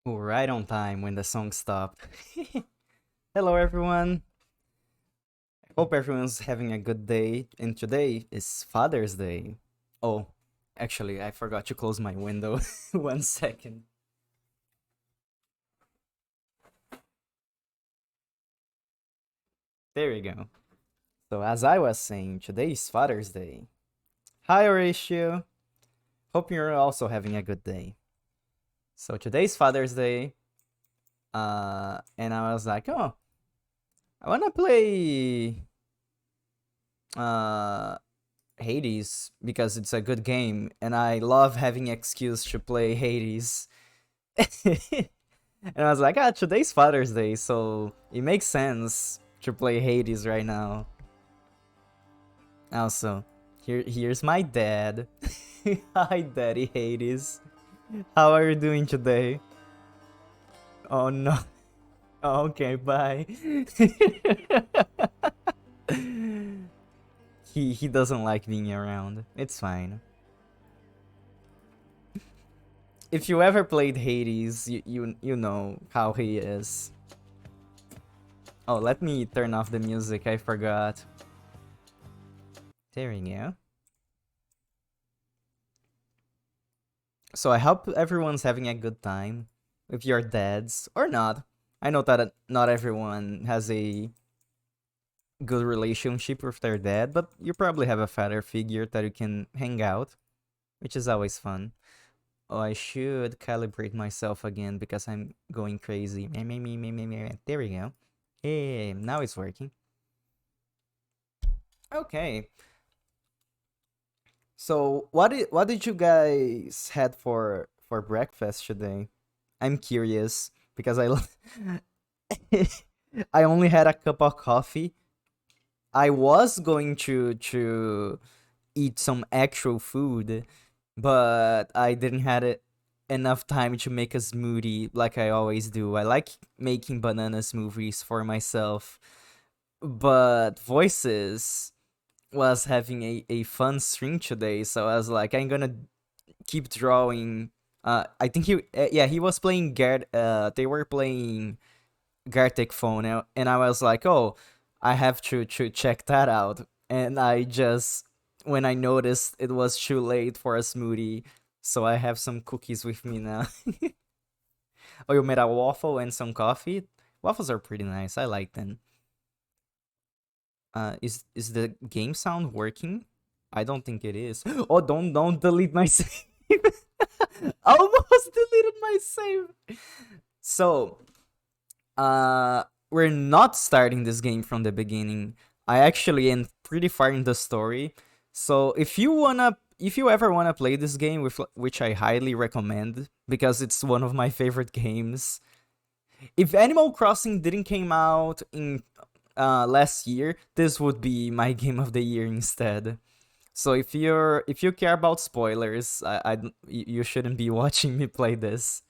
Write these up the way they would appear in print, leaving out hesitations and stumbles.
Right on time when the song stopped. Hello, everyone. I hope everyone's having a good day. And today is Father's Day. Oh, actually, I forgot to close my window. 1 second. There we go. So, as I was saying, today is Father's Day. Hi, Horatio. Hope you're also having a good day. So, today's Father's Day. And I was like, oh, I wanna play uh Hades because it's a good game and I love having excuse to play Hades. And I was like, today's Father's Day, so it makes sense to play Hades right now. Also, here's my dad. Hi, Daddy Hades. How are you doing today? Oh no. Okay, bye. He doesn't like being around. It's fine. If you ever played Hades, you know how he is. Oh, let me turn off the music. I forgot. There we go. So I hope everyone's having a good time with your dads or not. I know that not everyone has a good relationship with their dad, but you probably have a father figure that you can hang out, which is always fun. Oh, I should calibrate myself again because I'm going crazy. Meh, meh, meh, meh, meh, meh. There we go. Hey, now it's working. Okay. So what did you guys had for breakfast today? I'm curious because I only had a cup of coffee. I was going to eat some actual food, but I didn't had it enough time to make a smoothie like I always do. I like making banana smoothies for myself, but Voices was having a fun stream today, so I was like, I'm gonna keep drawing. I think yeah, he was playing they were playing Gartic Phone, and I was like, oh, I have to check that out, and I just when I noticed it was too late for a smoothie. So I have some cookies with me now. Oh, you made a waffle and some coffee? Waffles are pretty nice. I like them. Is the game sound working? I don't think it is. Oh, don't delete my save. Almost deleted my save. So, we're not starting this game from the beginning. I actually am pretty far in the story. So if you ever wanna play this game, which I highly recommend because it's one of my favorite games. If Animal Crossing didn't came out in last year, this would be my game of the year instead. So if you care about spoilers, you shouldn't be watching me play this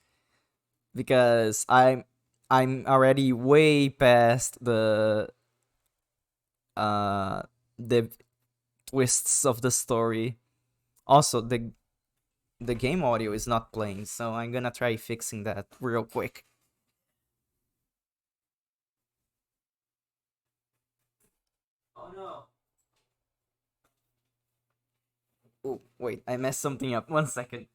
because I'm already way past the twists of the story. Also, the game audio is not playing, so I'm gonna try fixing that real quick. Oh no. Oh, wait, I messed something up. 1 second.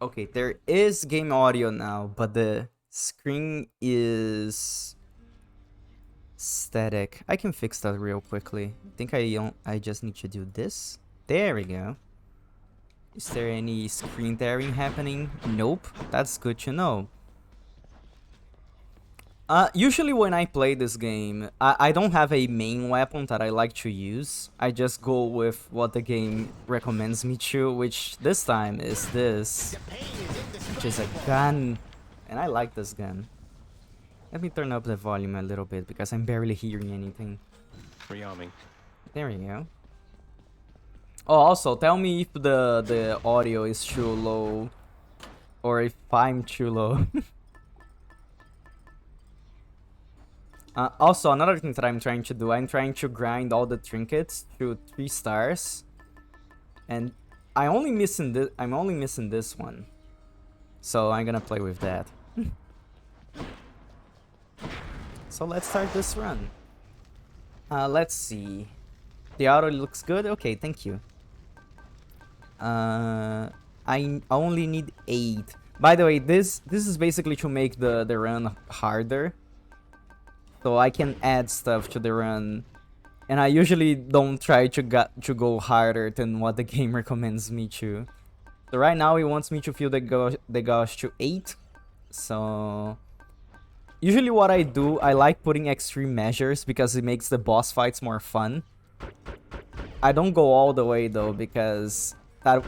Okay, there is game audio now, but the screen is static. I can fix that real quickly. I think I just need to do this. There we go. Is there any screen tearing happening? Nope. That's good to know. Usually when I play this game, I don't have a main weapon that I like to use. I just go with what the game recommends me to, which this time is this, which is a gun. And I like this gun. Let me turn up the volume a little bit because I'm barely hearing anything. Rearming. There we go. Oh, also, tell me if the audio is too low or if I'm too low. Also, another thing that I'm trying to do, I'm trying to grind all the trinkets to 3 stars. And I'm only missing this one. So I'm gonna play with that. So let's start this run. Let's see. The auto looks good? Okay, thank you. I only need 8. By the way, this is basically to make the run harder. So I can add stuff to the run. And I usually don't try to go harder than what the game recommends me to. So right now it wants me to fill the gauge to 8. So usually what I do, I like putting extreme measures because it makes the boss fights more fun. I don't go all the way though because that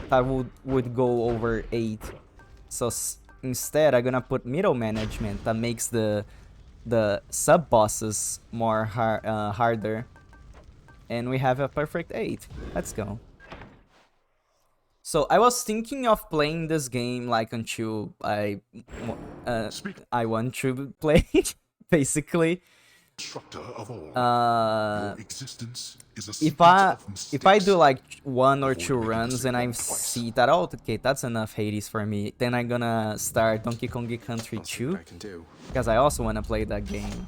would go over 8. So instead I'm gonna put middle management that makes the sub bosses more harder. And we have a perfect 8. Let's go. So I was thinking of playing this game like until I want to play basically. Of all. Your existence is a If I do like 1 or 2 runs and I see that, oh, okay, that's enough Hades for me, then I'm gonna start Donkey Kong Country 2 because I also want to play that game.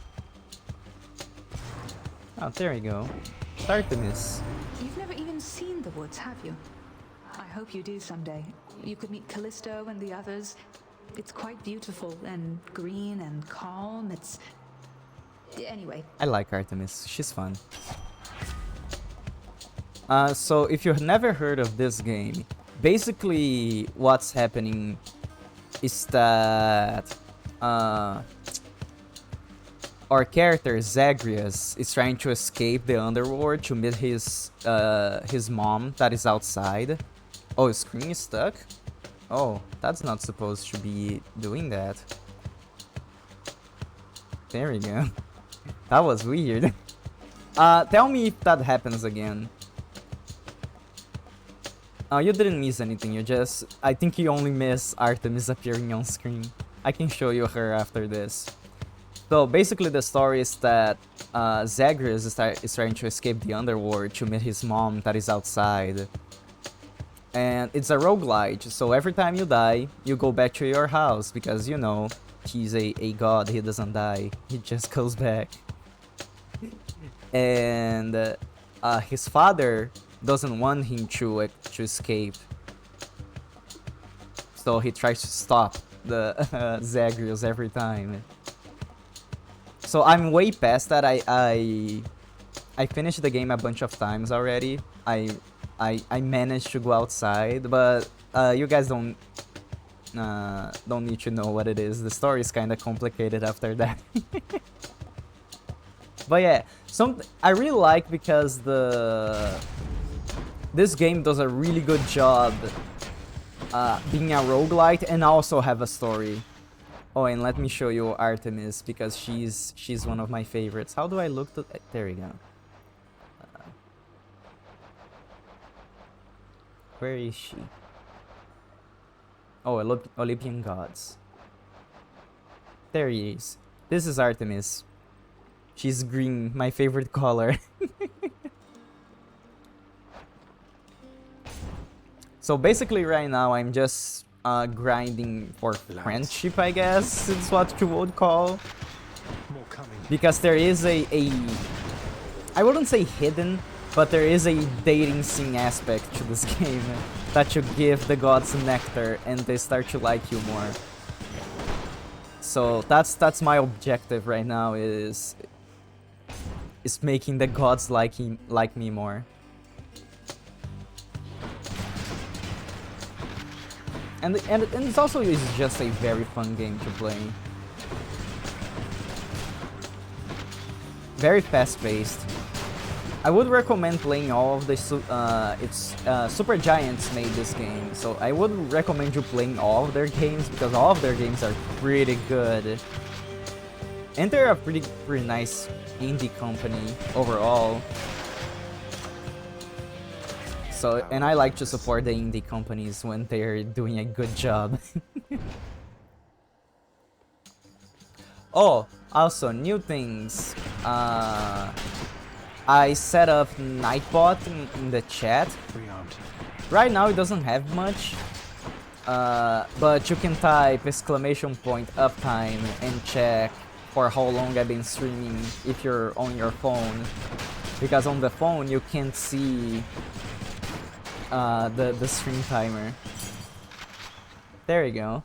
Oh, there you go. Artemis. You've never even seen the woods, have you? I hope you do someday. You could meet Callisto and the others. It's quite beautiful and green and calm. It's... Anyway. I like Artemis. She's fun. So if you've never heard of this game, basically what's happening is that our character Zagreus is trying to escape the underworld to meet his mom that is outside. Oh, his screen is stuck? Oh, that's not supposed to be doing that. There we go. That was weird. Tell me if that happens again. You didn't miss anything, I think you only miss Artemis appearing on screen. I can show you her after this. So basically the story is that Zagreus is trying to escape the underworld to meet his mom that is outside. And it's a roguelite, so every time you die, you go back to your house, because, you know, he's a god, he doesn't die, he just goes back. And his father doesn't want him to escape, so he tries to stop the Zagreus every time. So I'm way past that. I finished the game a bunch of times already. I managed to go outside, but you guys don't need to know what it is. The story is kind of complicated after that. But yeah, I really like, because this game does a really good job being a roguelite and also have a story. Oh, and let me show you Artemis, because she's one of my favorites. How do I look to... There we go. Where is she? Oh, Olympian gods. There he is. This is Artemis. She's green, my favorite color. So basically right now I'm just grinding for friendship, I guess it's what you would call. Because there is a I wouldn't say hidden, but there is a dating scene aspect to this game that you give the gods nectar and they start to like you more. So that's my objective right now, is making the gods like me more. And it's also just a very fun game to play. Very fast-paced. I would recommend playing all of the Super Giants made this game, so I would recommend you playing all of their games, because all of their games are pretty good. And they're a pretty nice indie company overall. So, and I like to support the indie companies when they're doing a good job. Oh, also new things. I set up Nightbot in the chat. Right now it doesn't have much, but you can type !uptime and check for how long I've been streaming if you're on your phone, because on the phone you can't see the stream timer. There you go.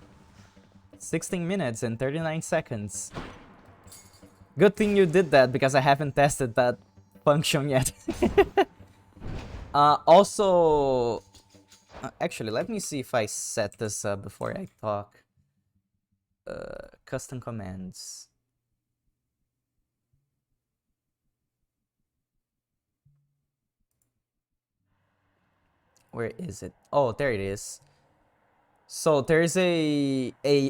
16 minutes and 39 seconds. Good thing you did that, because I haven't tested that function yet. Also, actually, let me see if I set this up before I talk. Custom commands. Where is it? Oh, there it is. So there's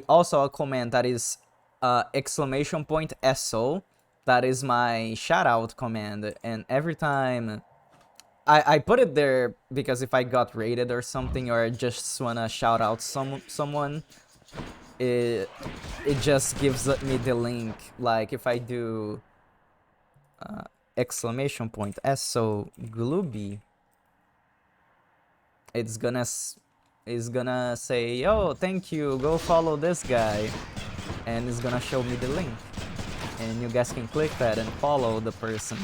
also a command that is !SO. That is my shoutout command, and every time I put it there because if I got raided or something, or I just wanna shout out someone, it just gives me the link. Like if I do !SO Glooby, it's gonna say, "Oh, thank you, go follow this guy," and it's gonna show me the link, and you guys can click that and follow the person.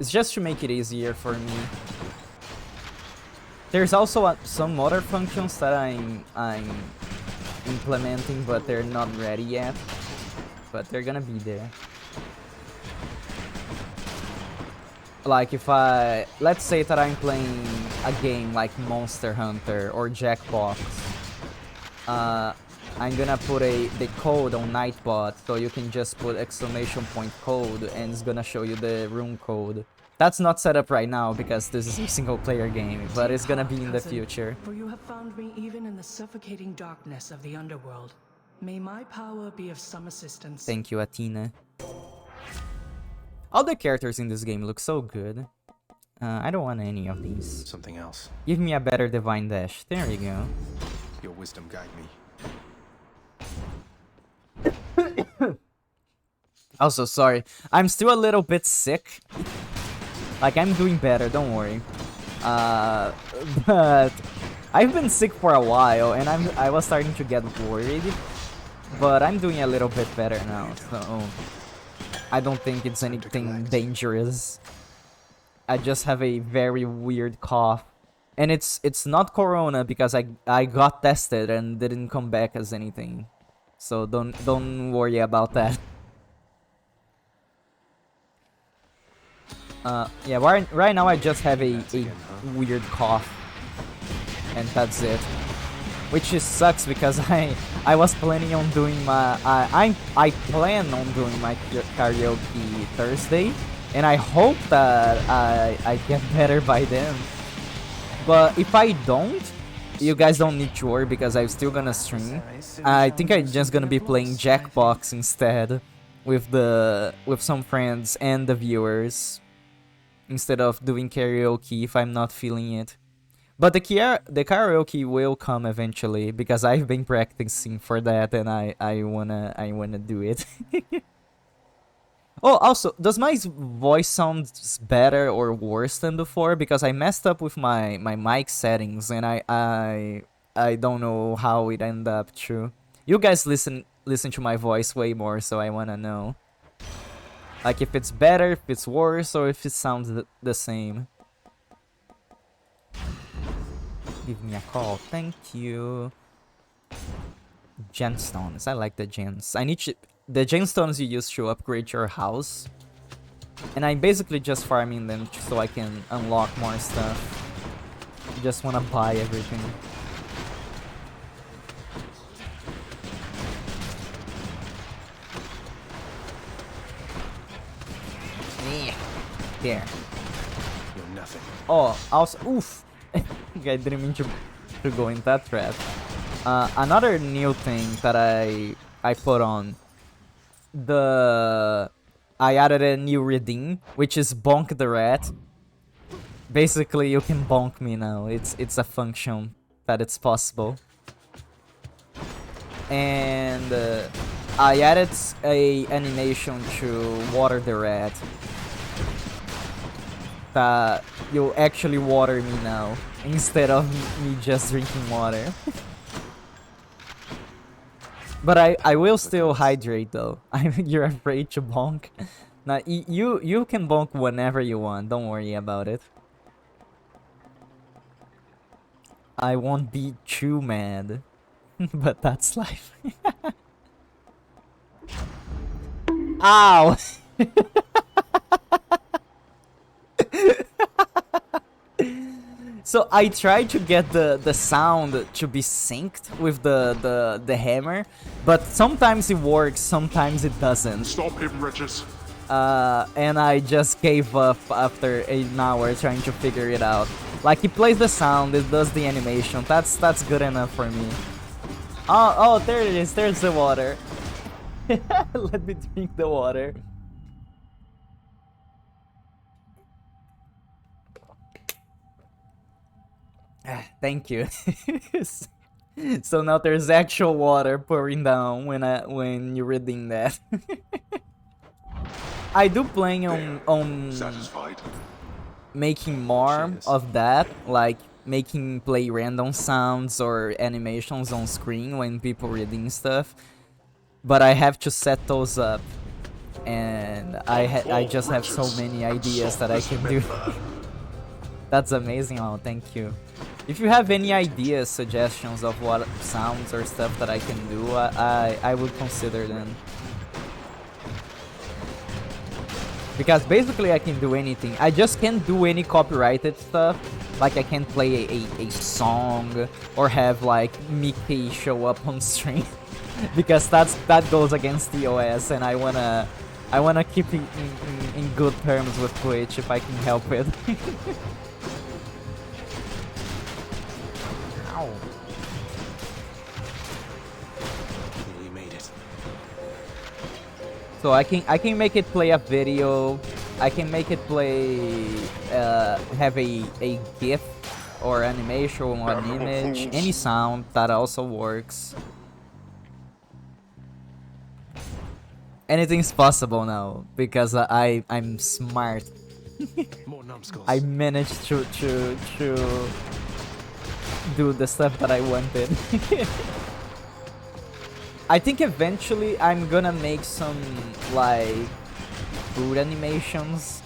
It's just to make it easier for me. There's also some other functions that I'm implementing, but they're not ready yet, but they're gonna be there. Like if let's say that I'm playing a game like Monster Hunter or Jackbox, I'm gonna put the code on Nightbot, so you can just put !code and it's gonna show you the room code. That's not set up right now because this is a single player game, but it's gonna be in the future. For you have found me even in the suffocating darkness of the underworld. May my power be of some assistance. Thank you, Athena. All the characters in this game look so good. I don't want any of these. Something else. Give me a better Divine Dash. There you go. Your wisdom guide me. Also, sorry. I'm still a little bit sick. Like, I'm doing better, don't worry. But I've been sick for a while, and I was starting to get worried, but I'm doing a little bit better now, so I don't think it's anything dangerous. I just have a very weird cough, and it's not corona because I got tested and didn't come back as anything, so don't worry about that. Yeah, right now I just have a weird cough, and that's it. Which is sucks because I was planning on doing my I plan on doing my karaoke Thursday, and I hope that I get better by then. But if I don't, you guys don't need to worry because I'm still gonna stream. I think I'm just gonna be playing Jackbox instead with some friends and the viewers, instead of doing karaoke if I'm not feeling it. But the karaoke will come eventually because I've been practicing for that, and I wanna do it. Oh, also, does my voice sound better or worse than before? Because I messed up with my mic settings, and I don't know how it ended up true. You guys listen to my voice way more, so I wanna know. Like if it's better, if it's worse, or if it sounds the same. Give me a call, thank you. Gemstones, I like the gems. I need the gemstones you use to upgrade your house, and I'm basically just farming them so I can unlock more stuff. Just wanna buy everything. There. You're nothing. Oh, also, oof. I didn't mean to go in that trap. Another new thing that I put on, I added a new redeem, which is bonk the rat. Basically, you can bonk me now. It's a function that it's possible. And I added a animation to water the rat. That you actually water me now instead of me just drinking water. But I will still hydrate though. You're afraid to bonk? Now you can bonk whenever you want. Don't worry about it. I won't be too mad, but that's life. Ow! So I tried to get the sound to be synced with the hammer, but sometimes it works, sometimes it doesn't. Stop him, Regis. And I just gave up after an hour trying to figure it out. Like, he plays the sound, it does the animation. That's good enough for me. Oh, there it is. There's the water. Let me drink the water. Thank you. So now there's actual water pouring down when you redeem that. I do plan on Satisfied. making more Cheers. of that, like making play random sounds or animations on screen when people reading stuff. But I have to set those up, and I just have so many ideas that I can do. That's amazing. Oh, thank you. If you have any ideas, suggestions of what sounds or stuff that I can do, I would consider them. Because basically I can do anything. I just can't do any copyrighted stuff. Like I can't play a song or have like Mickey show up on stream. Because that goes against the OS, and I wanna keep in good terms with Twitch if I can help it. Ow. You made it. So I can make it play a video. I can make it play have a GIF or animation or an image, any sound that also works. Anything's possible now because I'm smart. More numbskulls. I managed to do the stuff that I wanted. I think eventually I'm gonna make some like food animations.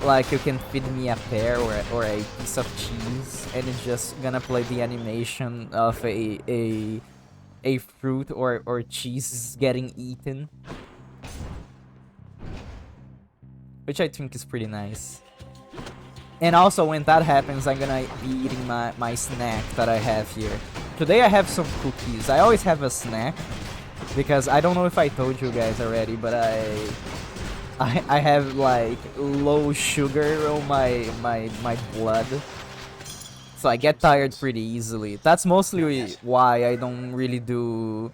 Like you can feed me a pear or a piece of cheese, and it's just gonna play the animation of a fruit or cheese getting eaten, which I think is pretty nice. And also when that happens, I'm gonna be eating my snack that I have here. Today I have some cookies. I always have a snack because I don't know if I told you guys already, but I have like low sugar on my blood, so I get tired pretty easily. That's mostly why I don't really do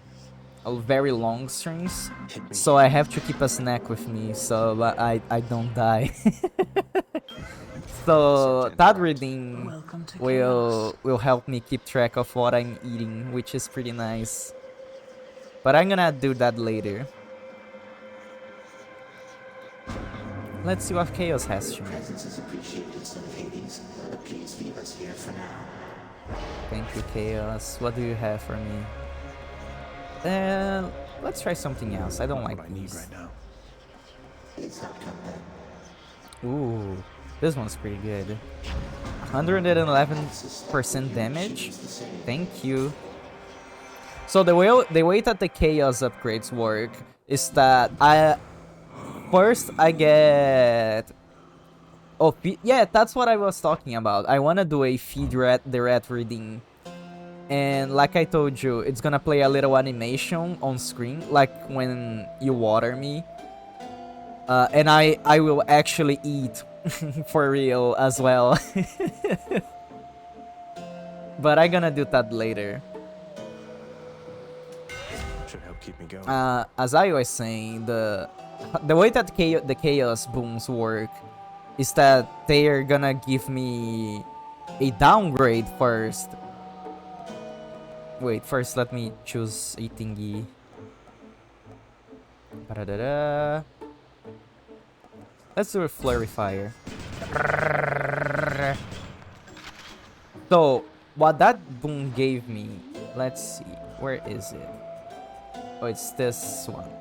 very long streams. So I have to keep a snack with me so that I don't die. So that reading Welcome to will help me keep track of what I'm eating, which is pretty nice. But I'm gonna do that later. Let's see what Chaos has to me. Thank you, Chaos. What do you have for me? Let's try something else. I don't like What I need these. right now. Ooh, this one's pretty good. 111% damage. Thank you. So the way that the Chaos upgrades work is that first I get... Oh, yeah, that's what I was talking about. I want to do a feed the rat reading. And like I told you, it's gonna play a little animation on screen, like when you water me. And I will actually eat for real as well. But I'm gonna do that later. Should help keep me going. As I was saying, the way that the chaos booms work is that they are gonna give me a downgrade first. Wait, first let me choose a thingy. Ba-da-da-da. Let's do a flurry fire. So what that boom gave me, let's see, where is it? Oh, it's this one.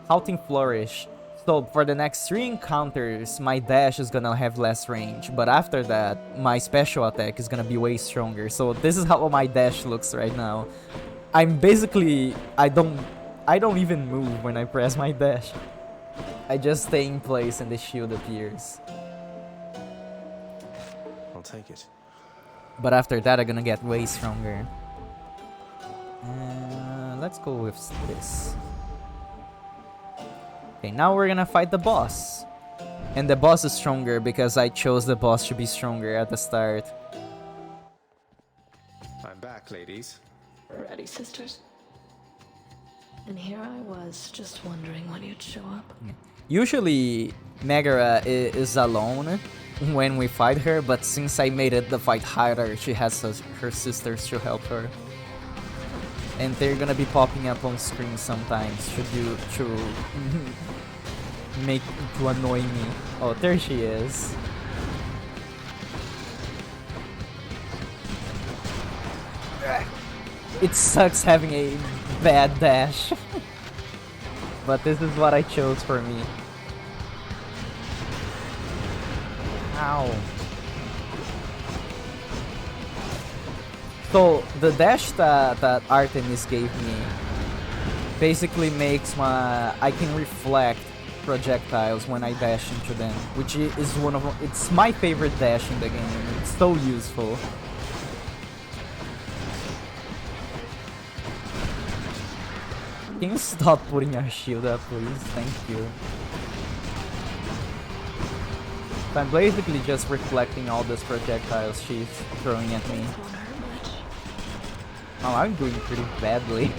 Halting Flourish. So for the next 3 encounters, my dash is gonna have less range, but after that, my special attack is gonna be way stronger. So this is how my dash looks right now. I'm basically, I don't even move when I press my dash. I just stay in place and the shield appears. I'll take it. But after that, I'm gonna get way stronger. Let's go with this. Okay, now we're gonna fight the boss. And the boss is stronger because I chose the boss to be stronger at the start. I'm back, ladies. Ready, sisters? And here I was, just wondering when you'd show up. Usually, Megara is alone when we fight her, but since I made it the fight harder, she has her sisters to help her. And they're gonna be popping up on screen sometimes to annoy me. Oh, there she is. It sucks having a bad dash. But this is what I chose for me. Ow. So the dash that Artemis gave me basically makes I can reflect projectiles when I dash into them, which is it's my favorite dash in the game. It's so useful. Can you stop putting your shield up, please? Thank you. So I'm basically just reflecting all these projectiles she's throwing at me. Won't hurt much. Oh, I'm doing pretty badly.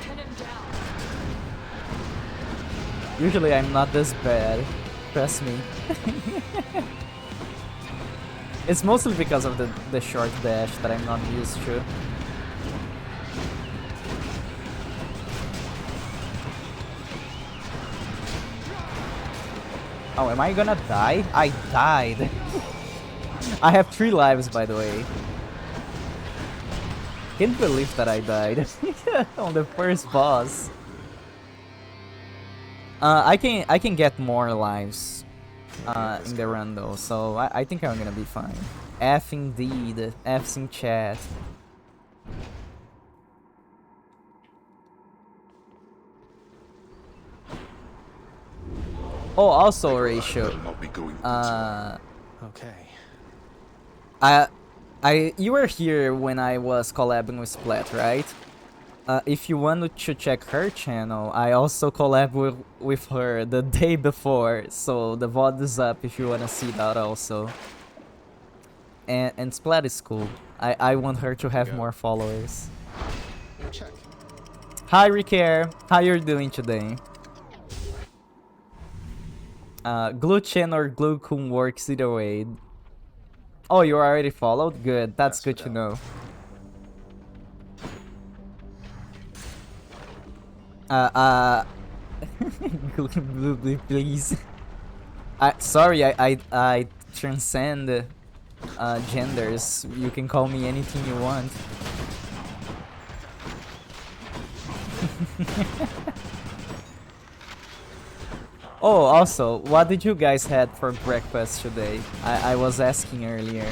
Pin him down. Usually I'm not this bad. Trust me. It's mostly because of the short dash that I'm not used to. Oh, am I gonna die? I died. I have 3 lives, by the way. Can't believe that I died on the first boss. I can get more lives in the run though, so I think I'm gonna be fine. F indeed, F's in chat. Oh, also Ratio. I'll not be going Okay. You were here when I was collabing with Splat, right? If you want to check her channel, I also collab with her the day before, so the VOD is up if you wanna see that also. And Splat is cool. I want her to have more followers. Check. Hi Ricare, how you're doing today? Glutchen or Glukun works either way. Oh, you already followed? Good, that's good to know. Please. Sorry, I transcend genders. You can call me anything you want. Oh, also, what did you guys had for breakfast today? I was asking earlier,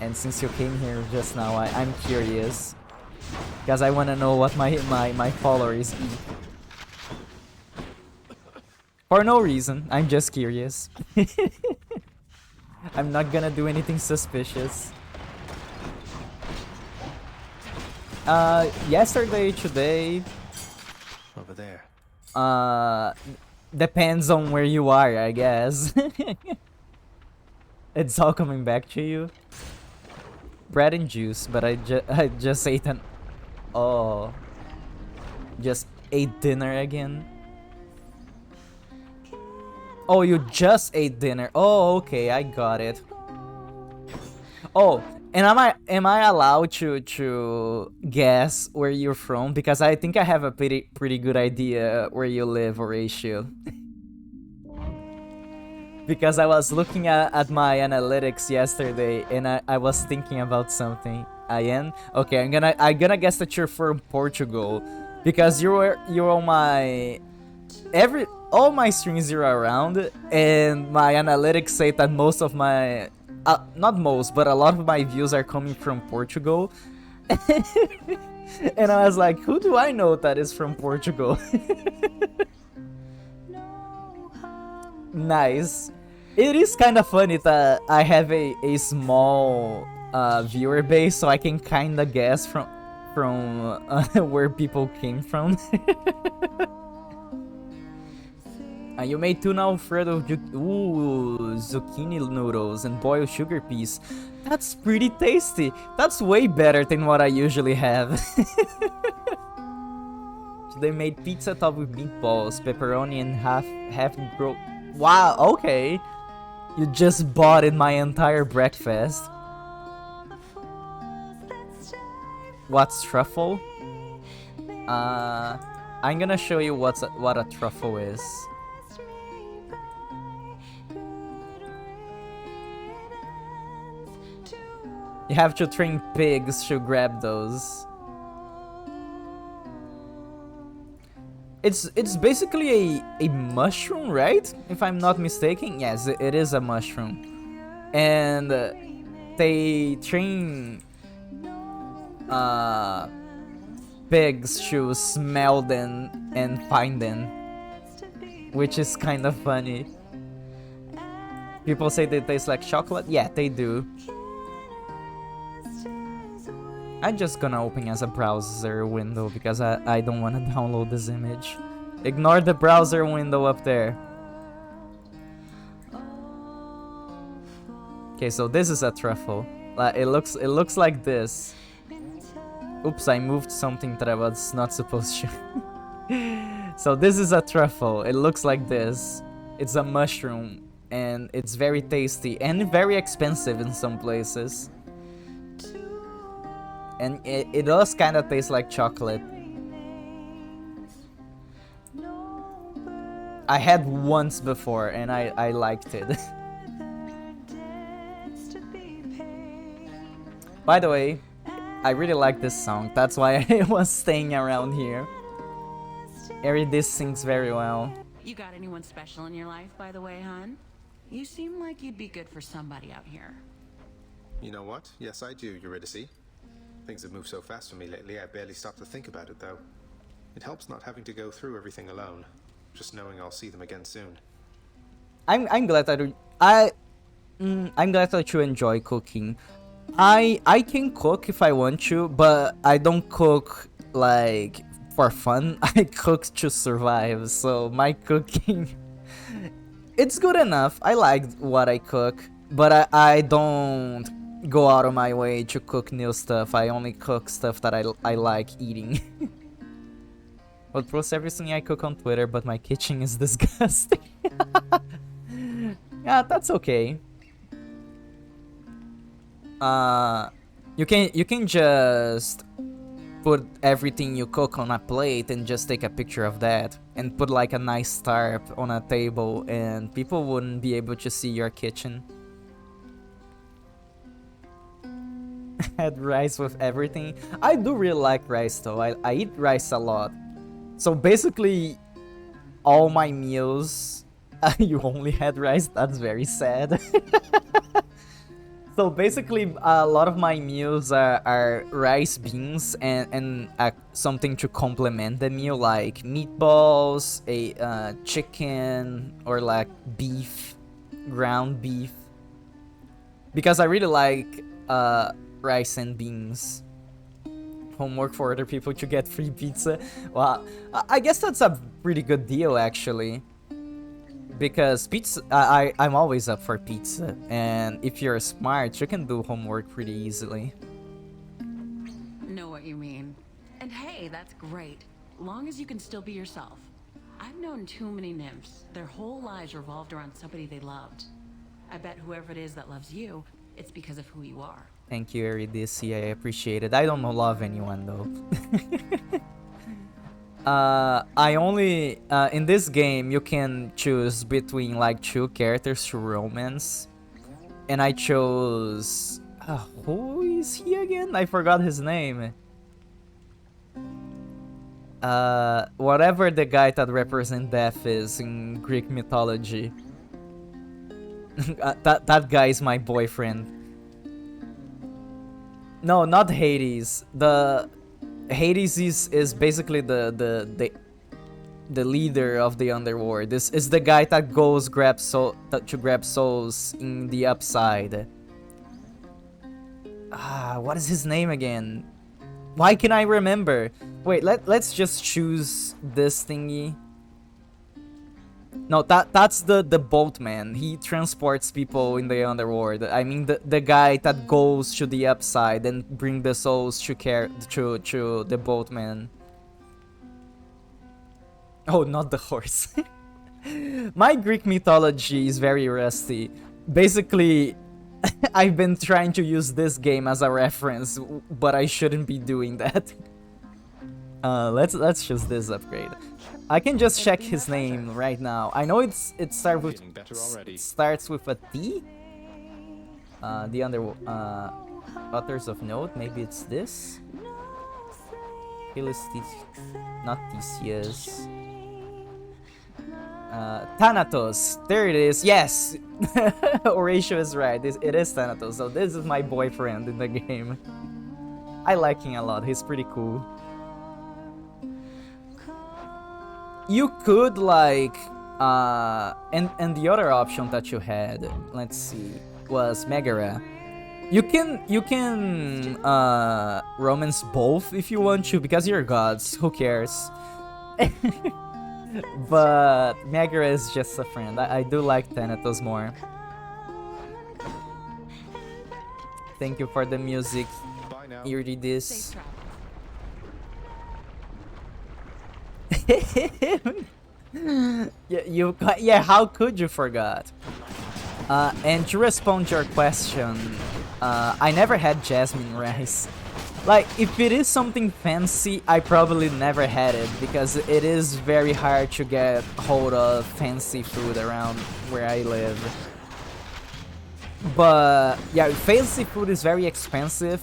and since you came here just now, I'm curious, because I want to know what my followers eat. For no reason, I'm just curious. I'm not gonna do anything suspicious. Yesterday, today, Over there. depends on where you are, I guess. It's all coming back to you. Bread and juice, but I just ate an... Oh. Just ate dinner again. Oh, you just ate dinner. Oh, okay, I got it. Oh, and am I allowed to guess where you're from? Because I think I have a pretty good idea where you live, Horatio. Because I was looking at my analytics yesterday and I was thinking about something. Ian? Okay, I'm gonna guess that you're from Portugal. Because you're on my all my streams you're around, and my analytics say that most of my not most, but a lot of my views are coming from Portugal. And I was like, who do I know that is from Portugal? Nice. It is kind of funny that I have a small viewer base, so I can kind of guess from where people came from. You made tuna alfredo, zucchini noodles, and boiled sugar peas. That's pretty tasty. That's way better than what I usually have. So they made pizza topped with meatballs, pepperoni, and half grilled. Wow, okay. You just bought in my entire breakfast. What's truffle? I'm gonna show you what a truffle is. You have to train pigs to grab those. It's basically a mushroom, right? If I'm not mistaken. Yes, it is a mushroom. And they train pigs to smell them and find them, which is kind of funny. People say they taste like chocolate. Yeah, they do. I'm just gonna open as a browser window because I don't want to download this image. Ignore the browser window up there. Okay, so this is a truffle. It looks like this. Oops, I moved something that I was not supposed to. So this is a truffle. It looks like this. It's a mushroom and it's very tasty and very expensive in some places. And it does kind of taste like chocolate. I had once before and I liked it. By the way, I really like this song. That's why I was staying around here. Eridis sings very well. You got anyone special in your life, by the way, hon? You seem like you'd be good for somebody out here. You know what? Yes, I do, Eurydice. Things have moved so fast for me lately, I barely stop to think about it, though. It helps not having to go through everything alone. Just knowing I'll see them again soon. I'm glad that I'm glad that you enjoy cooking. I can cook if I want to, but I don't cook like for fun. I cook to survive. So my cooking, it's good enough. I like what I cook, but I don't go out of my way to cook new stuff. I only cook stuff that I like eating. I'll post everything I cook on Twitter, but my kitchen is disgusting. Yeah, that's okay. You can just put everything you cook on a plate and just take a picture of that and put like a nice tarp on a table and people wouldn't be able to see your kitchen. Had rice with everything. I do really like rice though. I eat rice a lot. So basically all my meals you only had rice. That's very sad. So basically, a lot of my meals are rice, beans, and something to complement the meal, like meatballs, a chicken, or like beef, ground beef. Because I really like rice and beans. Homework for other people to get free pizza. Well, I guess that's a pretty good deal, actually. Because pizza, I'm always up for pizza, and if you're smart, you can do homework pretty easily. Know what you mean. And hey, that's great. Long as you can still be yourself. I've known too many nymphs. Their whole lives revolved around somebody they loved. I bet whoever it is that loves you, it's because of who you are. Thank you, Eurydice. I appreciate it. I don't love anyone, though. I only in this game you can choose between like 2 characters to romance, and I chose who is he again? I forgot his name. Whatever the guy that represents death is in Greek mythology. That guy is my boyfriend. No, not Hades. Hades is basically the leader of the underworld. This is the guy that goes to grab souls in the upside. What is his name again? Why can I remember? Wait, let's just choose this thingy. No, that's the boatman. He transports people in the underworld. I mean the guy that goes to the upside and bring the souls to the boatman. Oh, not the horse. My Greek mythology is very rusty. Basically, I've been trying to use this game as a reference, but I shouldn't be doing that. Let's choose this upgrade. I can just check his name right now. I know it starts with a T. The authors of note. Maybe it's this. Not Theseus. Thanatos. There it is. Yes, Horatio is right. It is Thanatos. So this is my boyfriend in the game. I like him a lot. He's pretty cool. You could like and the other option that you had, let's see, was Megara. You can romance both if you want to, because you're gods. Who cares? But Megara is just a friend. I do like Thanatos more. Thank you for the music. Bye now. Eurydice. Safe travel. Yeah, how could you forgot? And to respond to your question, I never had jasmine rice. Like, if it is something fancy, I probably never had it, because it is very hard to get hold of fancy food around where I live. But yeah, fancy food is very expensive,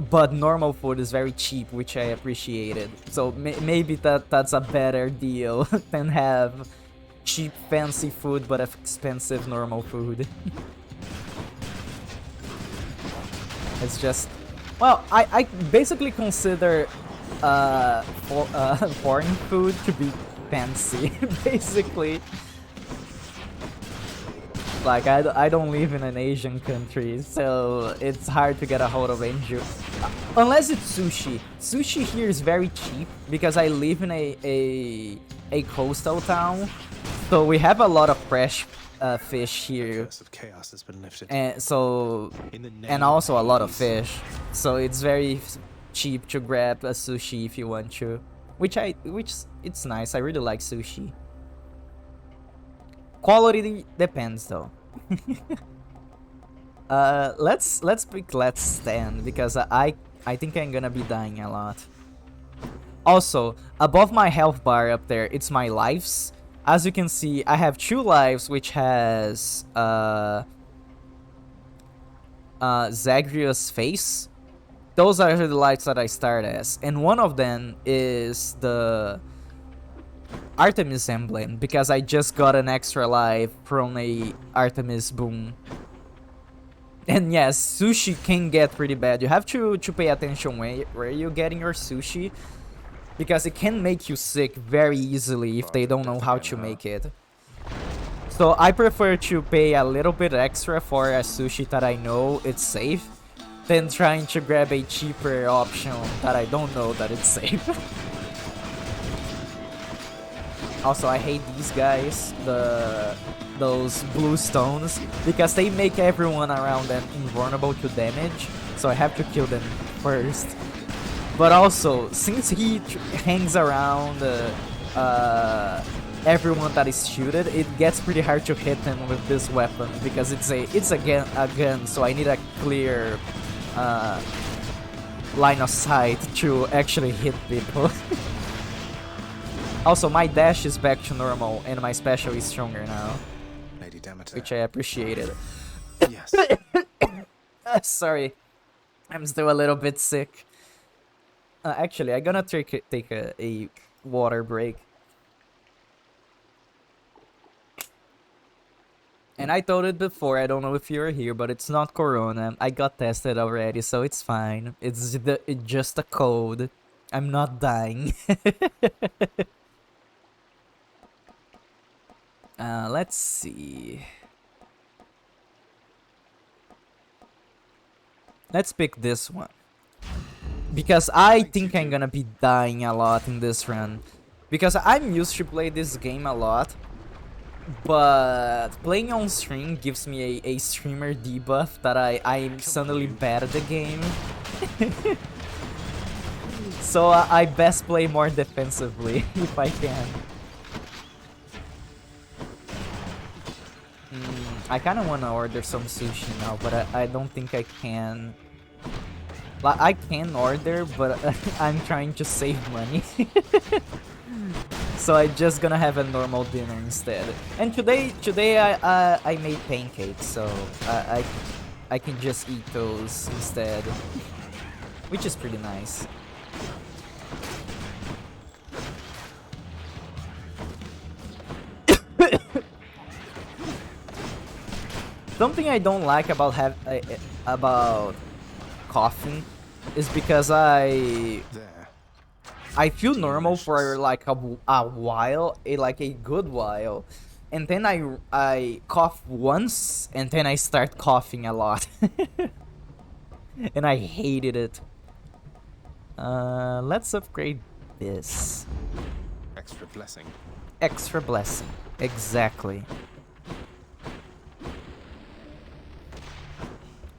but normal food is very cheap, which I appreciated. So maybe that's a better deal than have cheap fancy food but expensive normal food. It's just, well, I basically consider foreign food to be fancy, basically. Like, I don't live in an Asian country, so it's hard to get a hold of Asian. Unless it's sushi. Sushi here is very cheap, because I live in a coastal town, so we have a lot of fresh fish here. Curse of chaos has been lifted. And so, In the name and of also a lot of peace. fish, so it's very cheap to grab a sushi if you want to, which it's nice. I really like sushi. Quality depends though. Let's pick Let's Stand, because I think I'm gonna be dying a lot. Also, above my health bar up there, it's my lives. As you can see, I have 2 lives, which has Zagreus' face. Those are the lives that I start as, and one of them is the Artemis emblem, because I just got an extra life from a Artemis boon. And yes, sushi can get pretty bad. You have to pay attention where you're getting your sushi, because it can make you sick very easily if they don't know how to make it. So I prefer to pay a little bit extra for a sushi that I know it's safe, than trying to grab a cheaper option that I don't know that it's safe. Also, I hate these guys, those blue stones, because they make everyone around them invulnerable to damage, so I have to kill them first. But also, since he hangs around everyone that is shooted, it gets pretty hard to hit him with this weapon, because it's a gun, so I need a clear line of sight to actually hit people. Also, my dash is back to normal, and my special is stronger now, Lady Demeter. which I appreciated. Yes. Sorry, I'm still a little bit sick. Actually, I'm gonna take a water break. And I told it before, I don't know if you were here, but it's not corona. I got tested already, so it's fine. It's just a cold. I'm not dying. Let's see. Let's pick this one, because I think I'm gonna be dying a lot in this run, because I'm used to play this game a lot, but playing on stream gives me a streamer debuff that I'm suddenly bad at the game. So I best play more defensively if I can. I kind of want to order some sushi now, but I don't think I can. Like, I can order, but I'm trying to save money. So I'm just gonna have a normal dinner instead. And today I made pancakes, so I can just eat those instead, which is pretty nice. Something I don't like about coughing is because I feel normal for like a while, like a good while, and then I cough once, and then I start coughing a lot, and I hated it. Let's upgrade this. Extra blessing. Extra blessing, exactly.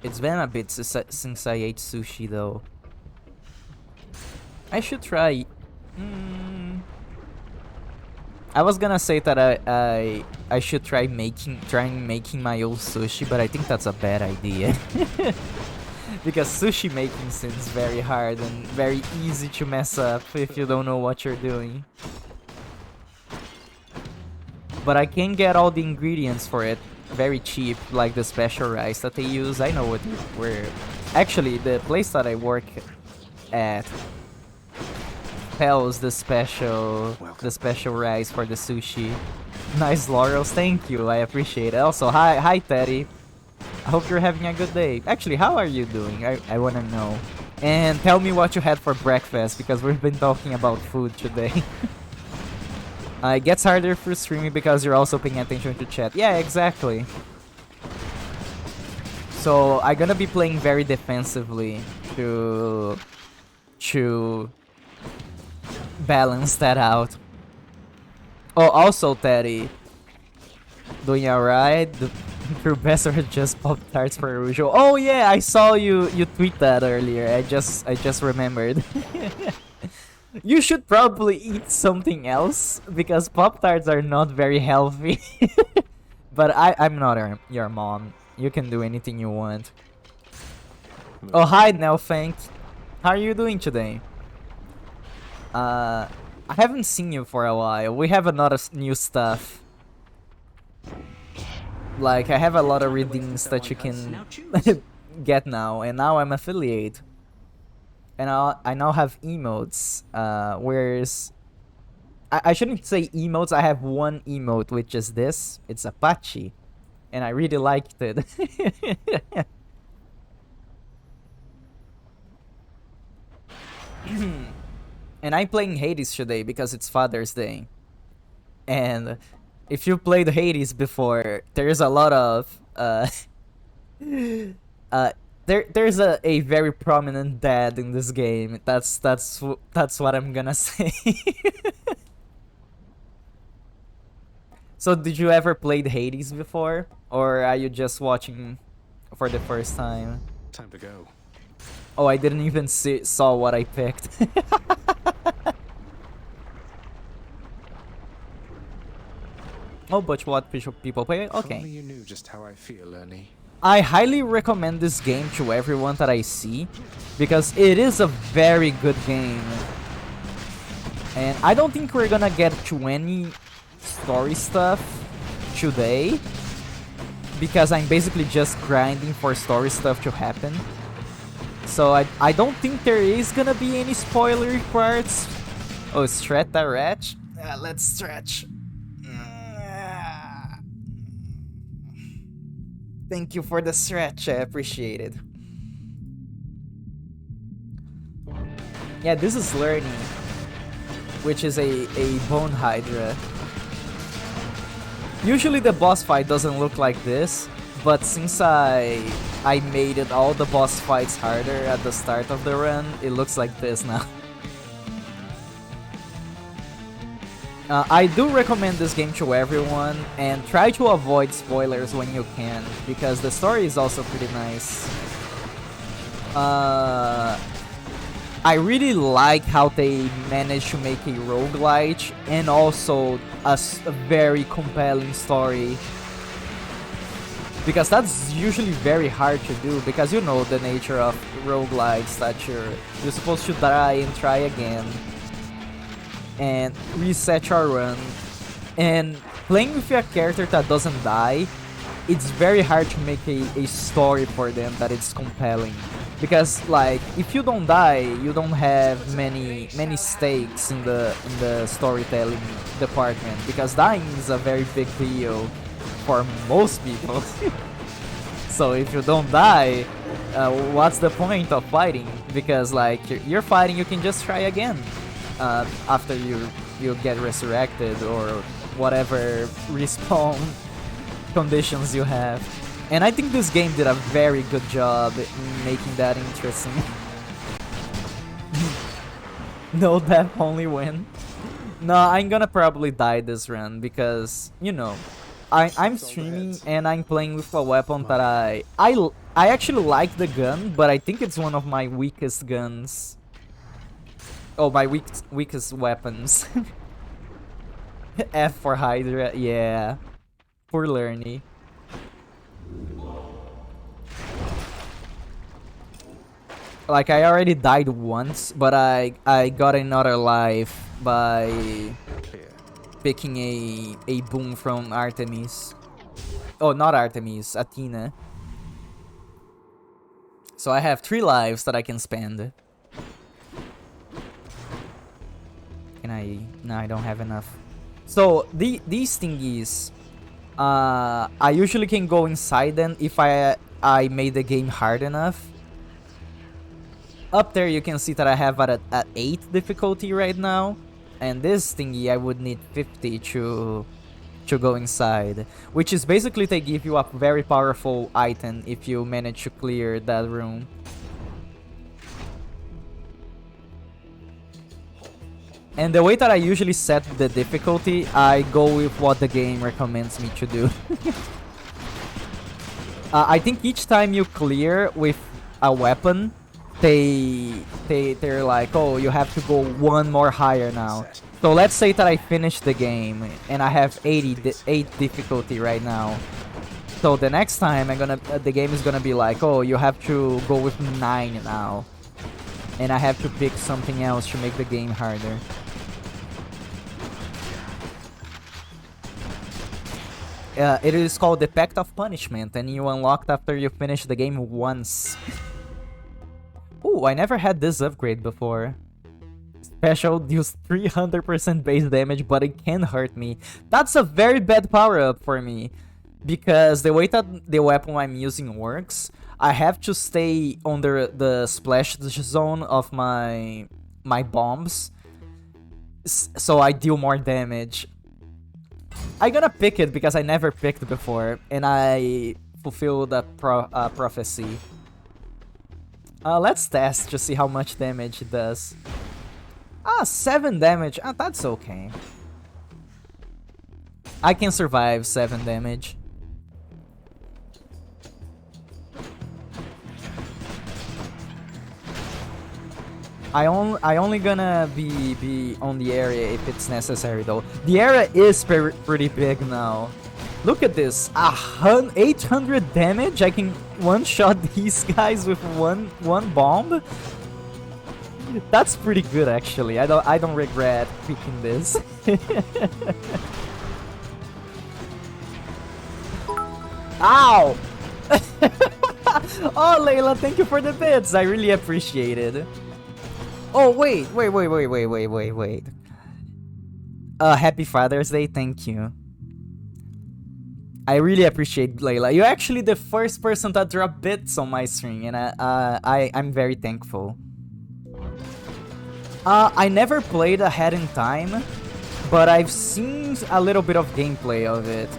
It's been a bit since I ate sushi, though. I should try. I was gonna say that I should try making my own sushi, but I think that's a bad idea. Because sushi making seems very hard and very easy to mess up if you don't know what you're doing. But I can get all the ingredients for it very cheap, like the special rice that they use. I know what where. Actually, the place that I work at sells the special rice for the sushi. Nice laurels, thank you. I appreciate it. Also, hi Teddy. I hope you're having a good day. Actually, how are you doing? I wanna know. And tell me what you had for breakfast, because we've been talking about food today. It gets harder for streaming because you're also paying attention to chat. Yeah, exactly. So I'm gonna be playing very defensively to balance that out. Oh, also Teddy, doing alright? The true best are just Pop-Tarts for usual. Oh yeah, I saw you tweet that earlier. I just remembered. You should probably eat something else because Pop-Tarts are not very healthy. But I'm not your mom. You can do anything you want. Oh, hi Nelfank. How are you doing today? I haven't seen you for a while. We have a lot of new stuff. Like, I have a lot of redeems that you can get now, and now I'm affiliate. And I now have emotes, whereas... I shouldn't say emotes, I have one emote, which is this. It's Apache. And I really liked it. And I'm playing Hades today because it's Father's Day. And if you played Hades before, there's a lot of... There's a very prominent dad in this game. That's what I'm gonna say. So did you ever play Hades before, or are you just watching for the first time? Time to go. Oh, I didn't even saw what I picked. Oh, but what people play? Okay. Only you knew just how I feel, Ernie. I highly recommend this game to everyone that I see, because it is a very good game. And I don't think we're gonna get to any story stuff today, because I'm basically just grinding for story stuff to happen. So I don't think there is gonna be any spoiler parts. Oh, stretch the ratch? Let's stretch. Thank you for the stretch, I appreciate it. Yeah, this is Learning, which is a Bone Hydra. Usually the boss fight doesn't look like this, but since I made it all the boss fights harder at the start of the run, it looks like this now. I do recommend this game to everyone, and try to avoid spoilers when you can, because the story is also pretty nice. I really like how they managed to make a roguelite and also a very compelling story. Because that's usually very hard to do, because you know the nature of roguelites, that you're supposed to die and try again and reset your run. And playing with a character that doesn't die, it's very hard to make a story for them that it's compelling. Because like, if you don't die, you don't have many stakes in the storytelling department, because dying is a very big deal for most people. So if you don't die, what's the point of fighting? Because like, you're fighting, you can just try again after you get resurrected or whatever respawn conditions you have. And I think this game did a very good job in making that interesting. No death, only win. No, I'm gonna probably die this run because, you know, I'm streaming and I'm playing with a weapon that I actually like the gun, but I think it's one of my weakest guns. Oh, my weakest weapons. F for Hydra, yeah. Poor Lerny. Like, I already died once, but I got another life by picking a boom from Artemis. Oh, not Artemis, Athena. So I have 3 lives that I can spend. Can I? No, I don't have enough. So these thingies, I usually can go inside them if I made the game hard enough. Up there you can see that I have at 8 difficulty right now, and this thingy I would need 50 to go inside, which is basically they give you a very powerful item if you manage to clear that room. And the way that I usually set the difficulty, I go with what the game recommends me to do. I think each time you clear with a weapon, they're like, oh, you have to go 1 more higher now. So let's say that I finish the game and I have 8 difficulty right now. So the next time the game is gonna be like, oh, you have to go with 9 now, and I have to pick something else to make the game harder. It is called the Pact of Punishment, and you unlocked after you finish the game once. Ooh, I never had this upgrade before. Special deals 300% base damage, but it can hurt me. That's a very bad power-up for me, because the way that the weapon I'm using works, I have to stay under the splash zone of my bombs, so I deal more damage. I'm gonna pick it because I never picked before, and I fulfilled a prophecy. Let's test to see how much damage it does. 7 damage. That's okay. I can survive 7 damage. I only gonna be on the area if it's necessary though. The area is pretty big now. Look at this, 800 damage. I can one-shot these guys with one bomb. That's pretty good actually. I don't regret picking this. Ow! Oh, Layla, thank you for the bits. I really appreciate it. Oh, wait. Happy Father's Day, thank you. I really appreciate Layla. You're actually the first person that dropped bits on my stream, and I'm very thankful. I never played Ahead in Time, but I've seen a little bit of gameplay of it.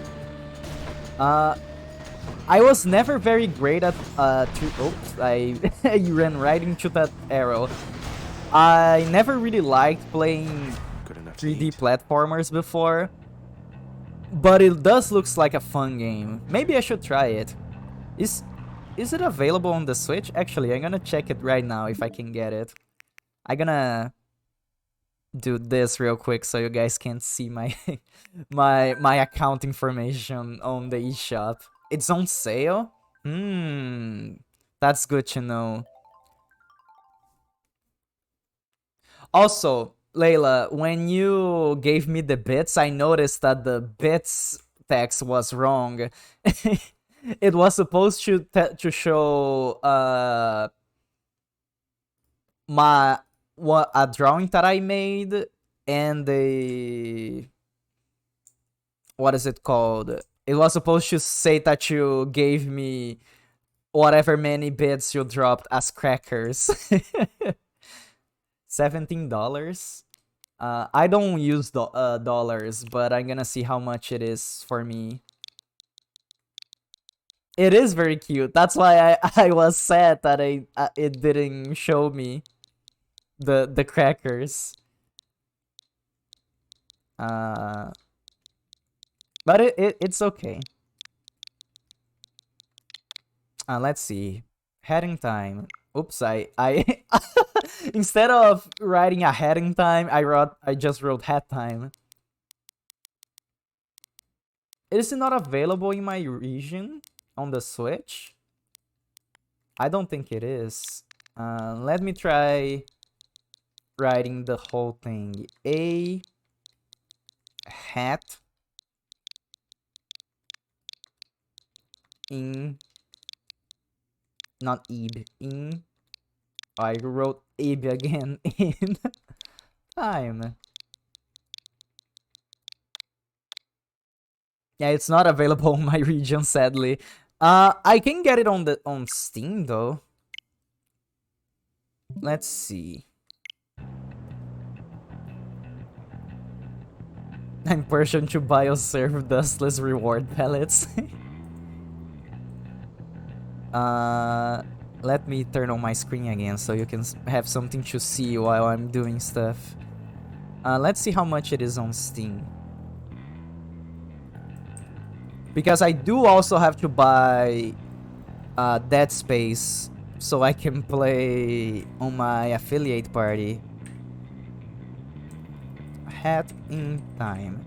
I was never very great at oops, I ran right into that arrow. I never really liked playing 3D platformers before, but it does look like a fun game. Maybe I should try it. Is it available on the Switch? Actually, I'm gonna check it right now if I can get it. I'm gonna do this real quick so you guys can see my my account information on the eShop. It's on sale? That's good to know. Also, Layla, when you gave me the bits, I noticed that the bits text was wrong. It was supposed to show a drawing that I made and what is it called? It was supposed to say that you gave me whatever many bits you dropped as crackers. $17. I don't use dollars, but I'm gonna see how much it is for me. It is very cute. That's why I was sad that it didn't show me the crackers. But it's okay. Let's see. Heading time. Oops, I instead of writing a heading time, I just wrote head time. Is it not available in my region on the Switch? I don't think it is. Let me try writing the whole thing. A hat in, not Ib, in, I wrote Ib again, in time. Yeah, it's not available in my region, sadly. I can get it on Steam though. Let's see. I'm Persian to bioserve dustless reward pellets. Let me turn on my screen again so you can have something to see while I'm doing stuff. Let's see how much it is on Steam. Because I do also have to buy Dead Space so I can play on my affiliate party. Hat in time.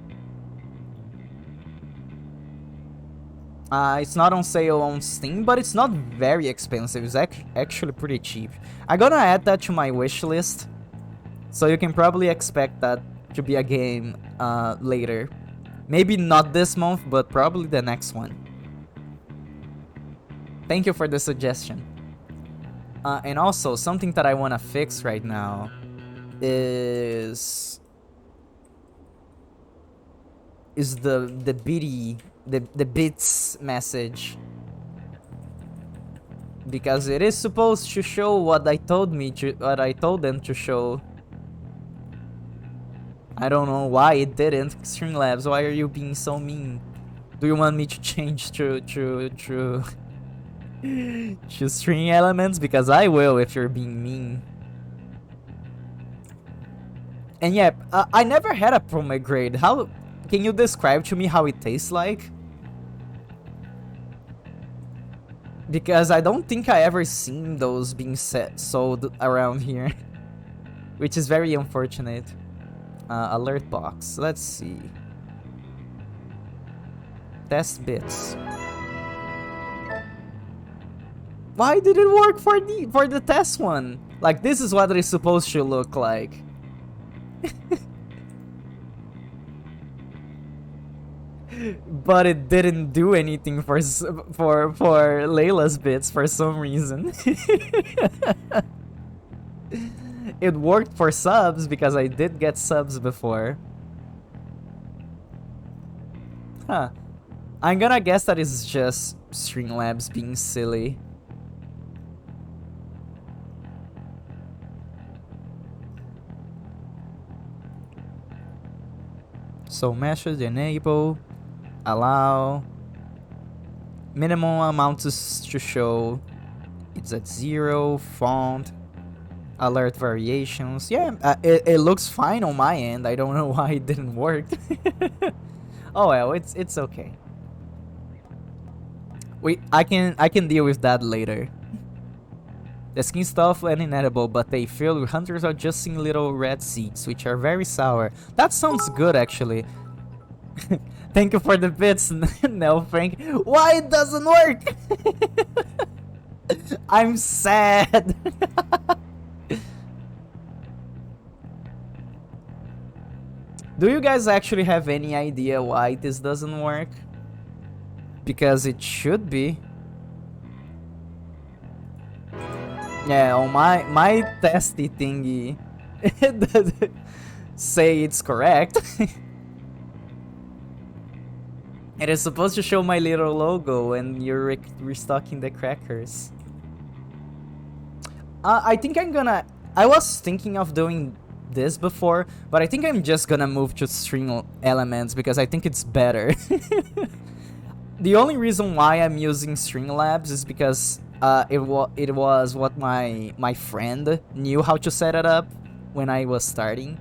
It's not on sale on Steam, but it's not very expensive. It's actually pretty cheap. I'm gonna add that to my wish list, so you can probably expect that to be a game later. Maybe not this month, but probably the next one. Thank you for the suggestion. And also, something that I wanna fix right now is the BD, the bits message, because it is supposed to show what I told them to show. I don't know why it didn't. Streamlabs, why are you being so mean? Do you want me to change to string elements? Because I will if you're being mean. And yeah, I never had a pomegranate. How can you describe to me how it tastes like? Because I don't think I ever seen those being sold around here, which is very unfortunate. Alert box. Let's see. Test bits. Why did it work for the test one? Like, this is what it's supposed to look like. But it didn't do anything for Layla's bits for some reason. It worked for subs because I did get subs before. Huh. I'm gonna guess that it's just Streamlabs being silly. So message enable, allow, minimum amount to show, it's at 0, font, alert variations. Yeah, it looks fine on my end. I don't know why it didn't work. Oh well, it's okay. I can deal with that later. The skin stuff and inedible, but they filled with hunters are just seeing little red seeds, which are very sour. That sounds good, actually. Thank you for the bits, Nell Frank. Why it doesn't work? I'm sad. Do you guys actually have any idea why this doesn't work? Because it should be. Yeah, on my testy thingy, it doesn't say it's correct. It is supposed to show my little logo when you're restocking the crackers. I think I was thinking of doing this before, but I think I'm just gonna move to string elements because I think it's better. The only reason why I'm using Streamlabs is because it was what my friend knew how to set it up when I was starting.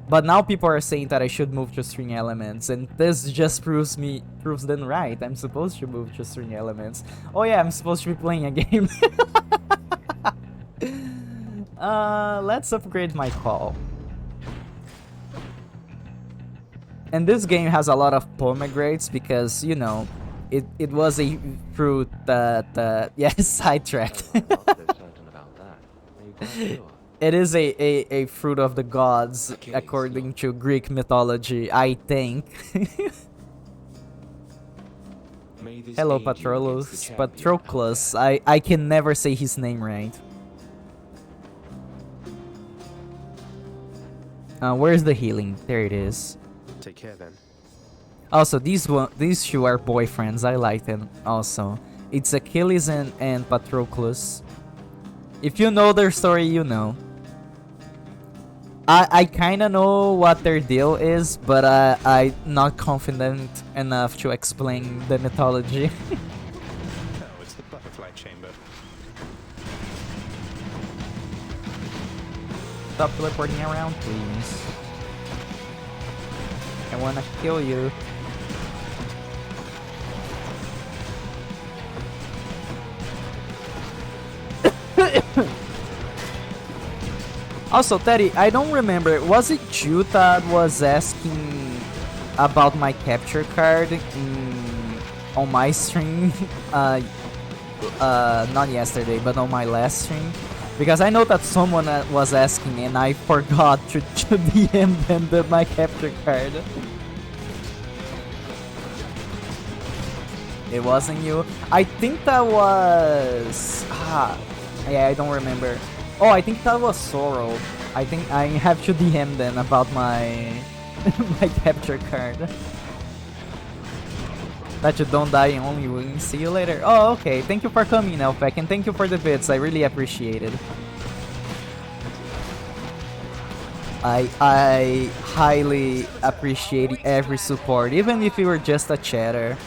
But now people are saying that I should move to string elements, and this just proves them right. I'm supposed to move to string elements. Oh yeah, I'm supposed to be playing a game. Let's upgrade my call. And this game has a lot of pomegranates because, you know, it was a fruit that, yes, sidetracked. I'm not so certain about that. It is a fruit of the gods, according to Greek mythology, I think. Hello, Patroclus. I can never say his name right. Where's the healing? There it is. Take care then. Also, these two are boyfriends. I like them also. It's Achilles and Patroclus. If you know their story, you know. I kind of know what their deal is, but I'm not confident enough to explain the mythology. Oh, it's the butterfly chamber. Stop teleporting around, please. I wanna kill you. Also, Teddy, I don't remember. Was it you that was asking about my capture card on my stream? Not yesterday, but on my last stream. Because I know that someone was asking and I forgot to DM them my capture card. It wasn't you. I think that was... yeah, I don't remember. Oh, I think that was Sorrow. I think I have to DM them about my my capture card. That you don't die, only win. See you later. Oh, okay. Thank you for coming, Elfek, and thank you for the bits. I really appreciate it. I highly appreciate every support, even if you were just a chatter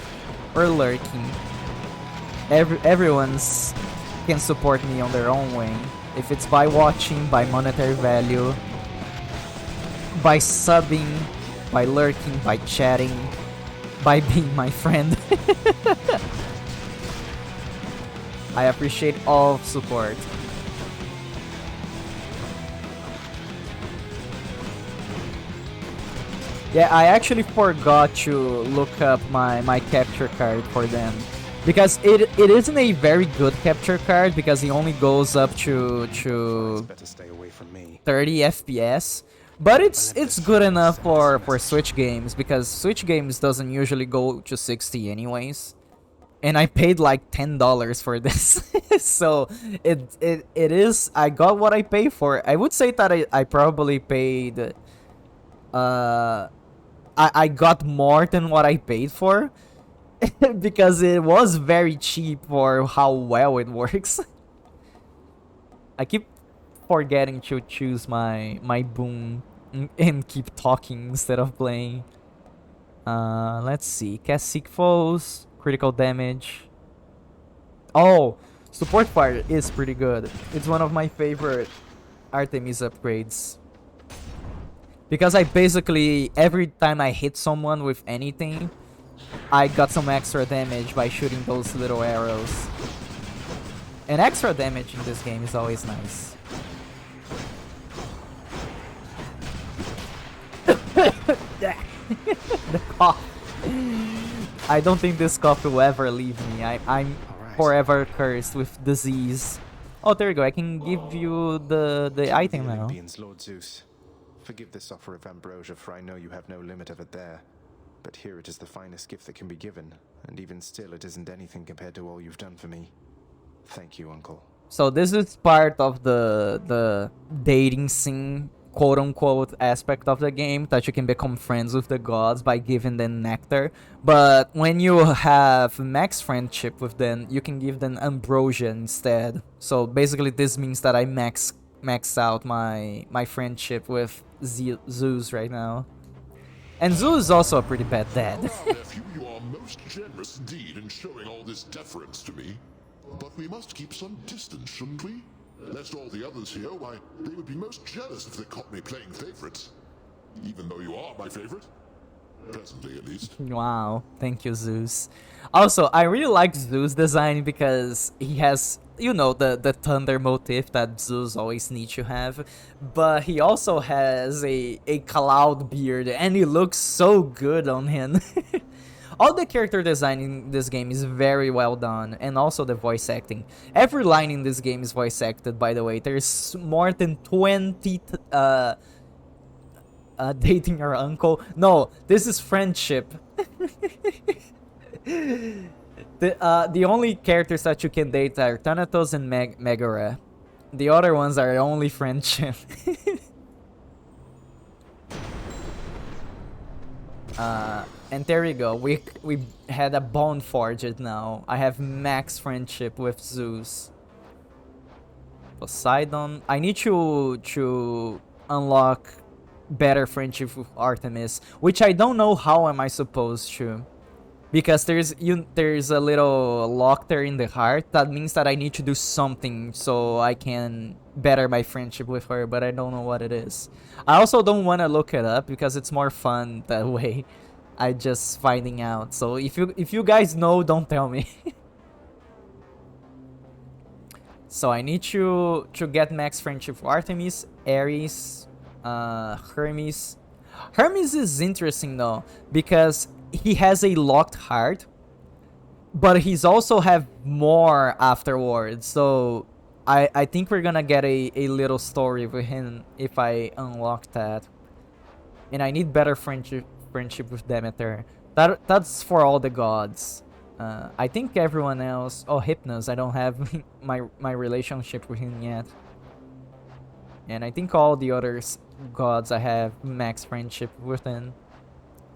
or lurking. Everyone's can support me on their own way. If it's by watching, by monetary value, by subbing, by lurking, by chatting, by being my friend. I appreciate all support. Yeah, I actually forgot to look up my capture card for them. Because it isn't a very good capture card because it only goes up to 30 FPS. But it's good enough for Switch games because Switch games doesn't usually go to 60 anyways. And I paid like $10 for this. So it is, I got what I paid for. I would say that I probably paid I got more than what I paid for. Because it was very cheap for how well it works. I keep forgetting to choose my boom and keep talking instead of playing. Let's see. Cast Seek Foes, critical damage. Oh, support fire is pretty good. It's one of my favorite Artemis upgrades. Because I basically, every time I hit someone with anything, I got some extra damage by shooting those little arrows. And extra damage in this game is always nice. The cough. I don't think this cough will ever leave me. I'm forever cursed with disease. Oh, there you go. I can give you the item now. Olympians, Lord Zeus. Forgive this offer of ambrosia, for I know you have no limit of it there. But here it is the finest gift that can be given, and even still it isn't anything compared to all you've done for me. Thank you, Uncle. So this is part of the dating scene, quote-unquote, aspect of the game, that you can become friends with the gods by giving them nectar. But when you have max friendship with them, you can give them ambrosia instead. So basically this means that I maxed out my friendship with Zeus right now. And Zeus is also a pretty bad dad. Nephew, you are most generous indeed in showing all this deference to me. But we must keep some distance, shouldn't we? Lest all the others here, why, they would be most jealous if they caught me playing favorites. Even though you are my favorite. Presently, at least. Wow, thank you, Zeus. Also, I really like Zeus' design because he has, you know, the thunder motif that Zeus always needs to have. But he also has a cloud beard and he looks so good on him. All the character design in this game is very well done, and also the voice acting. Every line in this game is voice acted, by the way. There's more than 20 dating your uncle. No, this is friendship. The only characters that you can date are Thanatos and Megara. The other ones are only friendship. And there we go. We had a bone forged now. I have max friendship with Zeus. Poseidon. I need to unlock better friendship with Artemis, which I don't know how am I supposed to. Because there's a little lock there in the heart. That means that I need to do something so I can better my friendship with her, but I don't know what it is. I also don't want to look it up because it's more fun that way. I just finding out. So if you guys know, don't tell me. So I need to get max friendship for Artemis, Ares, Hermes. Hermes is interesting though because he has a locked heart, but he's also have more afterwards. So I think we're gonna get a little story with him if I unlock that. And I need better friendship with Demeter. That's for all the gods. I think everyone else. Oh, Hypnos. I don't have my relationship with him yet. And I think all the other gods I have max friendship with him.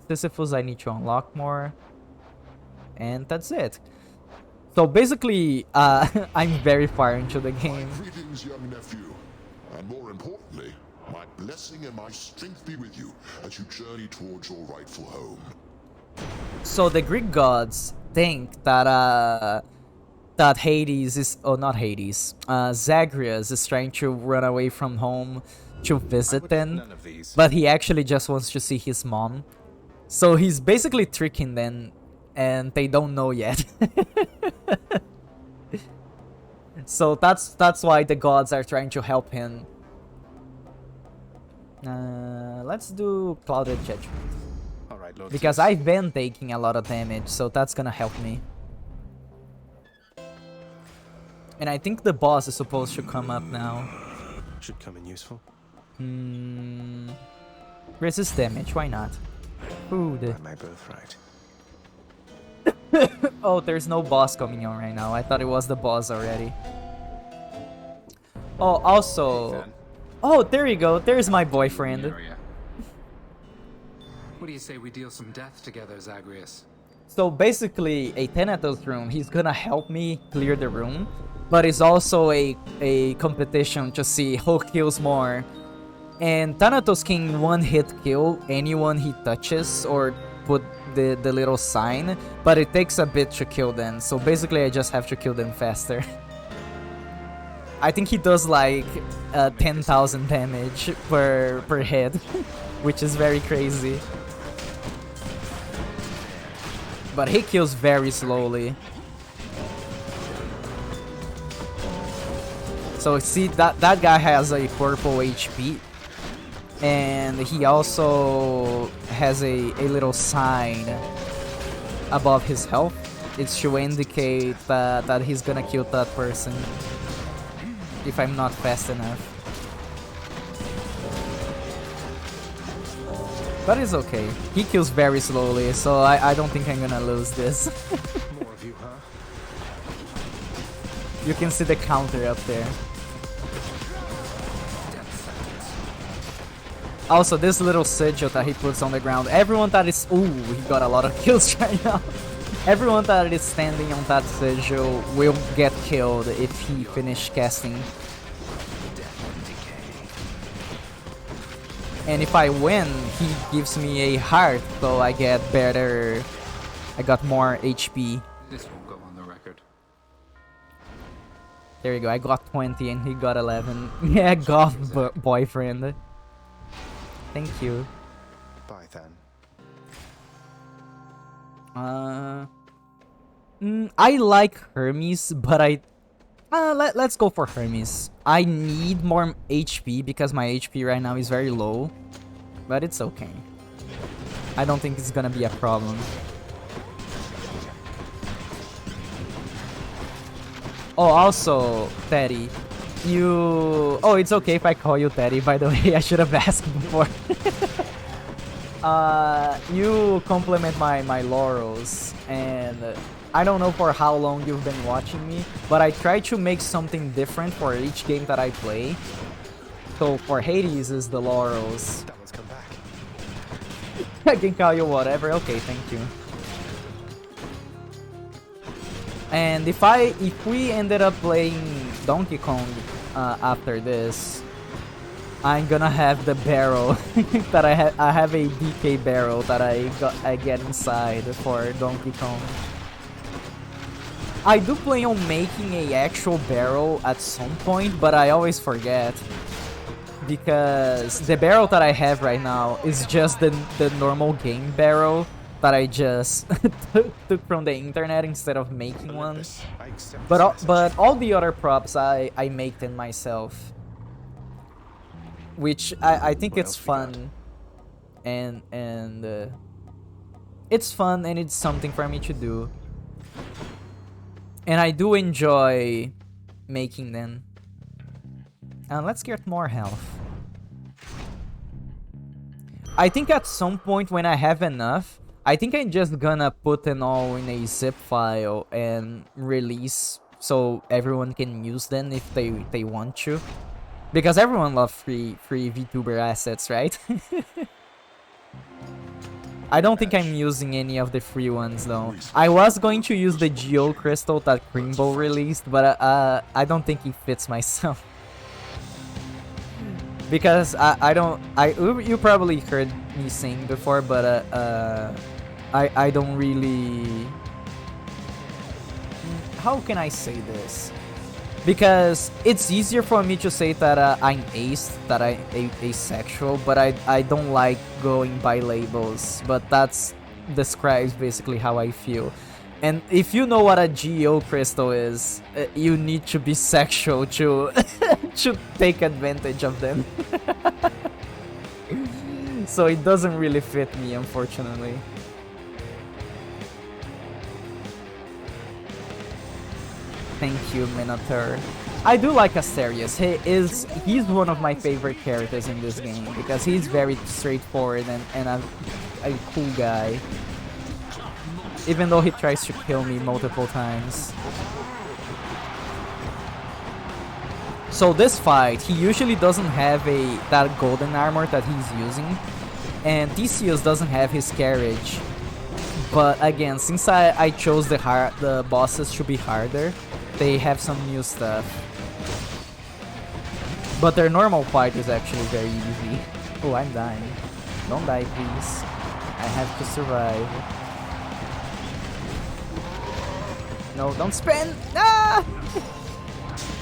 Sisyphus I need to unlock more. And that's it. So basically, I'm very far into the game. Greetings, young nephew. And more importantly, my blessing and my strength be with you as you journey towards your rightful home. So the Greek gods think that that Hades is, oh not Hades, Zagreus is trying to run away from home to visit them, but he actually just wants to see his mom. So he's basically tricking them, and they don't know yet. So that's why the gods are trying to help him. Let's do Clouded Judgment. Alright, Lord Because Zeus. I've been taking a lot of damage, so that's gonna help me. And I think the boss is supposed to come up now. Should come in useful. Resist damage, why not? Food. By my birthright. Oh, there's no boss coming on right now. I thought it was the boss already. Oh, also... Oh, there you go. There's my boyfriend. Area. What do you say we deal some death together, Zagreus? So basically, a Thanatos room, he's gonna help me clear the room. But it's also a competition to see who kills more. And Thanatos can one-hit kill anyone he touches or put the little sign. But it takes a bit to kill them. So basically, I just have to kill them faster. I think he does like 10,000 damage per hit, which is very crazy. But he kills very slowly. So see that guy has a purple HP, and he also has a little sign above his health. It's to indicate that he's gonna kill that person if I'm not fast enough. But it's okay. He kills very slowly, so I don't think I'm gonna lose this. More of you, huh? You can see the counter up there. Also, this little sigil that he puts on the ground, everyone that is... Ooh, he got a lot of kills right now. Everyone that is standing on that sigil will get killed if he finish casting. And if I win, he gives me a heart, so I get better... I got more HP. This won't go on the record. There you go, I got 20 and he got 11. Yeah, goth boyfriend. Thank you. Bye then. I like Hermes, but let's go for Hermes. I need more HP because my HP right now is very low, but it's okay. I don't think it's gonna be a problem. Oh, also, Teddy, you... Oh, it's okay if I call you Teddy, by the way. I should have asked before. You compliment my laurels, and I don't know for how long you've been watching me, but I try to make something different for each game that I play. So for Hades is the laurels. That one's come back. I can call you whatever. Okay, thank you. And if we ended up playing Donkey Kong after this, I'm gonna have the barrel that I have a DK barrel that I get inside for Donkey Kong. I do plan on making a actual barrel at some point, but I always forget. Because the barrel that I have right now is just the normal game barrel that I just took from the internet instead of making one. But all the other props I make them myself, which I think it's fun, and it's fun and it's something for me to do, and I do enjoy making them. And let's get more health. I think at some point when I have enough, I think I'm just gonna put them all in a zip file and release so everyone can use them if they want to. Because everyone loves free VTuber assets, right? I don't think I'm using any of the free ones though. I was going to use the Geo Crystal that Creambow released, but I don't think it fits myself. Because you probably heard me sing before, but I don't really... How can I say this? Because it's easier for me to say that I'm ace, that I'm asexual, but I don't like going by labels. But that's describes basically how I feel. And if you know what a Geo Crystal is, you need to be sexual to to take advantage of them. So it doesn't really fit me, unfortunately. Thank you, Minotaur. I do like Asterius. He's one of my favorite characters in this game because he's very straightforward and a cool guy. Even though he tries to kill me multiple times. So this fight, he usually doesn't have that golden armor that he's using. And Theseus doesn't have his carriage. But again, since I chose the bosses to be harder, they have some new stuff. But their normal fight is actually very easy. Oh, I'm dying. Don't die, please. I have to survive. No, don't spin! Ah!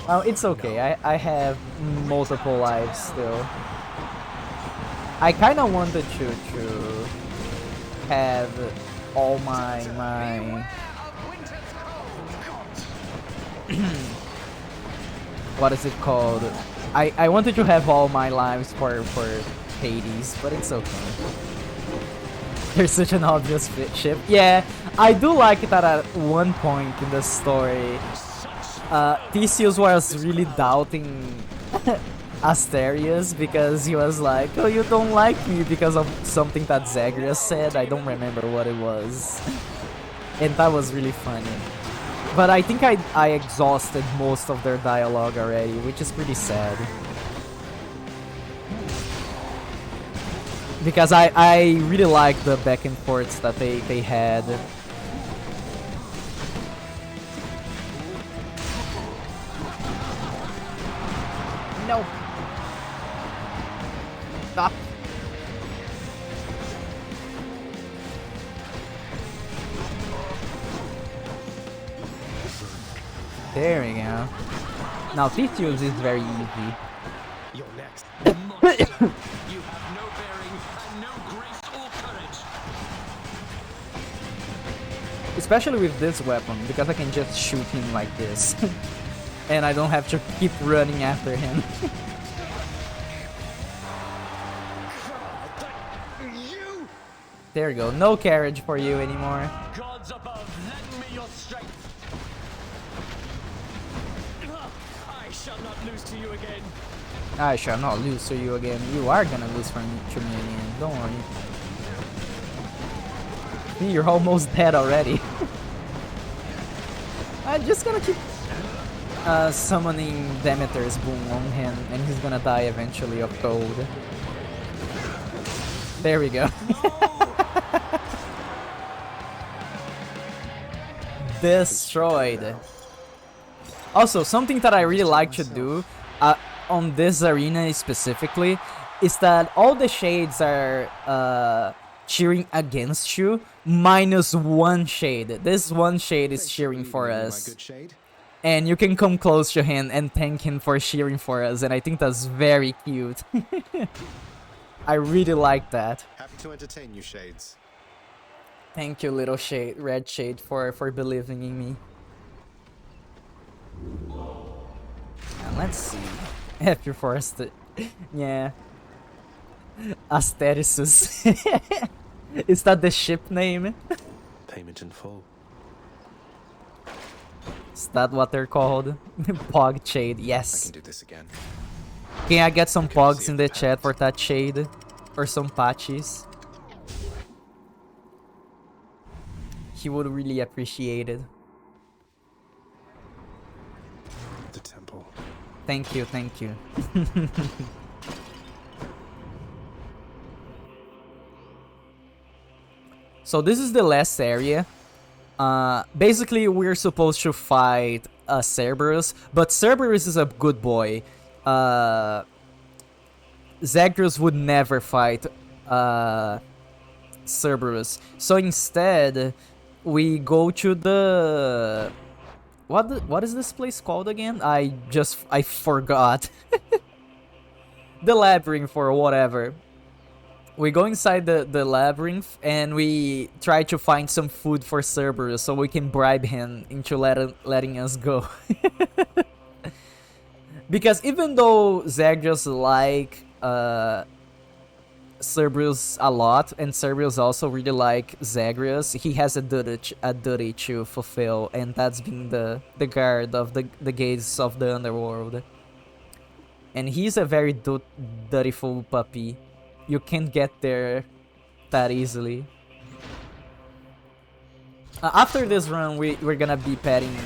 Oh, it's okay. I have multiple lives still. I kind of wanted to have all my what is it called? I wanted to have all my lives for Hades, but it's okay. There's such an obvious ship. Yeah, I do like that at one point in the story, Theseus was really doubting Asterius because he was like, oh, you don't like me because of something that Zagreus said. I don't remember what it was. And that was really funny. But I think I exhausted most of their dialogue already, which is pretty sad. Because I really like the back and forths that they had. No. Stop. There we go. Now Theseus is very easy. You're next. You have no bearing and no grace or courage. Especially with this weapon, because I can just shoot him like this. And I don't have to keep running after him. There you go. No carriage for you anymore. Gods above, lend me your strength. not lose to you again. I shall not lose to you again. You are gonna lose from to me again. Don't worry. See, you're almost dead already. I'm just gonna keep summoning Demeter's boom on him, and he's gonna die eventually of cold. There we go. Destroyed. Also, something that I really like to do on this arena specifically is that all the shades are cheering against you, minus one shade. This one shade is cheering for us. And you can come close to him and thank him for cheering for us, and I think that's very cute. I really like that. Happy to entertain you, Shades. Thank you, little shade, red shade, for believing in me. And let's see. After Forest, yeah. Asterisus. Is that the ship name? Payment in full. Is that what they're called? Pog shade, yes. I can do this again. Can I get some pogs in the chat for that shade? Or some patches? He would really appreciate it. The temple. Thank you, thank you. So this is the last area. Basically, we're supposed to fight Cerberus, but Cerberus is a good boy. Zagreus would never fight Cerberus. So instead, we go to the... What is this place called again? I forgot. The labyrinth or whatever. We go inside the labyrinth and we try to find some food for Cerberus so we can bribe him into letting us go. Because even though Zagreus like Cerberus a lot, and Cerberus also really like Zagreus, he has a duty to fulfill, and that's being the guard of the gates of the underworld. And he's a very dutiful puppy. You can't get there that easily. After this run, we're gonna be petting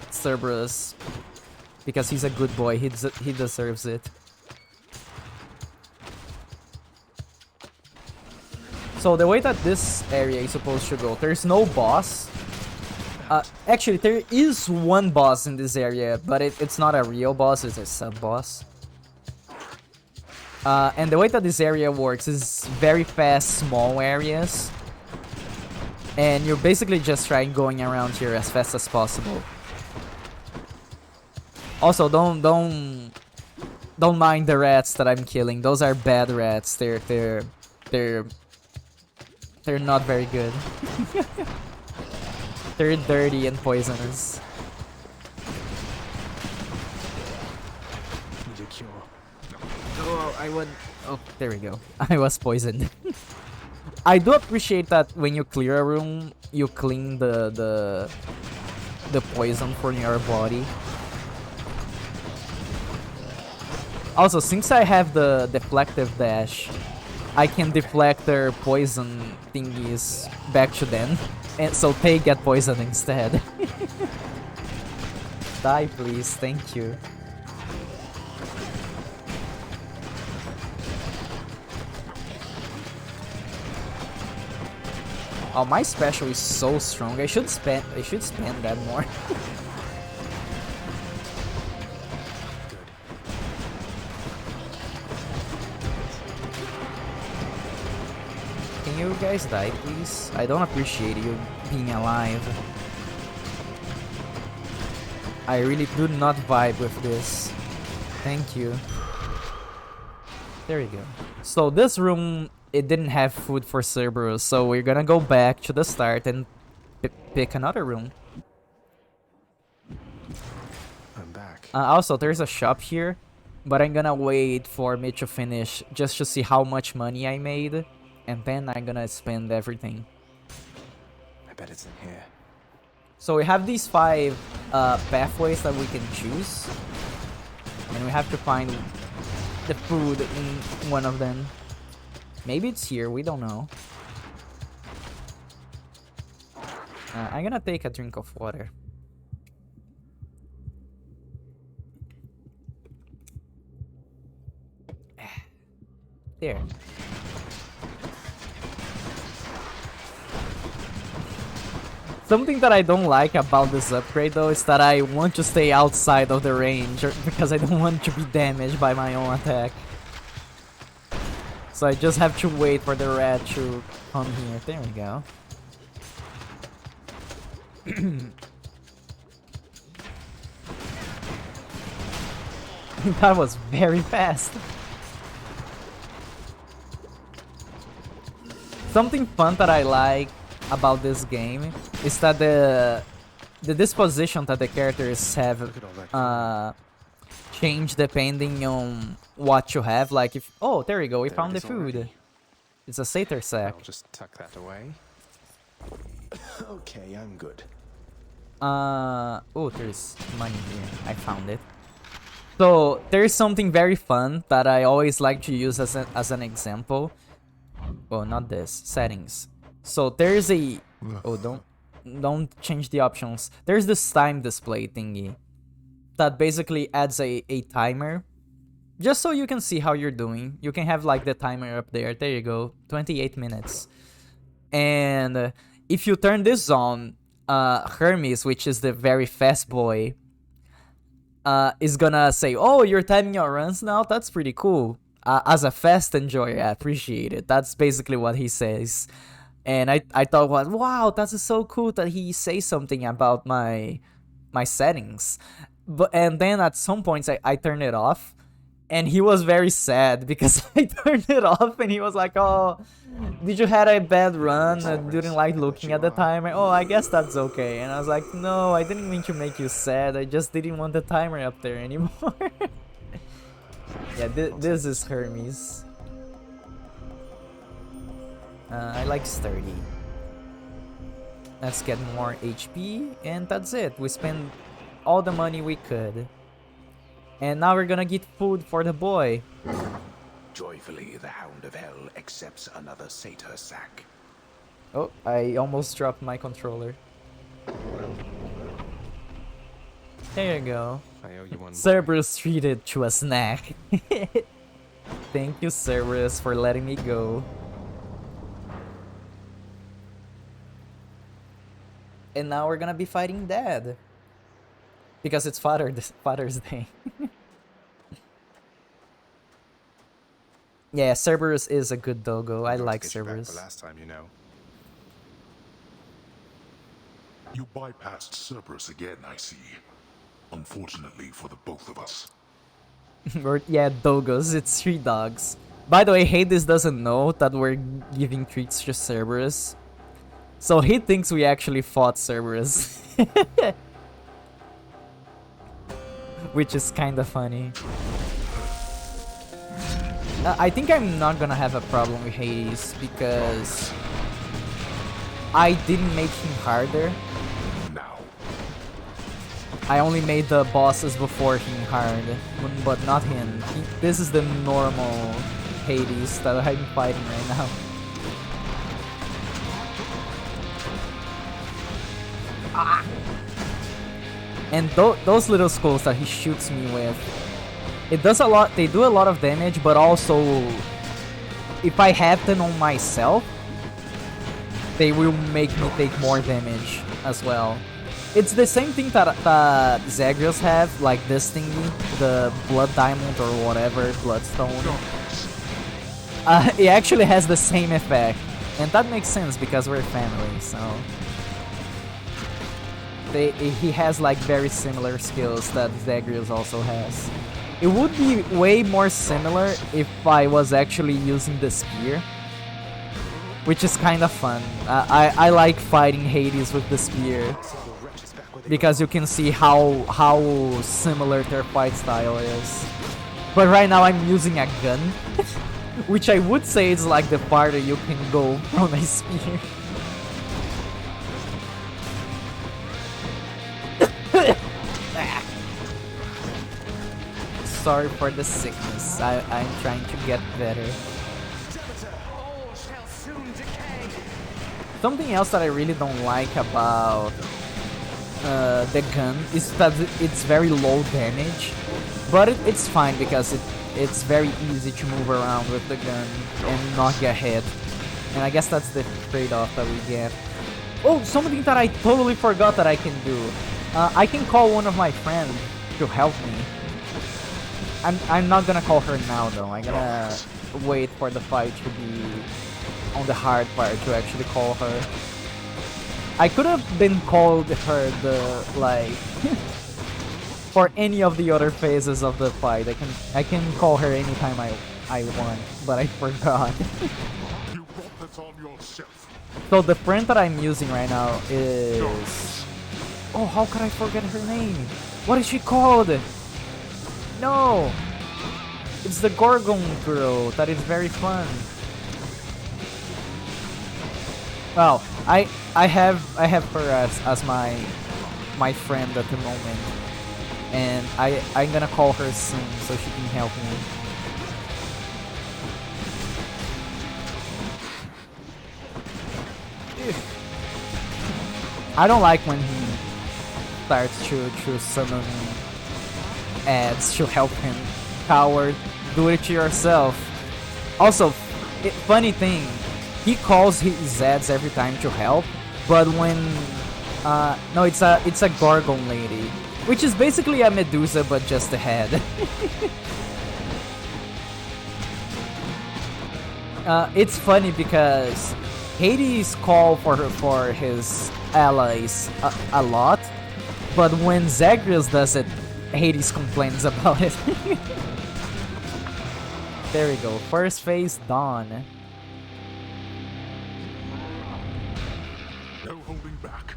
Cerberus because he's a good boy. He deserves it. So the way that this area is supposed to go, there's no boss. Actually, there is one boss in this area, but it's not a real boss, it's a sub-boss. And the way that this area works is very fast, small areas. And you're basically just trying going around here as fast as possible. Also, don't mind the rats that I'm killing. Those are bad rats. They're not very good. They're dirty and poisonous. Oh, I would. Oh, there we go. I was poisoned. I do appreciate that when you clear a room, you clean the poison from your body. Also, since I have the deflective dash, I can deflect their poison thingies back to them, and so they get poisoned instead. Die, please. Thank you. Oh, my special is so strong. I should spend that more. Can you guys die, please? I don't appreciate you being alive. I really do not vibe with this. Thank you. There you go. So this room, it didn't have food for Cerberus, so we're gonna go back to the start and pick another room. I'm back. Also, there's a shop here, but I'm gonna wait for me to finish just to see how much money I made, and then I'm gonna spend everything. I bet it's in here. So we have these 5 pathways that we can choose, and we have to find the food in one of them. Maybe it's here, we don't know. I'm gonna take a drink of water. There. Something that I don't like about this upgrade though is that I want to stay outside of the range because I don't want to be damaged by my own attack. So I just have to wait for the rat to come here. There we go. That was very fast. Something fun that I like about this game is that the disposition that the characters have change depending on what you have. Like if there you go, we found the food. It's a satyr sack. I'll just tuck that away. Okay, I'm good. Oh, there's money here. I found it. So there's something very fun that I always like to use as an example. Oh, not this. Settings. So there's a don't change the options. There's this time display thingy that basically adds a timer just so you can see how you're doing. You can have like the timer up there. There you go. 28 minutes. And if you turn this on, Hermes, which is the very fast boy, is gonna say, oh, you're timing your runs now? That's pretty cool. As a fast enjoyer, I appreciate it. That's basically what he says. And I thought, wow, that's so cool that he says something about my settings. And then at some points I turned it off, and he was very sad because I turned it off, and he was like, oh, did you had a bad run? I didn't like looking at the timer. Oh, I guess that's okay. And I was like, no, I didn't mean to make you sad. I just didn't want the timer up there anymore. Yeah, this is Hermes. I like sturdy. Let's get more HP, and that's it. We spent all the money we could. And now we're gonna get food for the boy. Joyfully, the Hound of Hell accepts another satyr sack. Oh, I almost dropped my controller. There you go. I owe you one. Cerberus treated to a snack. Thank you, Cerberus, for letting me go. And now we're gonna be fighting Dad. Because it's Father's Day. Yeah, Cerberus is a good doggo. I like Cerberus. The last time, you know. You bypassed Cerberus again, I see. Unfortunately for the both of us. Yeah, doggos. It's 3 dogs. By the way, Hades doesn't know that we're giving treats to Cerberus. So he thinks we actually fought Cerberus. Which is kinda funny. I think I'm not gonna have a problem with Hades because I didn't make him harder. I only made the bosses before him hard, but not him. This is the normal Hades that I'm fighting right now. And those little skulls that he shoots me with, it does a lot. They do a lot of damage, but also if I have them on myself, they will make me take more damage as well. It's the same thing that Zagreus have, like this thingy, the Blood Diamond or whatever, Bloodstone. It actually has the same effect, and that makes sense because we're family, so... he has like very similar skills that Zagreus also has. It would be way more similar if I was actually using the spear, which is kind of fun. I like fighting Hades with the spear because you can see how similar their fight style is. But right now I'm using a gun, which I would say is like the farther you can go from a spear. sorry for the sickness. I'm trying to get better. Something else that I really don't like about the gun is that it's very low damage, but it's fine because it's very easy to move around with the gun and not get hit. And I guess that's the trade-off that we get. Oh, something that I totally forgot that I can do. I can call one of my friends to help me. I'm not gonna call her now though. I'm gonna wait for the fight to be on the hard part to actually call her. I could have been called her for any of the other phases of the fight. I can call her anytime I want, but I forgot. You brought this on yourself. So the friend that I'm using right now is... Oh, how could I forget her name? What is she called? No! It's the Gorgon girl that is very fun. Well, I have her as my friend at the moment. And I'm gonna call her soon so she can help me. I don't like when he starts to summon ads to help him. Coward, do it to yourself. Also, funny thing, he calls his ads every time to help, but when no, it's a Gorgon lady, which is basically a Medusa but just a head. It's funny because Hades calls for his allies a lot, but when Zagreus does it, Hades complains about it. There we go. First phase done. No holding back.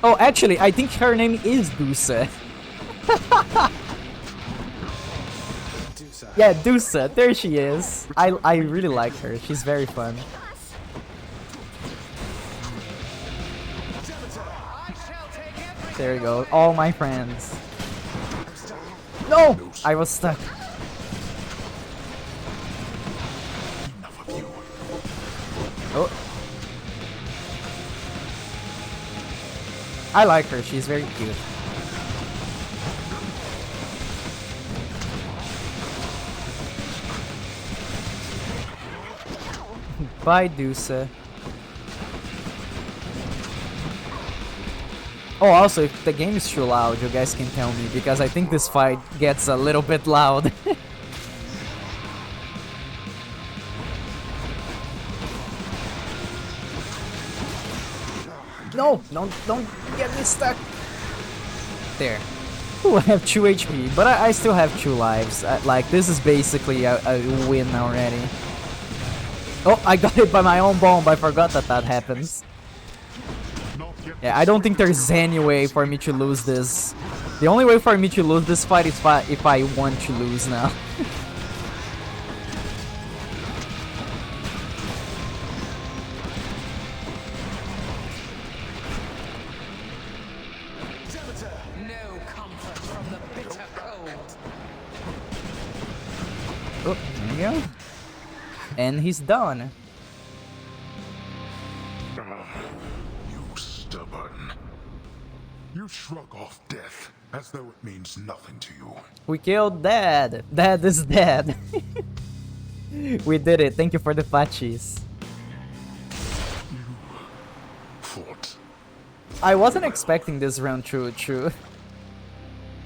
Oh, actually, I think her name is Dusa. Yeah, Dusa. There she is. I really like her. She's very fun. There we go. All my friends. No! I was stuck. Oh. I like her. She's very cute. Bye, Dusa. Oh, also, if the game is too loud, you guys can tell me, because I think this fight gets a little bit loud. No, don't get me stuck. There. Ooh, I have 2 HP, but I still have 2 lives. Like, this is basically a win already. Oh, I got hit by my own bomb. I forgot that happens. Yeah, I don't think there's any way for me to lose this. The only way for me to lose this fight is if I want to lose now. Oh, there you go. And he's done. You stubborn. You shrug off death as though it means nothing to you. We killed Dad. Dad is dead. We did it. Thank you for the patches. You fought. I wasn't expecting this round to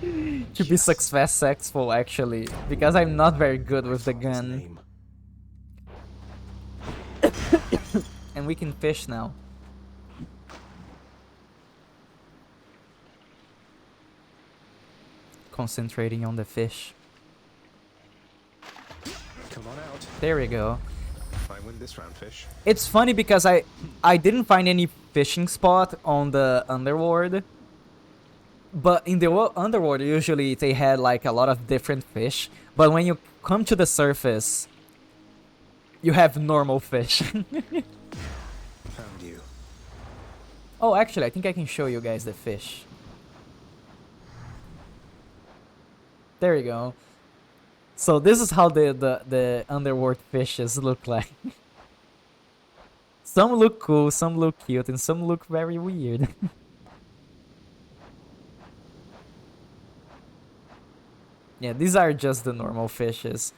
be successful actually, because I'm not very good with the gun. And we can fish now. Concentrating on the fish. Come on out. There we go. I win this round, fish. It's funny because I didn't find any fishing spot on the underworld. But in the underworld, usually they had like a lot of different fish. But when you come to the surface, you have normal fish. Found you. Oh, actually, I think I can show you guys the fish. There you go. So this is how the underworld fishes look like. Some look cool, some look cute, and some look very weird. Yeah, these are just the normal fishes.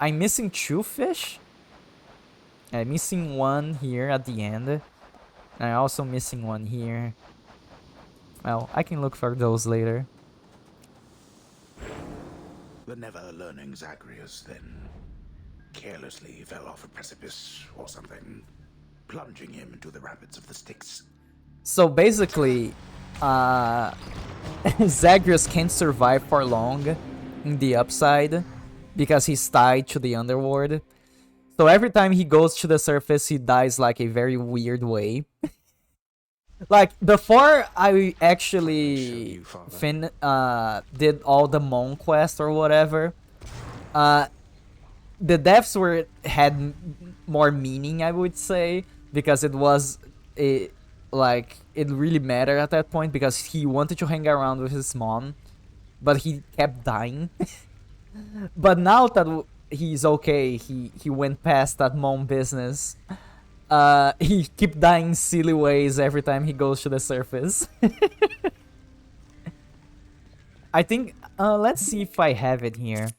I'm missing 2 fish. I'm missing one here at the end. I'm also missing one here. Well, I can look for those later. The never-learning Zagreus, then, carelessly fell off a precipice or something, plunging him into the rapids of the Styx. So basically, Zagreus can't survive for long in the upside because he's tied to the underworld. So every time he goes to the surface, he dies like a very weird way. Like before I actually did all the Mon quest or whatever, the deaths had more meaning, I would say, because it was it really mattered at that point because he wanted to hang around with his mom, but he kept dying. But now that he's okay, he went past that mom business. He keep dying silly ways every time he goes to the surface. I think, let's see if I have it here.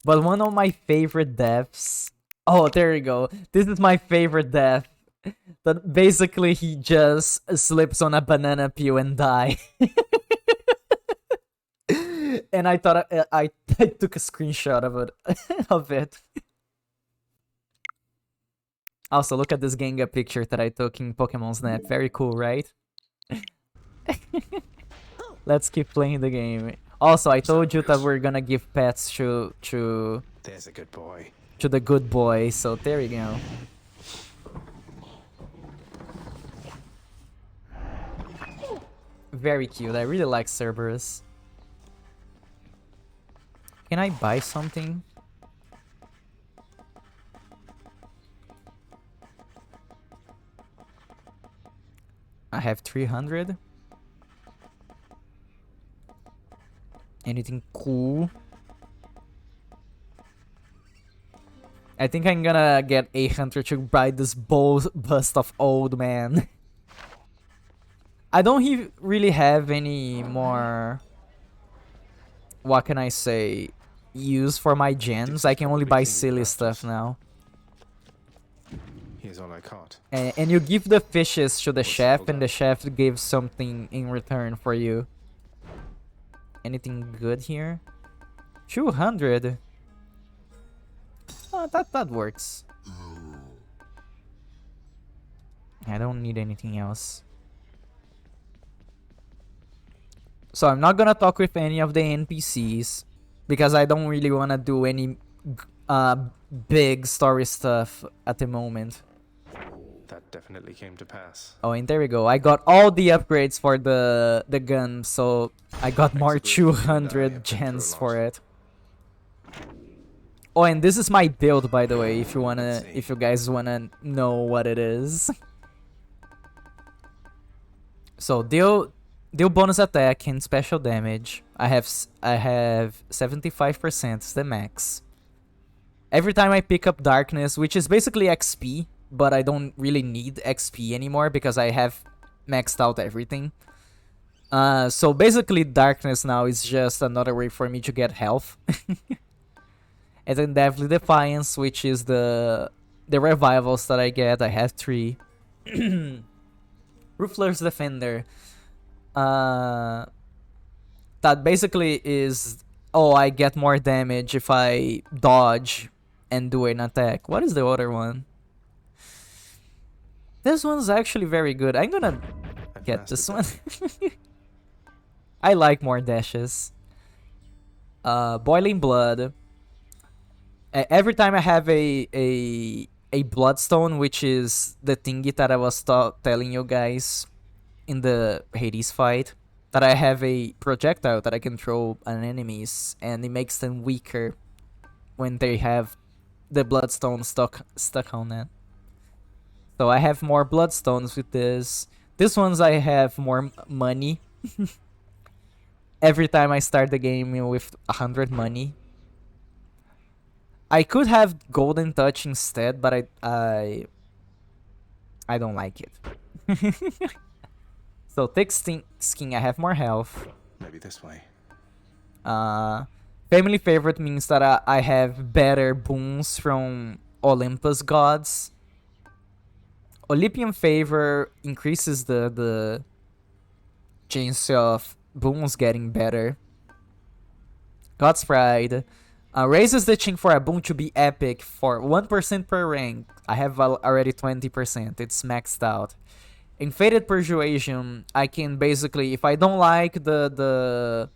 But one of my favorite deaths... Oh, there you go. This is my favorite death. That basically he just slips on a banana peel and die. And I thought I took a screenshot of it. Also, look at this Gengar picture that I took in Pokemon Snap. Very cool, right? Let's keep playing the game. Also, I told you that we're gonna give pets to There's a good boy. To the good boy, so there you go. Very cute. I really like Cerberus. Can I buy something? I have 300. Anything cool? I think I'm gonna get 800 to buy this bust of old man. I don't really have any more... What can I say? Use for my gems. I can only buy silly stuff now. Here's all I caught. And you give the fishes to the chef, and the chef gives something in return for you. Anything good here? 200. Oh, that works. I don't need anything else. So I'm not gonna talk with any of the NPCs because I don't really wanna do any big story stuff at the moment. That definitely came to pass. Oh, and there we go. I got all the upgrades for the gun, so I got more 200 gens for it. Oh, and this is my build, by the way, if you guys wanna know what it is. So deal bonus attack and special damage. I have 75%, it's the max. Every time I pick up darkness, which is basically XP, but I don't really need XP anymore because I have maxed out everything. So basically darkness now is just another way for me to get health. And then Deadly Defiance, which is the revivals that I get. I have 3. Ruthless Defender. That basically is... Oh, I get more damage if I dodge and do an attack. What is the other one? This one's actually very good. I'm gonna get this one. I like more dashes. Boiling Blood. Every time I have a Bloodstone, which is the thingy that I was telling you guys in the Hades fight, that I have a projectile that I can throw at enemies, and it makes them weaker when they have the Bloodstone stuck on it. So I have more Bloodstones with this. This ones I have more money. every time I start the game with 100 money. I could have Golden Touch instead, but I don't like it. So thick skin, I have more health. Maybe this way. Family favorite means that I have better boons from Olympus gods. Olympian favor increases the chance of boons getting better. God's Pride raises the chance for a boon to be epic for 1% per rank. I have already 20%. It's maxed out. In Faded Persuasion, I can basically, if I don't like the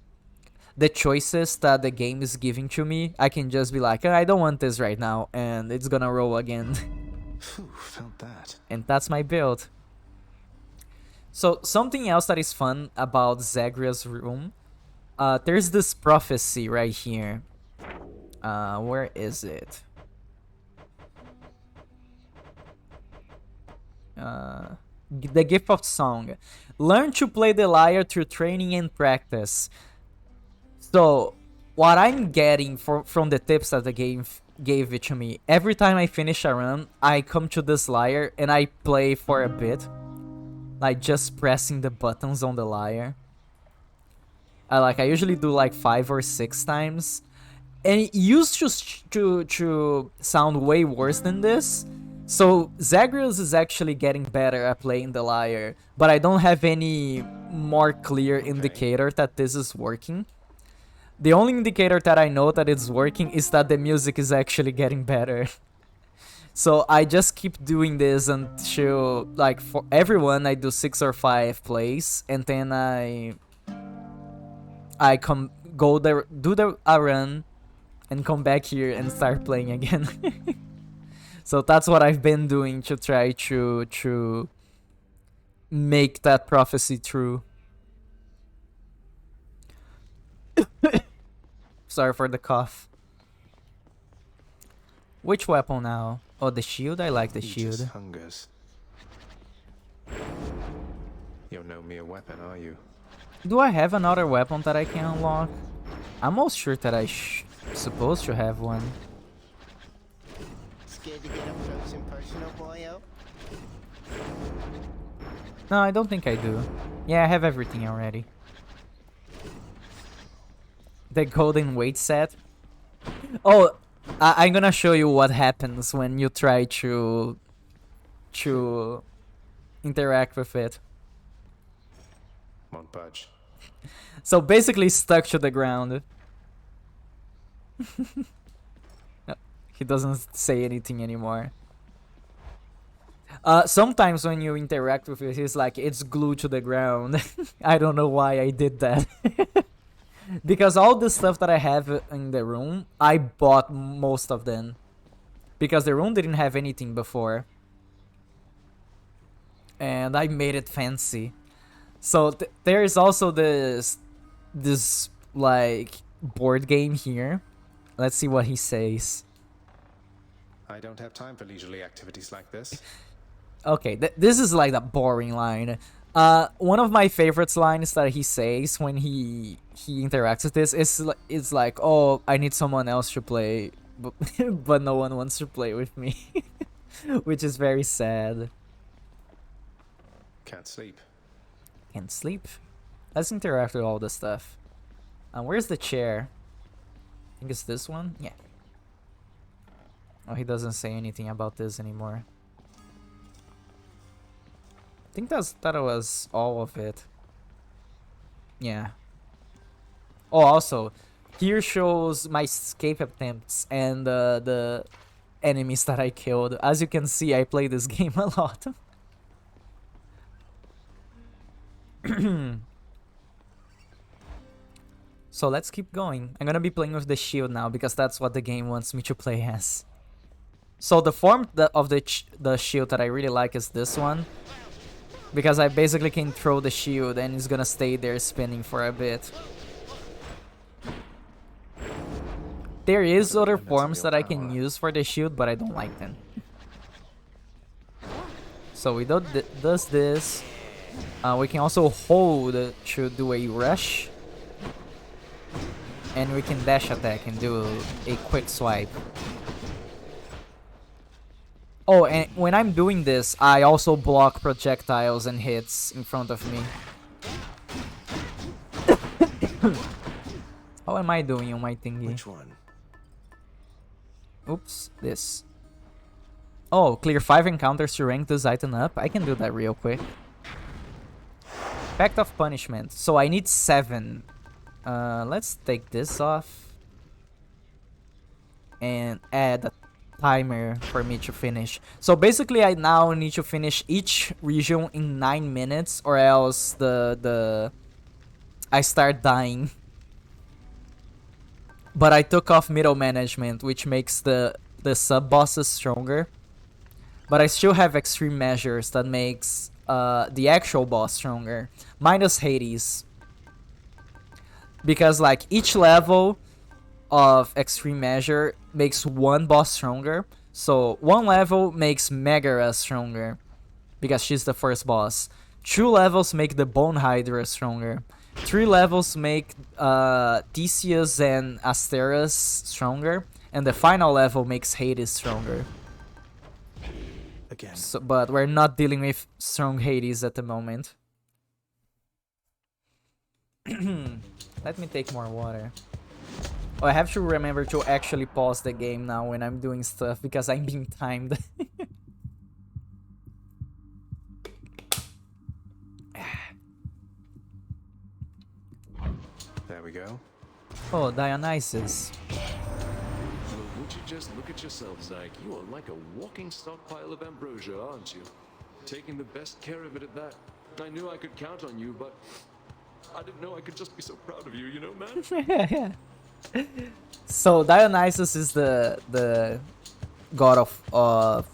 choices that the game is giving to me, I can just be like, I don't want this right now, and it's gonna roll again. Phew, felt that. And that's my build. So something else that is fun about Zagreus' room, there's this prophecy right here. Where is it? The Gift of Song. Learn to play the lyre through training and practice. So, what I'm getting from the tips that the game gave it to me, every time I finish a run, I come to this lyre and I play for a bit. Like, just pressing the buttons on the lyre. I usually do like 5 or 6 times. And it used to sound way worse than this. So Zagreus is actually getting better at playing the lyre, but I don't have any more clear indicator that this is working. The only indicator that I know that it's working is that the music is actually getting better. So I just keep doing this until, like, for everyone I do 6 or 5 plays, and then I go there, do a run, and come back here and start playing again. So that's what I've been doing to try to make that prophecy true. Sorry for the cough. Which weapon now? Oh, the shield? I like the shield. Hungers. You're no mere weapon, are you? Do I have another weapon that I can unlock? I'm almost sure that I supposed to have one. Scared to get up close and personal, boyo? No, I don't think I do. Yeah, I have everything already. The golden weight set. Oh, I'm gonna show you what happens when you try to interact with it. Won't budge. So basically stuck to the ground. No, he doesn't say anything anymore. Sometimes when you interact with it, he's like, it's glued to the ground. I don't know why I did that. Because all the stuff that I have in the room, I bought most of them. Because the room didn't have anything before. And I made it fancy. So there is also this like board game here. Let's see what he says. I don't have time for leisurely activities like this. Okay, this is like the boring line. One of my favorite lines that he says when he interacts with this is like, oh, I need someone else to play, but no one wants to play with me. Which is very sad. Can't sleep. Can't sleep? Let's interact with all this stuff. Where's the chair? I think it's this one? Yeah. Oh, he doesn't say anything about this anymore. I think that was all of it. Yeah. Oh, also, here shows my escape attempts and the enemies that I killed. As you can see, I play this game a lot. So let's keep going. I'm gonna be playing with the shield now because that's what the game wants me to play as. So the form of the shield that I really like is this one. Because I basically can throw the shield and it's gonna stay there spinning for a bit. There is other forms that I can use for the shield, but I don't like them. So we does this. We can also hold to do a rush. And we can dash attack and do a quick swipe. Oh, and when I'm doing this, I also block projectiles and hits in front of me. How am I doing on my thingy? Which one? Oops, this. Oh, clear 5 encounters to rank this item up. I can do that real quick. Pact of Punishment. So I need 7. Let's take this off. And add a timer for me to finish. So basically I now need to finish each region in 9 minutes, or else I start dying. But I took off middle management, which makes the sub-bosses stronger. But I still have extreme measures that makes the actual boss stronger. Minus Hades. Because like each level of extreme measure makes one boss stronger. So one level makes Megara stronger, because she's the first boss. 2 levels make the Bone Hydra stronger. 3 levels make Theseus and Asteras stronger. And the final level makes Hades stronger. Again. So, but we're not dealing with strong Hades at the moment. Let me take more water. Oh, I have to remember to actually pause the game now when I'm doing stuff, because I'm being timed. There we go. Oh, Dionysus. Well, would you just look at yourself, Zach? You are like a walking stockpile of ambrosia, aren't you? Taking the best care of it at that. I knew I could count on you, but I didn't know I could just be so proud of you, you know, man? So Dionysus is the god of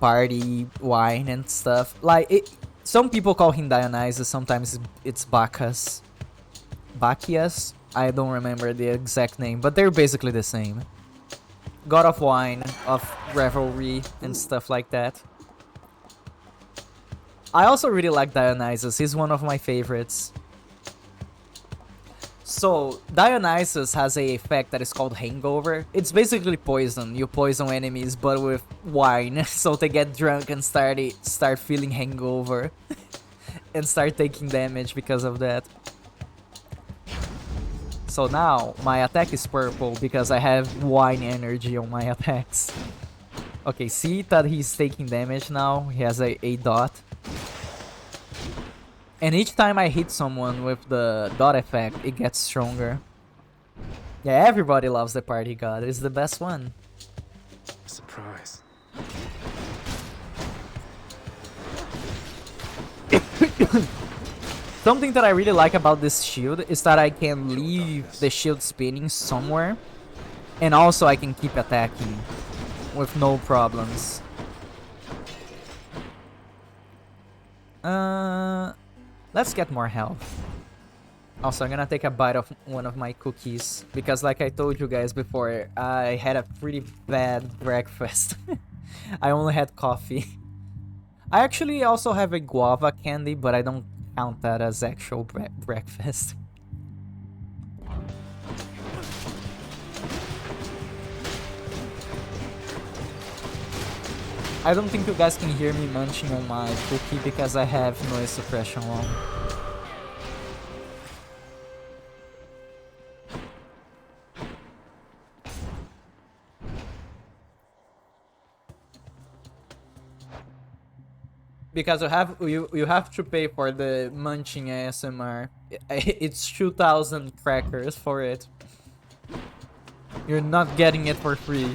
party, wine, and stuff. Like some people call him Dionysus. Sometimes it's Bacchus. Bacchius? I don't remember the exact name, but they're basically the same. God of wine, of revelry, and stuff like that. I also really like Dionysus. He's one of my favorites. So, Dionysus has a effect that is called Hangover. It's basically poison. You poison enemies, but with wine. So they get drunk and start feeling hangover. And start taking damage because of that. So now, my attack is purple because I have wine energy on my attacks. Okay, see that he's taking damage now? He has a dot. And each time I hit someone with the dot effect, it gets stronger. Yeah, everybody loves the party god. It's the best one. Surprise. Something that I really like about this shield is that I can leave the shield spinning somewhere. And also I can keep attacking with no problems. Let's get more health. Also, I'm gonna take a bite of one of my cookies, because like I told you guys before, I had a pretty bad breakfast. I only had coffee. I actually also have a guava candy, but I don't count that as actual breakfast. I don't think you guys can hear me munching on my cookie because I have noise suppression on. Because you have to pay for the munching ASMR. It's 2,000 crackers for it. You're not getting it for free.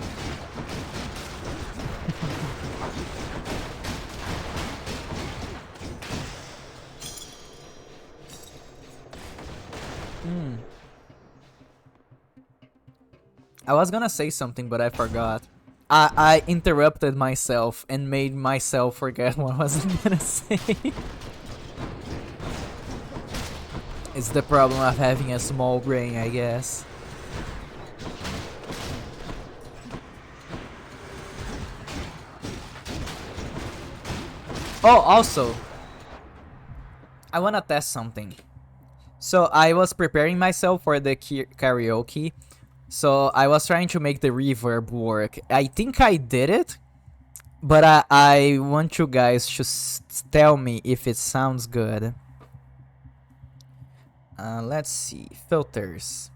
I was gonna say something, but I forgot. I interrupted myself and made myself forget what I was gonna say. It's the problem of having a small brain, I guess. Oh, also, I wanna test something. So I was preparing myself for the karaoke. So I was trying to make the reverb work. I think I did it, but I want you guys to tell me if it sounds good. Let's see. Filters.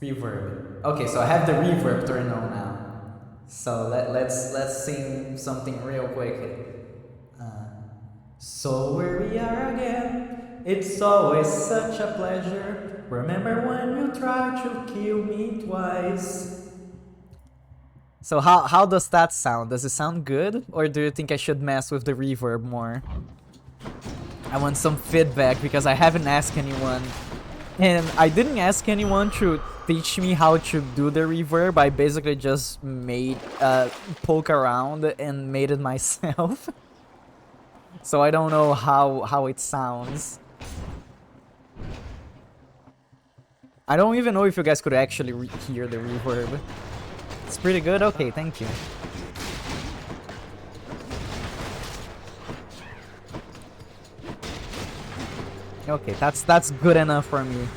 Reverb. Okay, so I have the reverb turned on now. So let's sing something real quick. So here we are again. It's always such a pleasure. Remember when you tried to kill me twice? So how does that sound? Does it sound good, or do you think I should mess with the reverb more? I want some feedback because I haven't asked anyone, and I didn't ask anyone to teach me how to do the reverb. I basically just made poke around and made it myself. So I don't know how it sounds. I don't even know if you guys could actually hear the reverb. It's pretty good? Okay, thank you. Okay, that's good enough for me.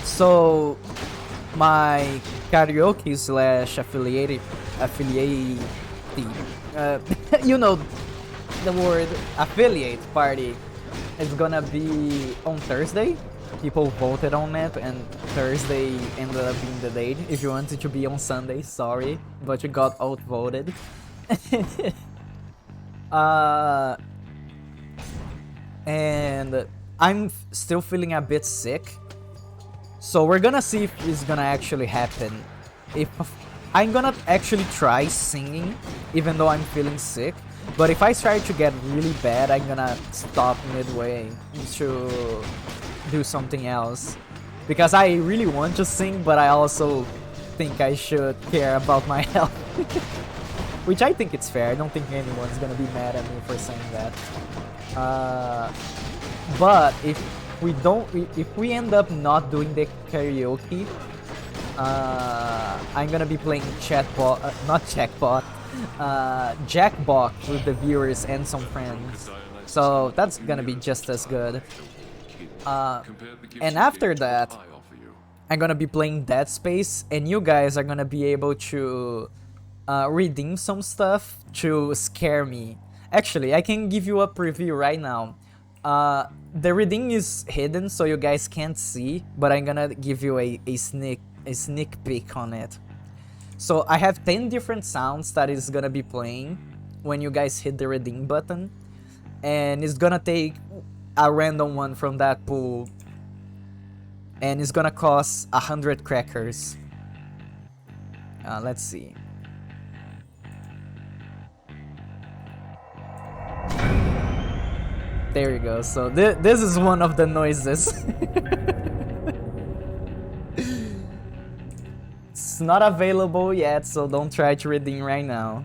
So my karaoke slash affiliate you know the word affiliate party is gonna be on Thursday. People voted on it, and Thursday ended up being the date. If you wanted to be on Sunday, sorry, but you got outvoted. And I'm still feeling a bit sick, so we're gonna see if it's gonna actually happen. If I'm gonna actually try singing, even though I'm feeling sick. But if I try to get really bad, I'm gonna stop midway to do something else. Because I really want to sing, but I also think I should care about my health. Which I think it's fair. I don't think anyone's gonna be mad at me for saying that. But if we end up not doing the karaoke, I'm gonna be playing Jackbox with the viewers and some friends. So that's gonna be just as good. And after that, I'm gonna be playing Dead Space, and you guys are gonna be able to redeem some stuff to scare me. Actually, I can give you a preview right now. The redeem is hidden, so you guys can't see, but I'm gonna give you a sneak peek on it. So I have 10 different sounds that is gonna be playing when you guys hit the redeem button, and it's gonna take a random one from that pool, and it's gonna cost 100 crackers. Let's see. There you go. So this is one of the noises. It's not available yet, so don't try to redeem right now.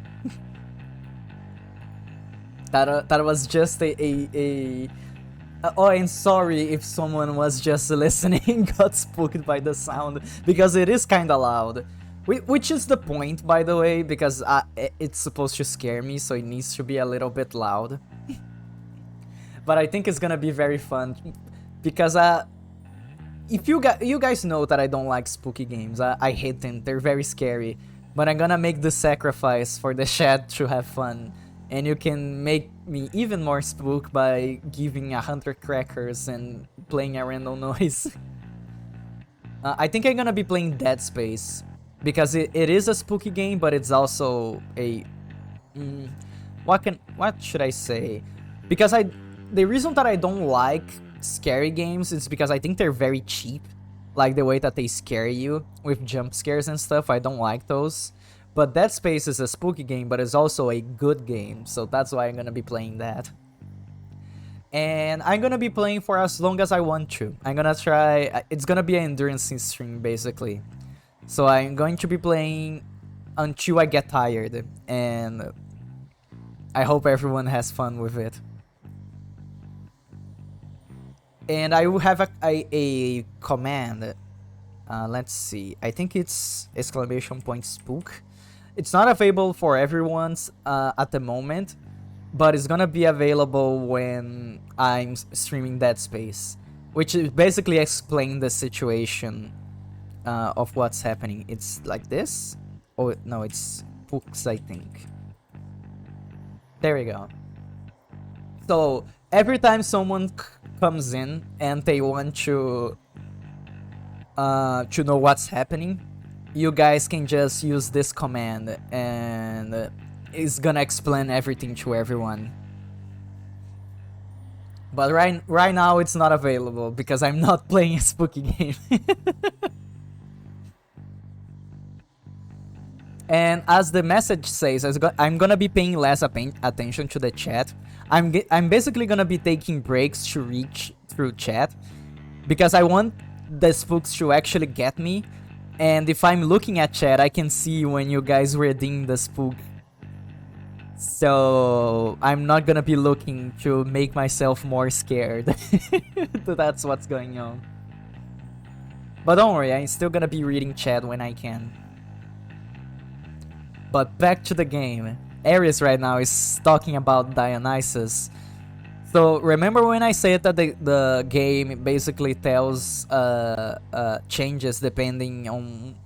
that was just oh, and sorry if someone was just listening got spooked by the sound, because it is kinda loud. Which is the point, by the way, because it's supposed to scare me, so it needs to be a little bit loud. But I think it's gonna be very fun, because if you guys know that I don't like spooky games. I hate them. They're very scary. But I'm gonna make the sacrifice for the chat to have fun, and you can make me even more spooked by giving 100 crackers and playing a random noise. I think I'm gonna be playing Dead Space, because it is a spooky game, but it's also a what should I say? Because the reason that I don't like scary games is because I think they're very cheap. Like the way that they scare you with jump scares and stuff, I don't like those. But Dead Space is a spooky game, but it's also a good game, so that's why I'm gonna be playing that. And I'm gonna be playing for as long as I want to. I'm gonna try, it's gonna be an endurance stream basically. So I'm going to be playing until I get tired, and I hope everyone has fun with it. And I will have a command. Let's see. I think it's !spook. It's not available for everyone's at the moment, but it's gonna be available when I'm streaming Dead Space, which is basically explain the situation of what's happening. It's like this. Oh no, it's books, I think. There we go. So every time someone comes in and they want to know what's happening, you guys can just use this command and it's gonna explain everything to everyone. But right now it's not available because I'm not playing a spooky game. And as the message says, I'm gonna be paying less attention to the chat. I'm basically gonna be taking breaks to reach through chat because I want the spooks to actually get me. And if I'm looking at chat, I can see when you guys redeem the spook. So I'm not gonna be looking to make myself more scared. That's what's going on. But don't worry, I'm still gonna be reading chat when I can. But back to the game. Ares right now is talking about Dionysus. So remember when I said that the game basically tells changes depending on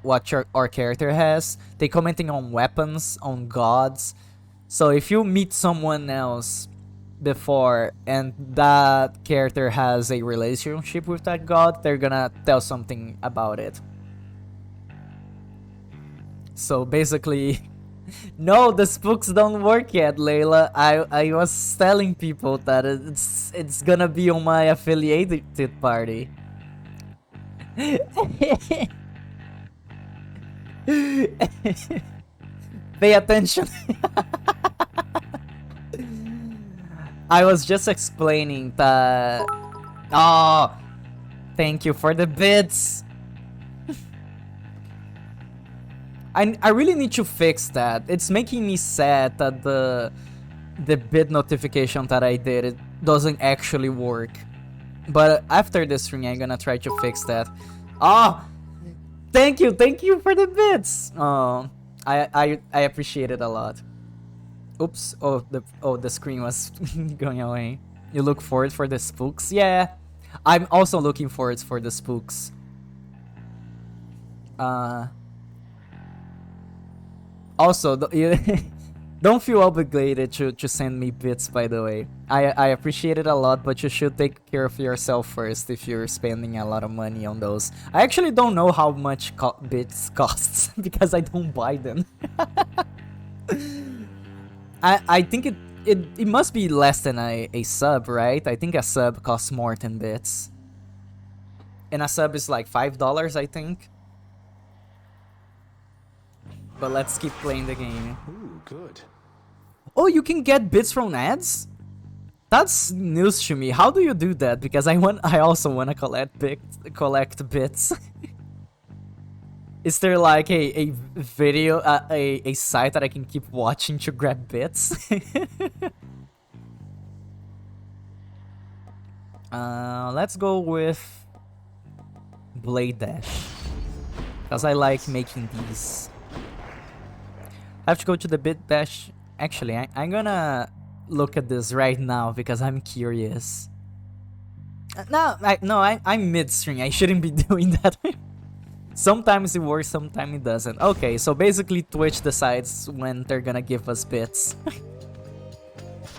what our character has? They commenting on weapons, on gods. So if you meet someone else before and that character has a relationship with that god, they're gonna tell something about it. So basically, no, the spooks don't work yet, Layla. I was telling people that it's gonna be on my affiliated party. Pay attention. I was just explaining that. Oh, thank you for the bits. I really need to fix that. It's making me sad that the bit notification that I did, it doesn't actually work. But after this stream, I'm gonna try to fix that. Oh, thank you for the bits. Oh, I appreciate it a lot. Oops. Oh, the screen was going away. You look forward for the spooks? Yeah, I'm also looking forward for the spooks. Also, don't feel obligated to send me bits, by the way. I appreciate it a lot, but you should take care of yourself first if you're spending a lot of money on those. I actually don't know how much bits costs because I don't buy them. I think it must be less than a sub, right? I think a sub costs more than bits. And a sub is like $5, I think. But let's keep playing the game. Ooh, good. Oh, you can get bits from ads? That's news to me. How do you do that? Because I also want to collect bits. Is there like a video, a site that I can keep watching to grab bits? Let's go with Blade Dash. Because I like making these. I have to go to the bit dash. Actually, I'm gonna look at this right now because I'm curious. I'm midstream. I shouldn't be doing that. Sometimes it works, sometimes it doesn't. Okay, so basically Twitch decides when they're gonna give us bits.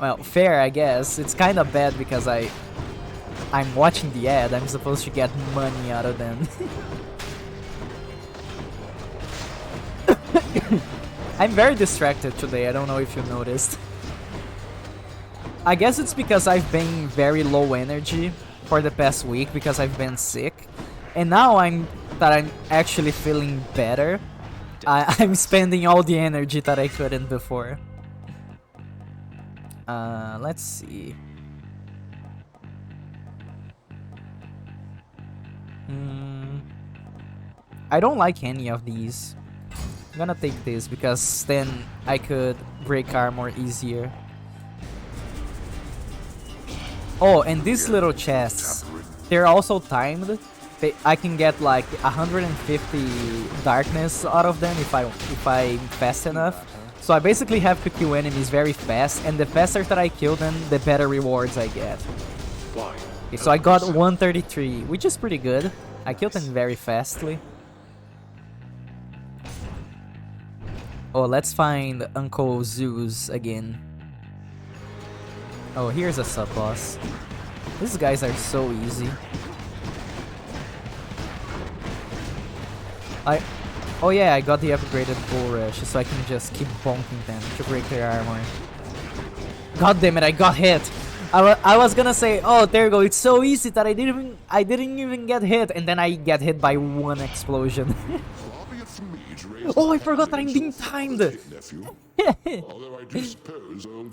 Well, fair, I guess. It's kind of bad because I'm watching the ad. I'm supposed to get money out of them. I'm very distracted today, I don't know if you noticed. I guess it's because I've been very low energy for the past week because I've been sick. And now I'm actually feeling better. I'm spending all the energy that I couldn't before. Let's see. I don't like any of these. I'm gonna take this because then I could break armor easier. Oh, and these little chests, they're also timed. I can get like 150 darkness out of them if I'm fast enough. So I basically have to kill enemies very fast, and the faster that I kill them, the better rewards I get. Why? Okay, so I got 133, which is pretty good. I killed them very fastly. Oh, let's find Uncle Zeus again. Oh, here's a sub-boss. These guys are so easy. Oh yeah, I got the upgraded Bull Rush, so I can just keep bonking them to break their armor. God damn it, I got hit! I was gonna say, oh, there you go, it's so easy that I didn't even get hit, and then I get hit by one explosion. Oh, I forgot that I'm being timed!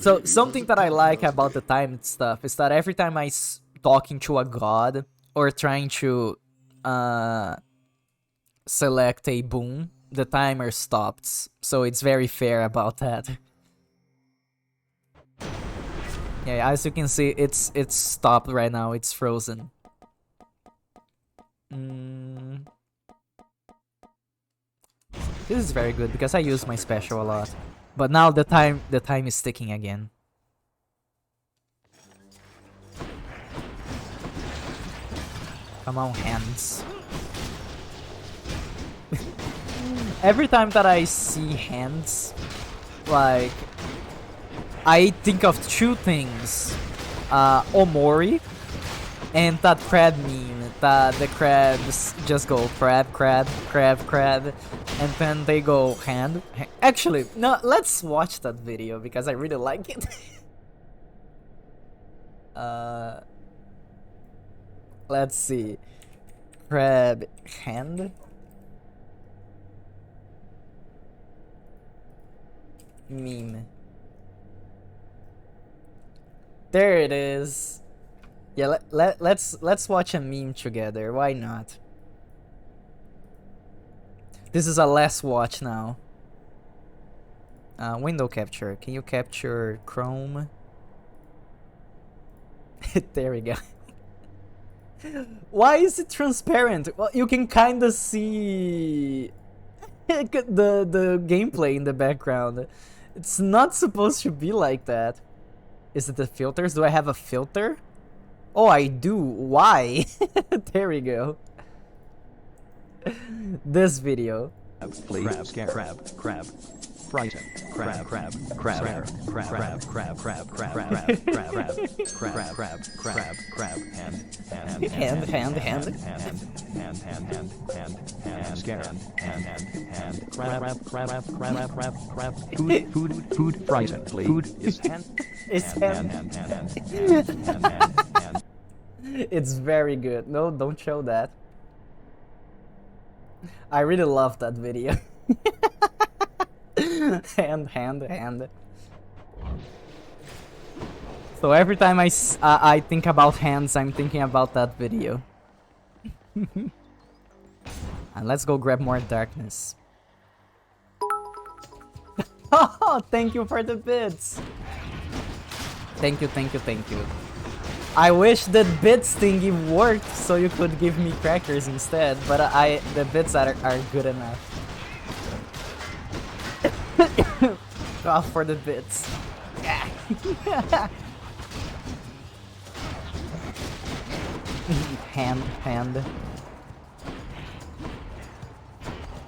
So, something that I like about the timed stuff is that every time I'm talking to a god, or trying to select a boon, the timer stops. So it's very fair about that. Yeah, as you can see, it's stopped right now. It's frozen. This is very good because I use my special a lot. But now the time is ticking again. Come on, hands. Every time that I see hands, like, I think of two things. Omori and that crab meme, that the crabs just go crab, crab, crab, crab, and then they go hand. Actually, no, let's watch that video because I really like it. Let's see. Crab hand. Meme. There it is. Yeah, let's watch a meme together. Why not? This is a last watch now. Window capture. Can you capture Chrome? There we go. Why is it transparent? Well, you can kind of see the gameplay in the background. It's not supposed to be like that. Is it the filters? Do I have a filter? Oh, I do. Why? There we go. This video. Crab, crab, crab. Frighten. Crab, crab, crab, crab, crab, crab, crab, crab, crab, crab, crab, crab, crab, hand, scare, hand, crab, food, frighten, food is hand, It's very good. No, don't show that. I really love that video. hand. So every time I think about hands, I'm thinking about that video. And let's go grab more darkness. Oh, thank you for the bits. Thank you. I wish the bits thingy worked so you could give me crackers instead, but the bits are good enough. Go for the bits. Hand.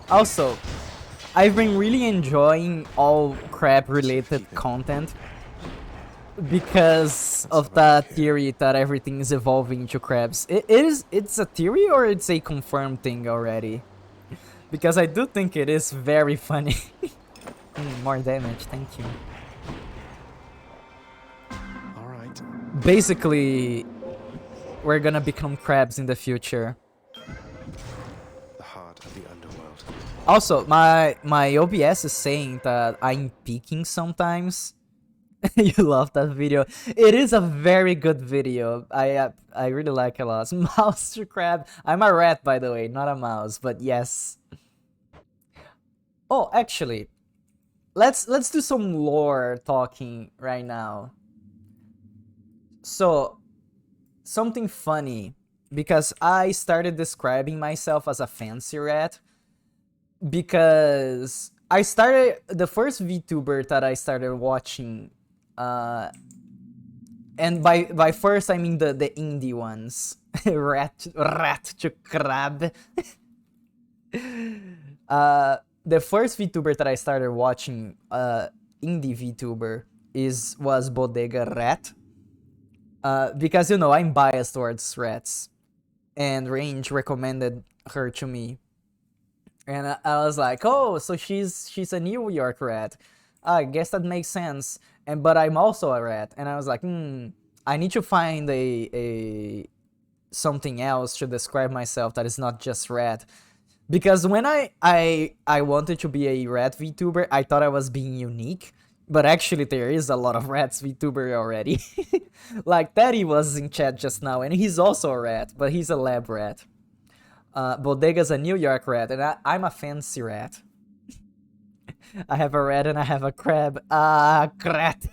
Also, I've been really enjoying all crab related content because of that theory that everything is evolving into crabs. It's a theory or it's a confirmed thing already? Because I do think it is very funny. More damage, thank you. Alright. Basically, we're gonna become crabs in the future. The heart of the underworld. Also, my OBS is saying that I'm peeking sometimes. You love that video. It is a very good video. I really like it a lot. Mouse to crab. I'm a rat, by the way, not a mouse, but yes. Oh, actually, let's do some lore talking right now. So, something funny, because I started describing myself as a fancy rat because I started the first VTuber that I started watching, and by first I mean the indie ones, rat to crab. The first VTuber that I started watching, indie VTuber, was Bodega Rat, because you know I'm biased towards rats, and Range recommended her to me. And I was like, oh, so she's a New York rat. I guess that makes sense. But I'm also a rat. And I was like, I need to find a something else to describe myself that is not just rat. Because when I wanted to be a rat VTuber, I thought I was being unique. But actually there is a lot of rats VTuber already. Like Teddy was in chat just now, and he's also a rat, but he's a lab rat. Bodega's a New York rat, and I'm a fancy rat. I have a rat and I have a crab. Rat.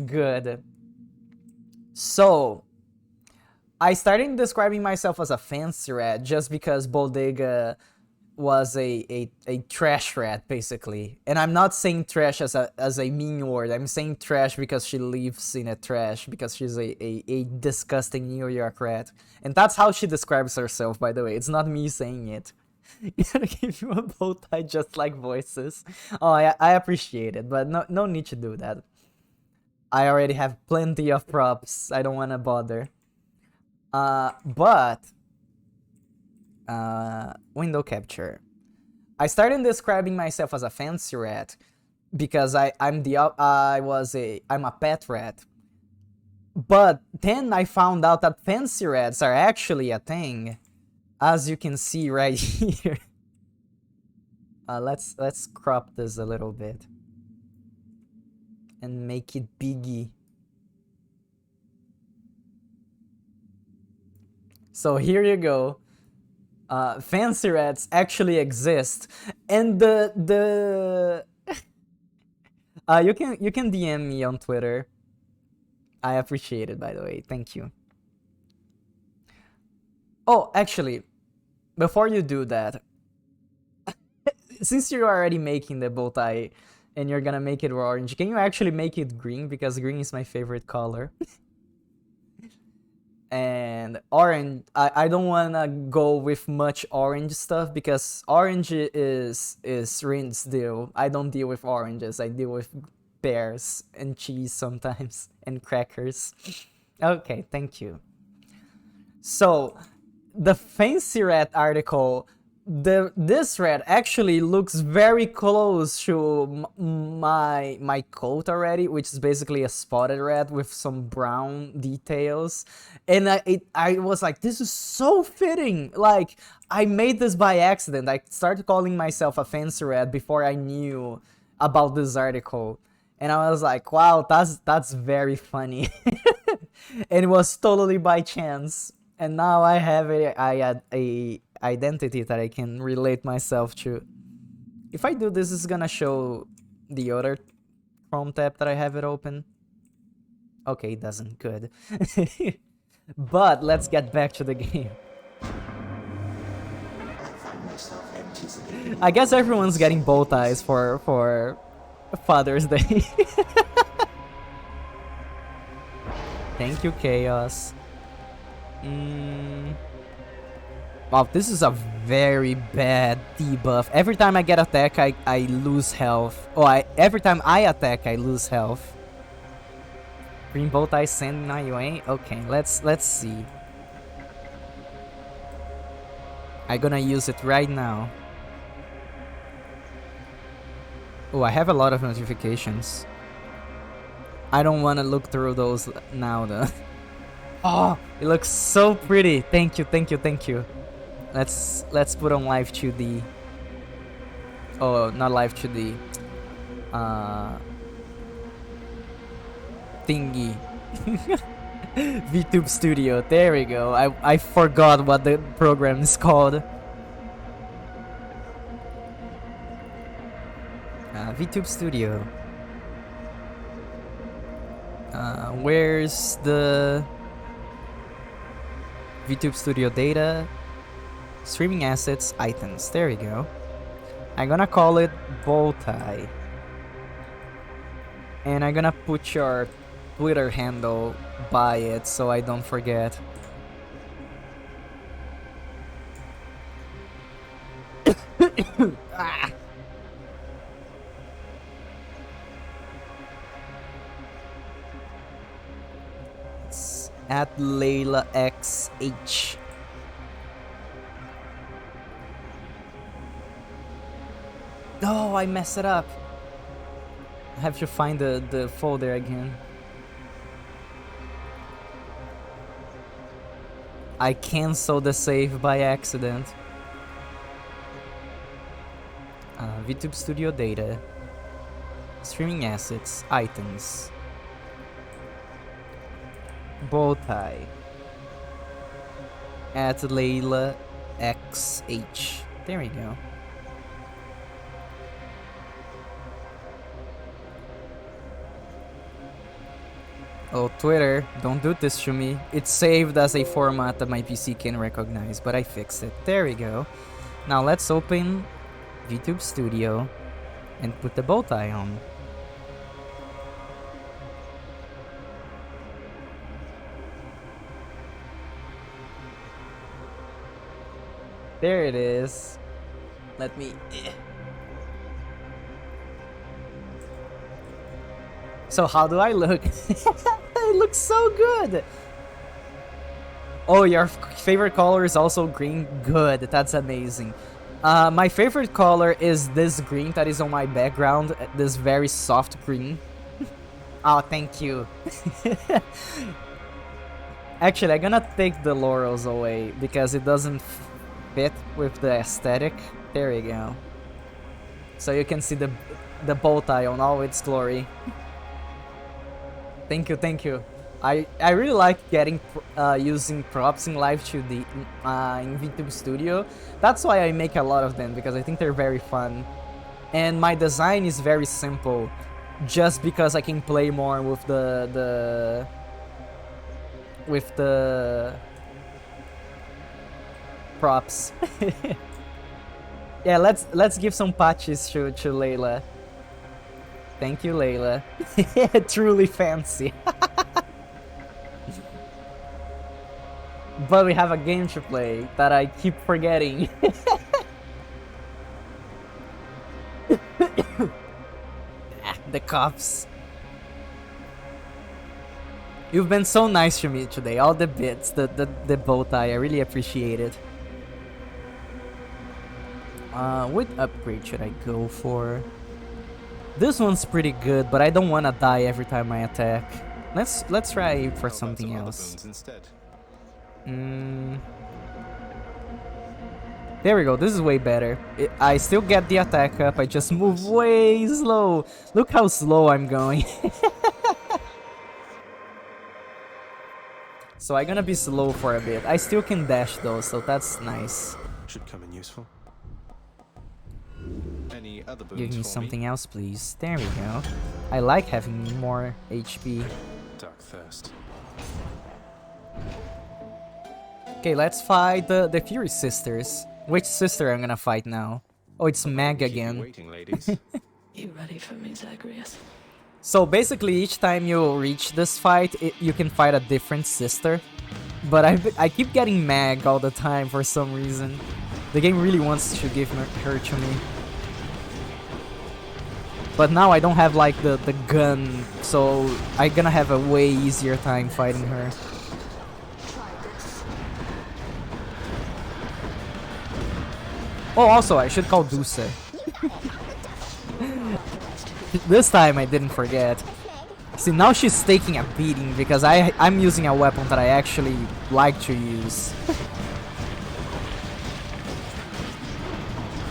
Good. So, I started describing myself as a fancy rat just because Bodega was a trash rat, basically. And I'm not saying trash as a mean word. I'm saying trash because she lives in a trash, because she's a disgusting New York rat. And that's how she describes herself, by the way. It's not me saying it. Gotta give you a bow tie just like voices. Oh, I appreciate it, but no need to do that. I already have plenty of props. I don't want to bother. Window capture. I started describing myself as a fancy rat because I'm a pet rat. But then I found out that fancy rats are actually a thing, as you can see right here. Let's crop this a little bit and make it biggie. So here you go. Fancy rats actually exist, and you can DM me on Twitter. I appreciate it, by the way. Thank you. Oh, actually, before you do that, since you're already making the bow tie and you're gonna make it orange, can you actually make it green? Because green is my favorite color. And orange, I don't wanna go with much orange stuff because orange is Rin's deal. I don't deal with oranges. I deal with pears and cheese sometimes and crackers. Okay, thank you. So the fancy rat article, this rat actually looks very close to my coat already, which is basically a spotted rat with some brown details. And I was like, this is so fitting. Like, I made this by accident. I started calling myself a fancy rat before I knew about this article. And I was like, wow, that's very funny. And it was totally by chance. And now I have a identity that I can relate myself to. If I do this, it's gonna show the other Chrome tab that I have it open. Okay, it doesn't. Good. But let's get back to the game. I guess everyone's getting bow ties for Father's Day. Thank you, Chaos. Wow, this is a very bad debuff. Every time I get attack, I lose health. Oh, every time I attack, I lose health. Green bow tie sending my way. Okay, let's see. I'm gonna use it right now. Oh, I have a lot of notifications. I don't want to look through those now, though. Oh, it looks so pretty. Thank you, thank you, thank you. Let's put on live 2D. Oh, not live 2D. Thingy. VTube Studio. There we go. I forgot what the program is called. VTube Studio. Where's the VTube Studio data? Streaming assets, items. There we go. I'm gonna call it bow tie. And I'm gonna put your Twitter handle by it so I don't forget. Ah. It's at Layla XH. Oh, I messed it up. I have to find the folder again. I canceled the save by accident. VTube Studio data. Streaming assets. Items. Bow tie. At Layla XH. There we go. Oh, Twitter, don't do this to me. It's saved as a format that my PC can recognize, but I fixed it. There we go. Now let's open VTube Studio and put the bow tie on. There it is. Let me... So how do I look? It looks so good! Oh, your favorite color is also green? Good, that's amazing. My favorite color is this green that is on my background, this very soft green. Oh, thank you. Actually, I'm gonna take the laurels away because it doesn't fit with the aesthetic. There you go. So you can see the bow tie on all its glory. Thank you, thank you. I really like getting using props in Live 2D in VTube Studio. That's why I make a lot of them, because I think they're very fun. And my design is very simple, just because I can play more with the props. Yeah, let's give some patches to Layla. Thank you, Layla. Truly fancy. But we have a game to play that I keep forgetting. The cops. You've been so nice to me today. All the bits, the bow tie, I really appreciate it. What upgrade should I go for? This one's pretty good, but I don't want to die every time I attack. Let's try for something else. There we go, this is way better. I still get the attack up, I just move way slow. Look how slow I'm going. So I'm gonna be slow for a bit. I still can dash though, so that's nice. Should come in useful. Any other boons? Give me something else, please. There we go. I like having more HP. Dark Thirst. Okay, let's fight the Fury Sisters. Which sister I'm gonna fight now? Oh, it's Meg again. Waiting, ladies. You ready for me, Zagreus? So basically, each time you reach this fight, you can fight a different sister. But I keep getting Meg all the time for some reason. The game really wants to give her to me. But now I don't have like the gun, so I'm gonna have a way easier time fighting her. Oh, also, I should call Duse. This time I didn't forget. See, now she's taking a beating because I'm using a weapon that I actually like to use.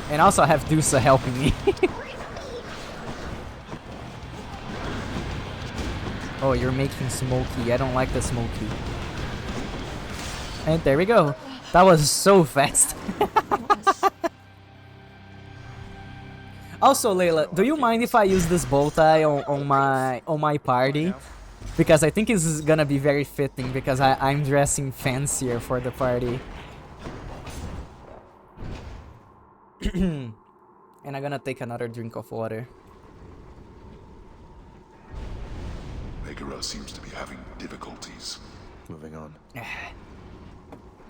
And also I have Duse helping me. Oh, you're making smoky. I don't like the smoky. And there we go. That was so fast. Also, Layla, do you mind if I use this bow tie on my party? Because I think this is gonna be very fitting because I'm dressing fancier for the party. And I'm gonna take another drink of water. Megara seems to be having difficulties. Moving on.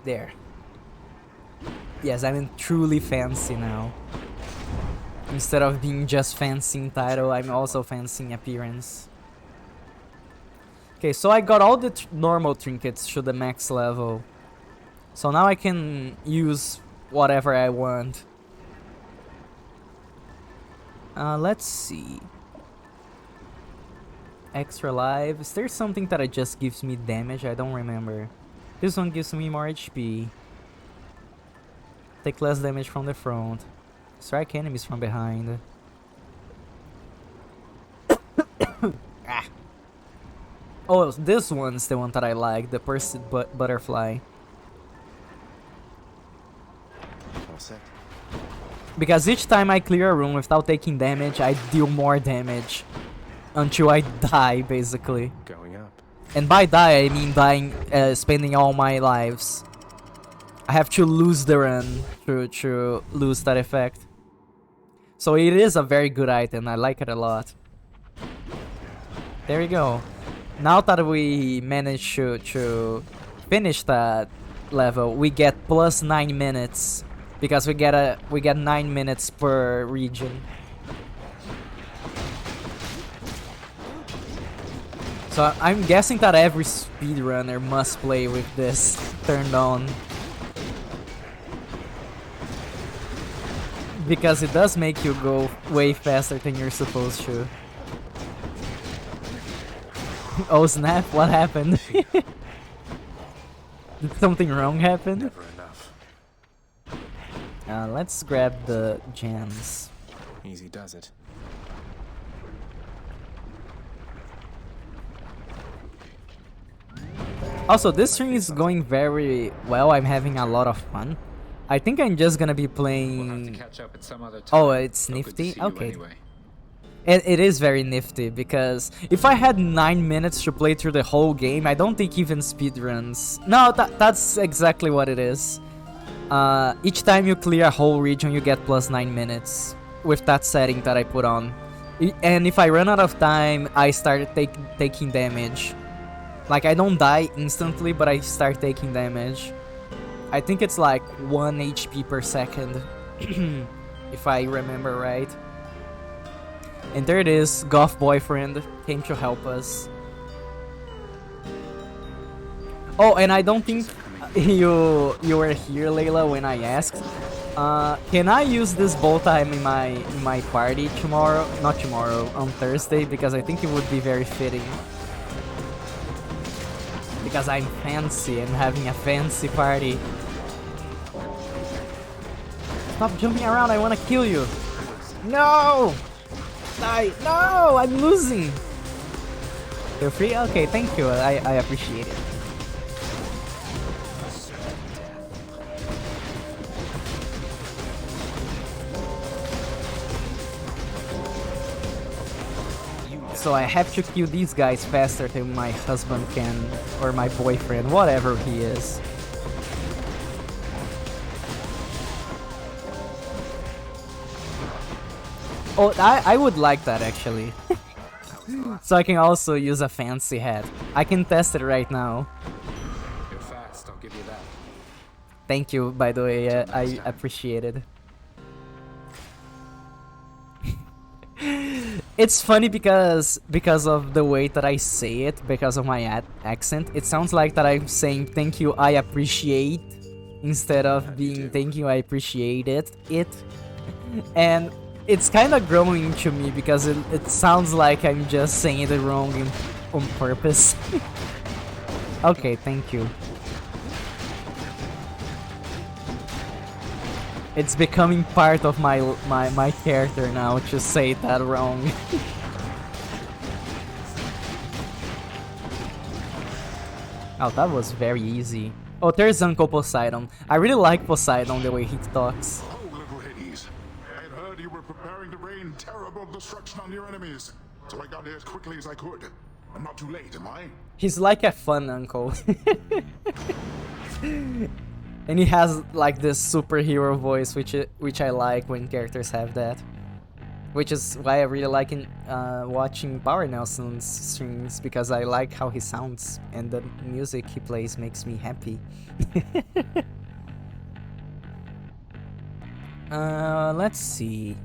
There. Yes, I'm truly fancy now. Instead of being just fancy in title, I'm also fancy in appearance. Okay, so I got all the normal trinkets to the max level. So now I can use whatever I want. Let's see. Extra lives. There's something that it just gives me damage. I don't remember. This one gives me more HP. Take less damage from the front. Strike enemies from behind. Ah. Oh, this one's the one that I like. The Pursuit Butterfly. All set. Because each time I clear a room without taking damage, I deal more damage. Until I die, basically. Going up. And by die, I mean dying, spending all my lives. I have to lose the run to lose that effect. So it is a very good item. I like it a lot. There we go. Now that we managed to finish that level, we get plus 9 minutes. Because we get 9 minutes per region. So I'm guessing that every speedrunner must play with this turned on. Because it does make you go way faster than you're supposed to. Oh snap, what happened? Did something wrong happen? Never enough. Let's grab the gems. Easy does it. Also, this stream is going very well. I'm having a lot of fun. I think I'm just gonna be playing... Oh, it's nifty? Okay. It is very nifty, because if I had 9 minutes to play through the whole game, I don't think even speedruns... No, that's exactly what it is. Each time you clear a whole region, you get plus 9 minutes. With that setting that I put on. And if I run out of time, I start taking damage. Like, I don't die instantly, but I start taking damage. I think it's like 1 HP per second, if I remember right. And there it is, Goth Boyfriend came to help us. Oh, and I don't think you were here, Layla, when I asked. Can I use this bow tie in my party tomorrow? Not tomorrow, on Thursday, because I think it would be very fitting. Because I'm fancy and having a fancy party. Stop jumping around, I wanna kill you. No! Die! No! I'm losing! You're free? Okay, thank you. I appreciate it. So I have to kill these guys faster than my husband can, or my boyfriend, whatever he is. Oh, I would like that actually. So I can also use a fancy hat. I can test it right now. You're fast, I'll give you that. Thank you, by the way, I appreciate it. It's funny because of the way that I say it, because of my accent. It sounds like that I'm saying thank you, I appreciate, instead of being thank you, I appreciate it. And it's kind of growing to me because it sounds like I'm just saying it wrong on purpose. Okay, thank you. It's becoming part of my character now to say that wrong. Oh, that was very easy. Oh, there's Uncle Poseidon. I really like Poseidon the way he talks. Oh, little Hades. I had heard you were preparing to rain terrible destruction on your enemies. So I got here as quickly as I could. I'm not too late, am I? He's like a fun uncle. And he has like this superhero voice, which I like when characters have that. Which is why I really like watching Power Nelson's streams, because I like how he sounds and the music he plays makes me happy. Let's see.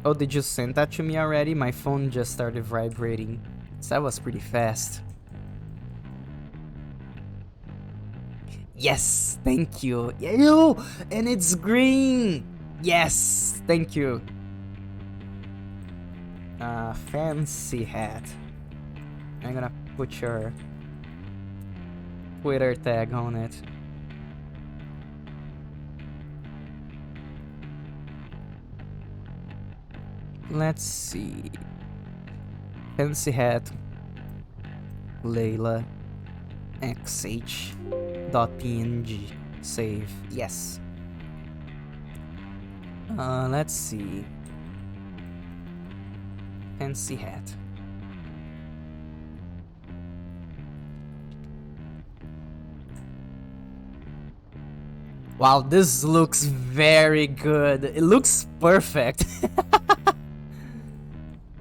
Oh, did you send that to me already? My phone just started vibrating. So that was pretty fast. Yes, thank you. Ew, and it's green. Yes, thank you. Fancy hat. I'm gonna put your Twitter tag on it. Let's see. Fancy hat. Layla. XH.png. Save. Yes. Let's see. Fancy hat. Wow, this looks very good. It looks perfect.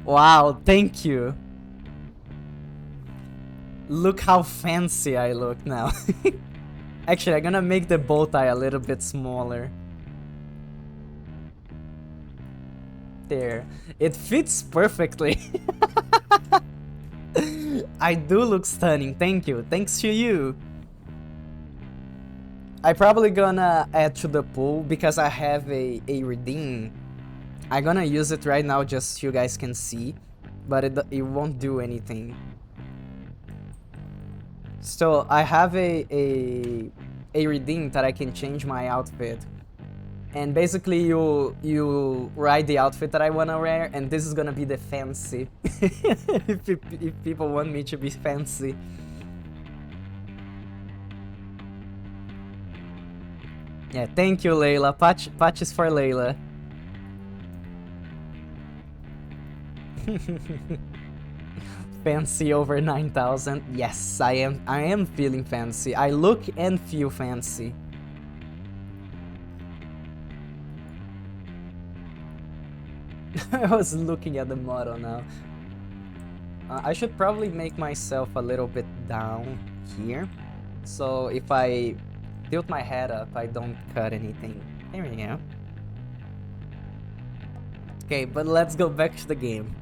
Wow, thank you. Look how fancy I look now. Actually, I'm gonna make the bow tie a little bit smaller. There. It fits perfectly. I do look stunning. Thank you. Thanks to you. I probably gonna add to the pool because I have a redeem. I'm gonna use it right now just so you guys can see, but it won't do anything. So I have a redeem that I can change my outfit, and basically you write the outfit that I wanna wear, and this is gonna be the fancy. if people want me to be fancy. Yeah, thank you, Layla. Patches for Layla. Fancy over 9,000. Yes, I am feeling fancy. I look and feel fancy. I was looking at the model now. I should probably make myself a little bit down here, so if I tilt my head up, I don't cut anything. There we go. Okay, but let's go back to the game.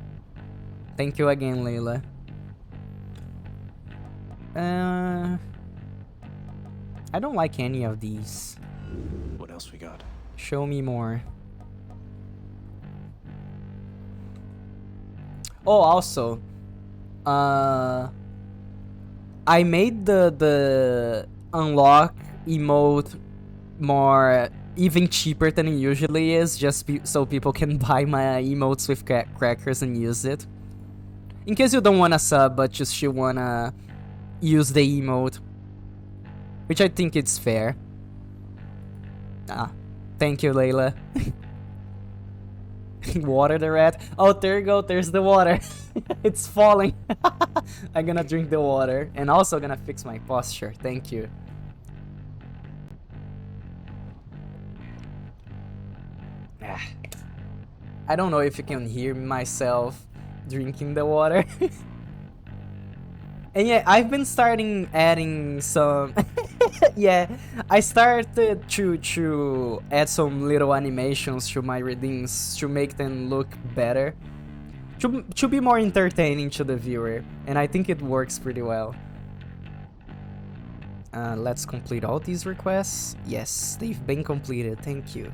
Thank you again, Layla. I don't like any of these. What else we got? Show me more. Oh, also, I made the unlock emote more even cheaper than it usually is, just so people can buy my emotes with crackers and use it. In case you don't wanna sub, but just you wanna use the emote, which I think it's fair. Thank you, Layla. Water the rat. Oh, there you go. There's the water. It's falling. I'm gonna drink the water, and also gonna fix my posture. Thank you. I don't know if you can hear myself drinking the water. And yeah, I've been adding some yeah, I started to add some little animations to my redeems to make them look better, to be more entertaining to the viewer, and I think it works pretty well. Let's complete all these requests. Yes, they've been completed. Thank you.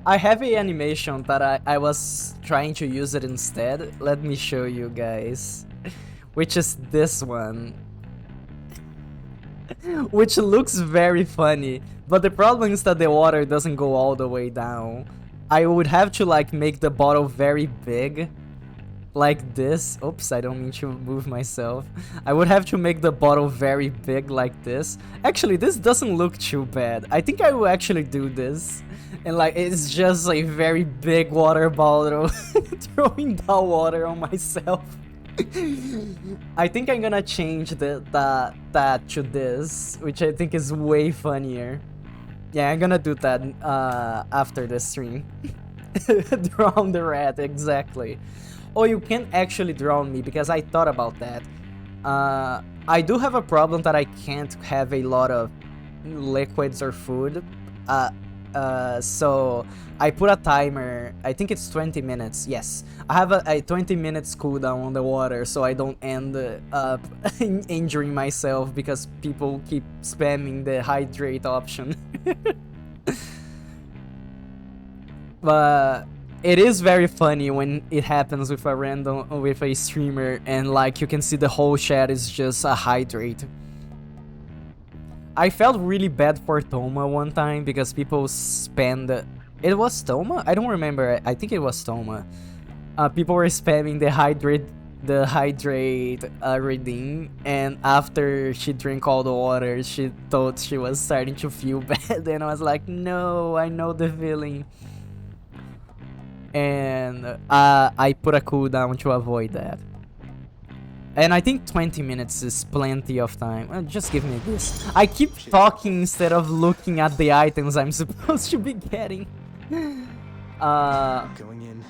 I have a animation that I was trying to use it instead. Let me show you guys. Which is this one. Which looks very funny. But the problem is that the water doesn't go all the way down. I would have to like make the bottle very big. Like this. Oops, I don't mean to move myself. I would have to make the bottle very big like this. Actually, this doesn't look too bad. I think I will actually do this. And like it's just a very big water bottle throwing that water on myself. I think I'm gonna change that to this, which I think is way funnier. Yeah, I'm gonna do that after the stream. Drown the rat, exactly. Oh, you can't actually drown me because I thought about that. I do have a problem that I can't have a lot of liquids or food. So I put a timer. I think it's 20 minutes. Yes, I have a 20 minutes cooldown on the water, so I don't end up injuring myself because people keep spamming the hydrate option. But it is very funny when it happens with a streamer, and like you can see the whole chat is just a hydrate. I felt really bad for Toma one time because people spammed. It was Toma? I don't remember. I think it was Toma. People were spamming the hydrate redeem, and after she drank all the water, she thought she was starting to feel bad, and I was like, no, I know the feeling. And I put a cooldown to avoid that. And I think 20 minutes is plenty of time. Just give me this. I keep talking instead of looking at the items I'm supposed to be getting. Going in.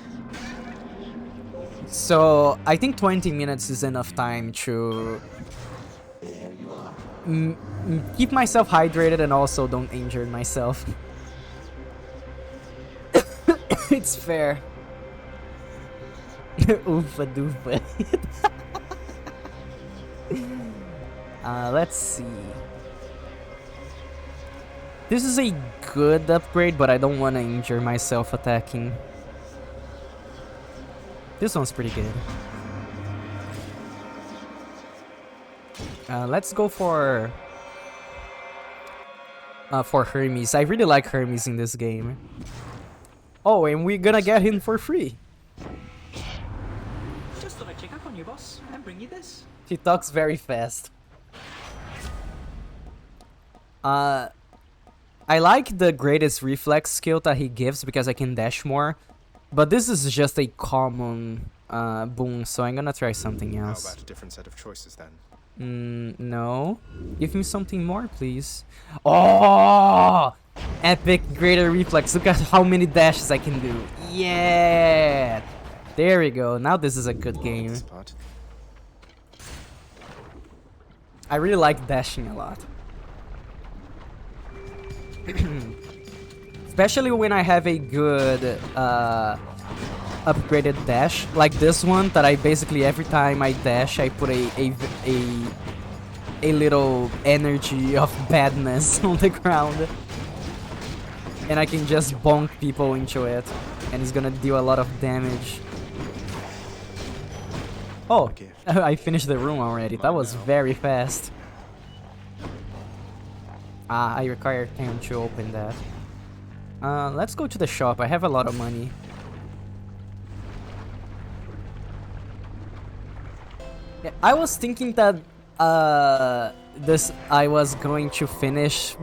So I think 20 minutes is enough time to keep myself hydrated and also don't injure myself. It's fair. Oofa doofa. Let's see. This is a good upgrade, but I don't want to injure myself attacking. This one's pretty good. Let's go for Hermes. I really like Hermes in this game. Oh, and we're gonna get him for free. Just thought I'd check up on you, boss, and bring you this. He talks very fast. I like the greatest reflex skill that he gives because I can dash more. But this is just a common boon, so I'm gonna try something else. How about a different set of choices then? No. Give me something more, please. Oh! Epic greater reflex. Look at how many dashes I can do. Yeah! There we go. Now this is a good game. I really like dashing a lot. Especially when I have a good upgraded dash like this one, that I basically every time I dash I put a little energy of badness on the ground, and I can just bonk people into it, and it's gonna deal a lot of damage. Oh, I finished the room already. That was very fast. I require time to open that. Let's go to the shop. I have a lot of money. Yeah, I was thinking that I was going to finish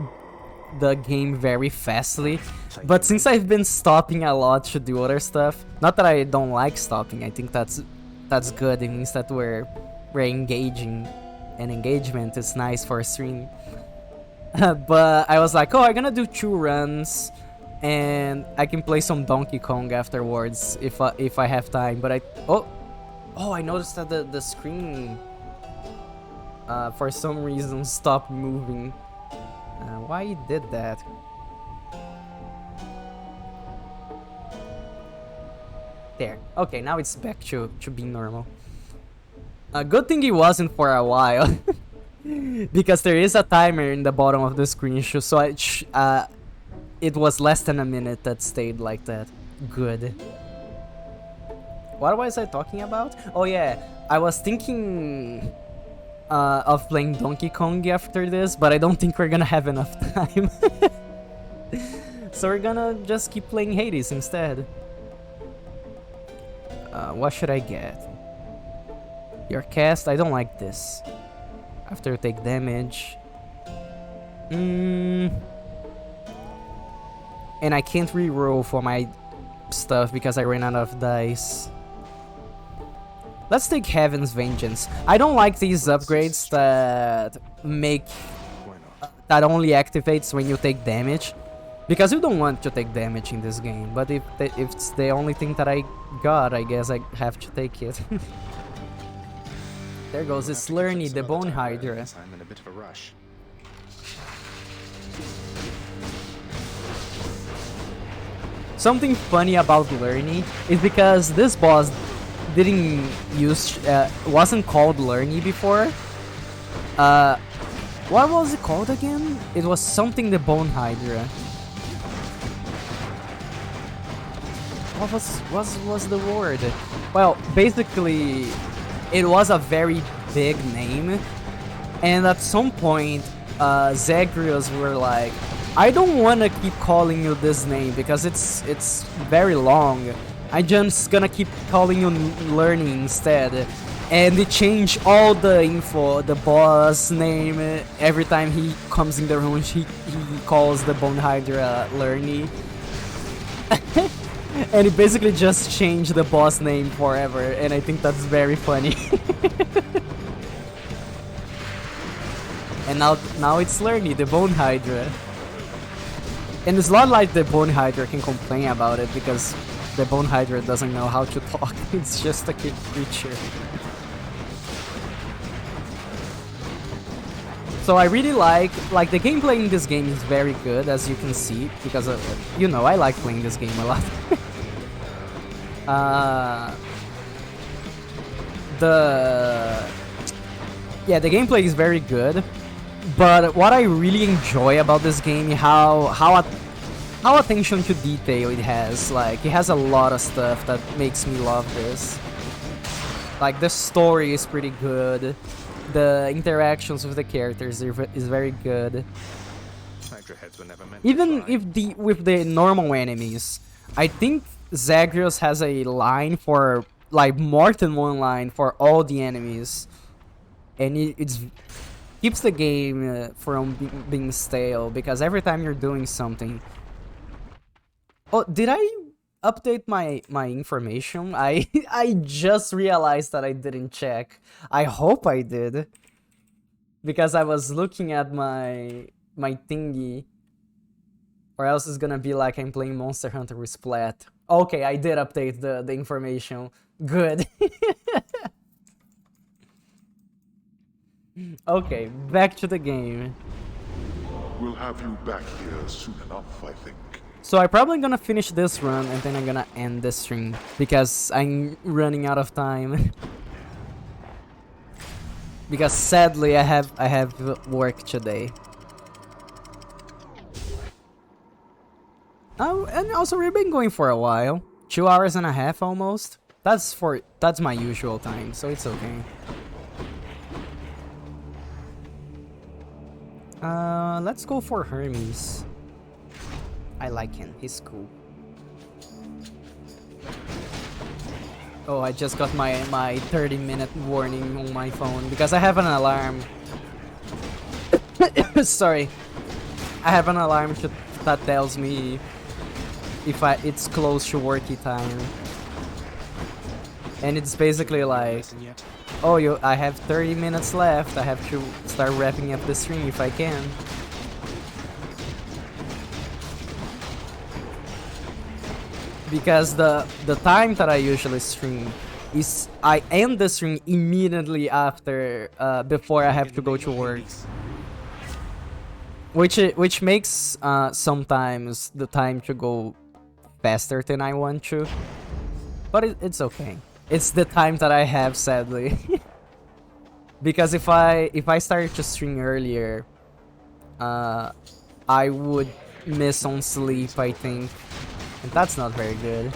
the game very fastly, but since I've been stopping a lot to do other stuff, not that I don't like stopping, I think that's good. It means that we're engaging, and engagement is nice for a stream. But I was like, oh, I'm gonna do 2 runs, and I can play some Donkey Kong afterwards if I have time. But I noticed that the screen for some reason stopped moving. Why it did that? There. Okay, now it's back to being normal. Good thing it wasn't for a while. Because there is a timer in the bottom of the screen, so it was less than a minute that stayed like that. Good. What was I talking about? Oh yeah, I was thinking of playing Donkey Kong after this, but I don't think we're gonna have enough time. So we're gonna just keep playing Hades instead. What should I get? Your cast? I don't like this. After you take damage. and I can't reroll for my stuff because I ran out of dice. Let's take Heaven's Vengeance. I don't like these upgrades that make that only activates when you take damage, because you don't want to take damage in this game. But if it's the only thing that I got, I guess I have to take it. There goes this Slurny, the Bone Hydra. I'm in a bit of a rush. Something funny about Lurny is because this boss didn't use wasn't called Lurny before. What was it called again? It was something the Bone Hydra. What was the word? Well, basically, it was a very big name, and at some point, Zagreus were like, I don't want to keep calling you this name because it's very long. I'm just gonna keep calling you Lurny instead. And they change all the info, the boss name. Every time he comes in the room, he calls the Bone Hydra Lurny. And he basically just changed the boss name forever, and I think that's very funny. And now it's Lurny, the Bone Hydra. And it's not like the Bone Hydra can complain about it, because the Bone Hydra doesn't know how to talk. It's just a cute creature. So I really like the gameplay in this game is very good, as you can see, because you know, I like playing this game a lot. The gameplay is very good, but what I really enjoy about this game is how attention to detail it has. Like, it has a lot of stuff that makes me love this. Like, the story is pretty good. The interactions with the characters is very good. Even if with the normal enemies, I think Zagreus has a line for, like, more than one line for all the enemies, and it keeps the game from being stale, because every time you're doing something. Oh, did I update my information? I just realized that I didn't check. I hope I did, because I was looking at my thingy, or else it's gonna be like I'm playing Monster Hunter with Splat. Okay, I did update the information. Good. Okay, back to the game. We'll have you back here soon enough, I think. So I'm probably gonna finish this run, and then I'm gonna end the stream, because I'm running out of time. Because sadly I have work today. Oh, and also we've been going for a while. 2 hours and a half almost. That's my usual time, so it's okay. Let's go for Hermes. I like him, he's cool. Oh, I just got my 30-minute warning on my phone because I have an alarm. Sorry. I have an alarm that tells me if it's close to worky time. And it's basically like, oh, I have 30 minutes left. I have to start wrapping up the stream if I can. Because the time that I usually stream is I end the stream immediately after before I have to go to work, which makes sometimes the time to go faster than I want to, but it's okay. It's the time that I have, sadly. Because if I started to stream earlier, I would miss on sleep, I think. And that's not very good.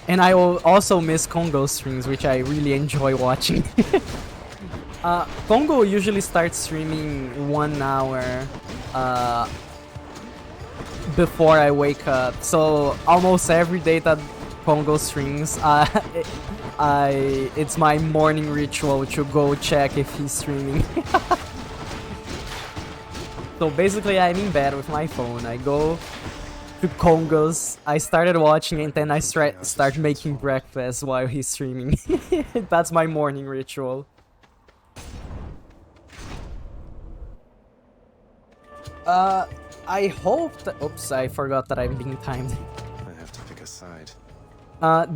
And I will also miss Congo streams, which I really enjoy watching. Congo usually starts streaming 1 hour before I wake up. So almost every day that Congo streams, it's my morning ritual to go check if he's streaming. So basically, I'm in bed with my phone. I go to Congos. I started watching and then I start making breakfast while he's streaming. That's my morning ritual. I hope that... Oops, I forgot that I'm being timed. I have to pick a side.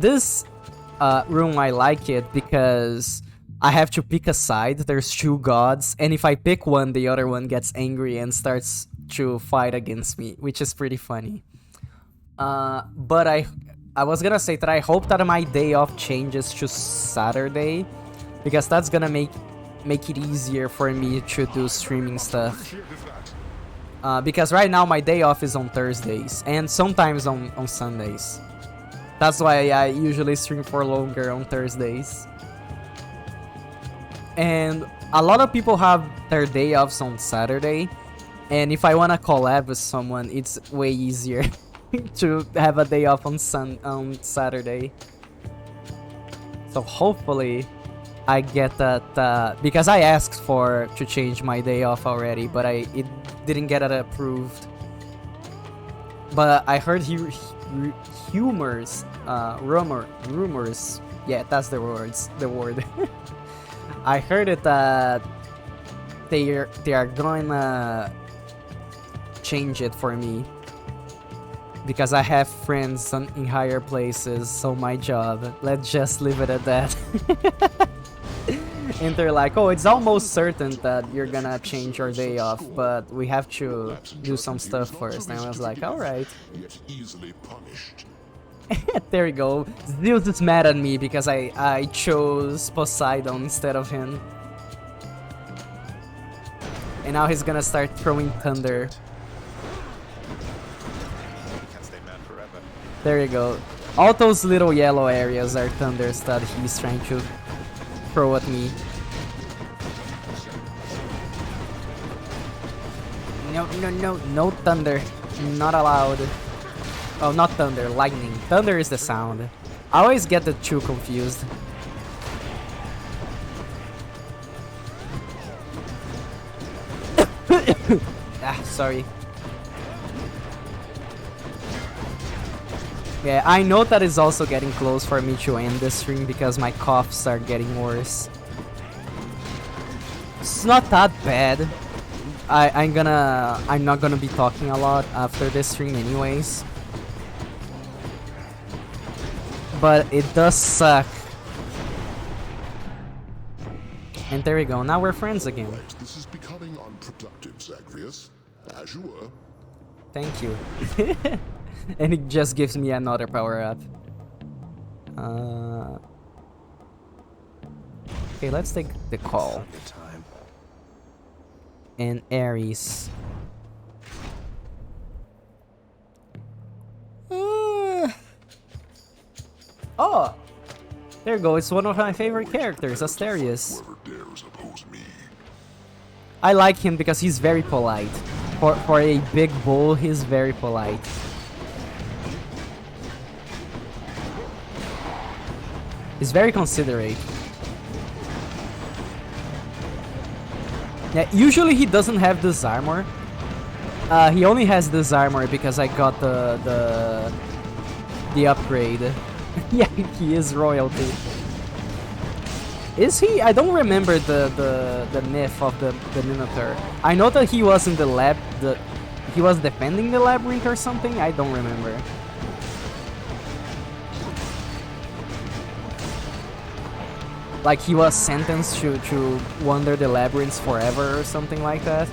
This room, I like it because I have to pick a side. There's two gods, and if I pick one, the other one gets angry and starts to fight against me, which is pretty funny. But I was gonna say that I hope that my day off changes to Saturday, because that's gonna make it easier for me to do streaming stuff. Because right now my day off is on Thursdays and sometimes on Sundays. That's why I usually stream for longer on Thursdays. And a lot of people have their day offs on Saturday, and if I wanna collab with someone, it's way easier to have a day off on Saturday. So hopefully I get that, because I asked to change my day off already, but it didn't get it approved. But I heard rumors, yeah, that's the word. I heard it that they are gonna change it for me, because I have friends in higher places, so my job, let's just leave it at that. And they're like, oh, it's almost certain that you're gonna change your day off, but we have to do some stuff first. And I was like, alright. There we go. Zeus is mad at me because I chose Poseidon instead of him. And now he's gonna start throwing thunder. There you go. All those little yellow areas are thunders that he's trying to throw at me. No thunder. Not allowed. Oh, not thunder, lightning. Thunder is the sound. I always get the two confused. Sorry. Yeah, I know that it's also getting close for me to end this stream because my coughs are getting worse. It's not that bad. I'm not gonna be talking a lot after this stream anyways. But it does suck. And there we go, now we're friends again. Right, this is becoming unproductive, Zagreus. As you were. Thank you. And it just gives me another power-up. Okay, let's take the call. And Ares. Oh! There you go, it's one of my favorite characters, Asterius. I like him because he's very polite. For a big bull, he's very polite. He's very considerate. Yeah, usually he doesn't have this armor. He only has this armor because I got the upgrade. Yeah, he is royalty. Is he? I don't remember the myth of the Minotaur. I know that he was in the lab. He was defending the labyrinth or something. I don't remember. Like he was sentenced to wander the labyrinths forever or something like that.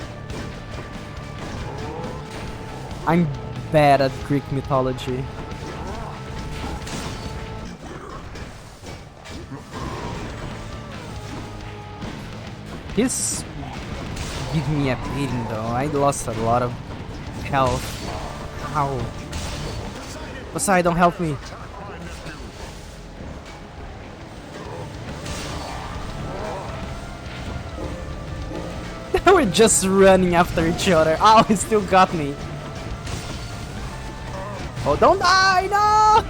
I'm bad at Greek mythology. He's giving me a beating though. I lost a lot of health. Ow. Poseidon, help me. We're just running after each other. Oh, he still got me. Oh, don't die! No!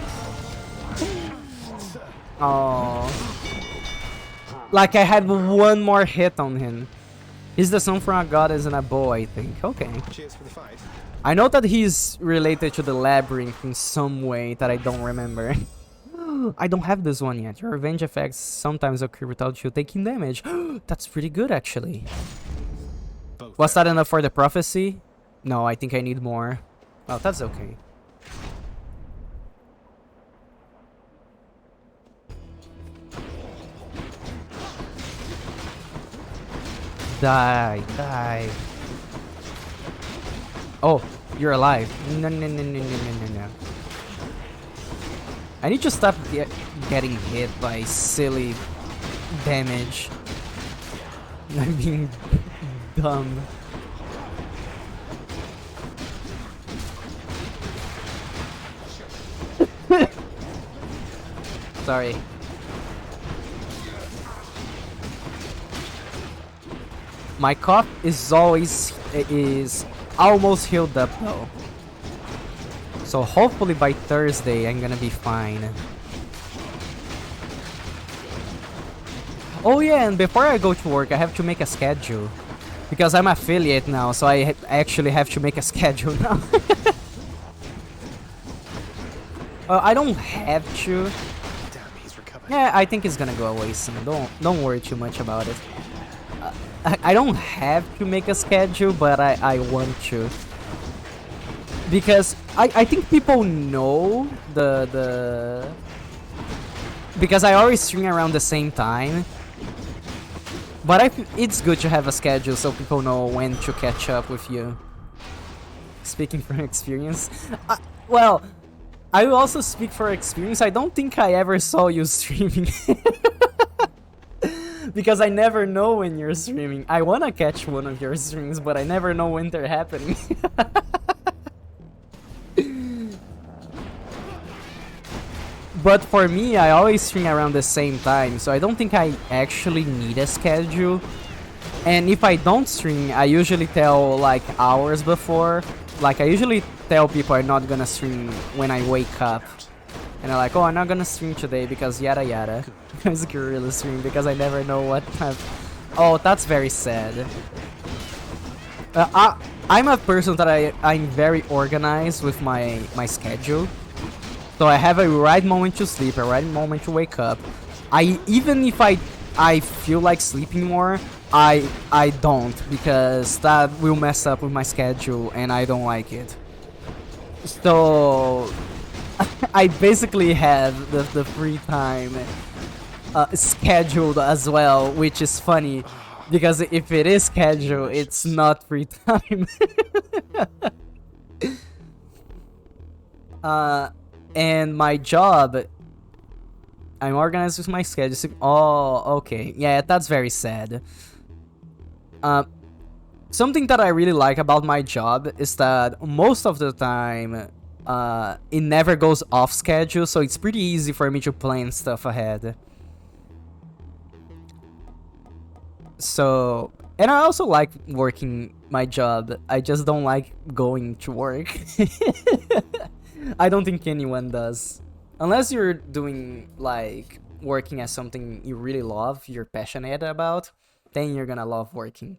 Oh. Like I had one more hit on him. He's the son from a goddess and a boy, I think. Okay. Cheers for the fight. I know that he's related to the labyrinth in some way that I don't remember. I don't have this one yet. Your revenge effects sometimes occur without you taking damage. That's pretty good, actually. Was that enough for the prophecy? No, I think I need more. Well, that's okay. Die, die. Oh, you're alive. No, no, no, no, no, no, no, no. I need to stop getting hit by silly damage. I'm being dumb. Sorry. My cough is almost healed up though. So hopefully by Thursday I'm gonna be fine. Oh yeah, and before I go to work I have to make a schedule. Because I'm affiliate now, so I actually have to make a schedule now. I don't have to. Damn, he's recovered. Yeah, I think it's gonna go away soon. Don't worry too much about it. I don't have to make a schedule, but I want to. Because I think people know the because I always stream around the same time. But it's good to have a schedule so people know when to catch up with you. Speaking from experience. Well, I will also speak for experience. I don't think I ever saw you streaming. Because I never know when you're streaming. I wanna catch one of your streams, but I never know when they're happening. But for me, I always stream around the same time, so I don't think I actually need a schedule. And if I don't stream, I usually tell like hours before. Like I usually tell people I'm not gonna stream when I wake up. And they're like, oh, I'm not gonna stream today because yada yada. It's a gorilla stream because I never know what time. Oh, that's very sad. I'm a person that I'm very organized with my schedule. So I have a right moment to sleep, a right moment to wake up. Even if I feel like sleeping more, I don't, because that will mess up with my schedule and I don't like it. So I basically have the free time scheduled as well, which is funny because if it is scheduled, it's not free time. And my job, I'm organized with my schedule. Oh, okay. Yeah, that's very sad. Something that I really like about my job is that most of the time, it never goes off schedule, so it's pretty easy for me to plan stuff ahead. So, and I also like working my job. I just don't like going to work. I don't think anyone does. Unless you're doing, like, working as something you really love, you're passionate about, then you're gonna love working.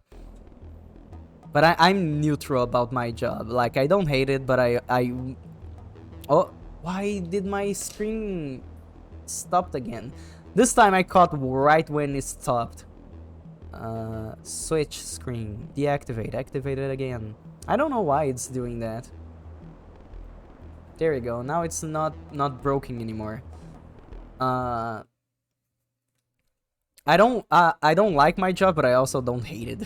But I'm neutral about my job. Like, I don't hate it, but I... Oh, why did my stream stopped again? This time I caught right when it stopped. Switch screen. Deactivate. Activate it again. I don't know why it's doing that. There we go. Now it's not broken anymore. I don't like my job, but I also don't hate it.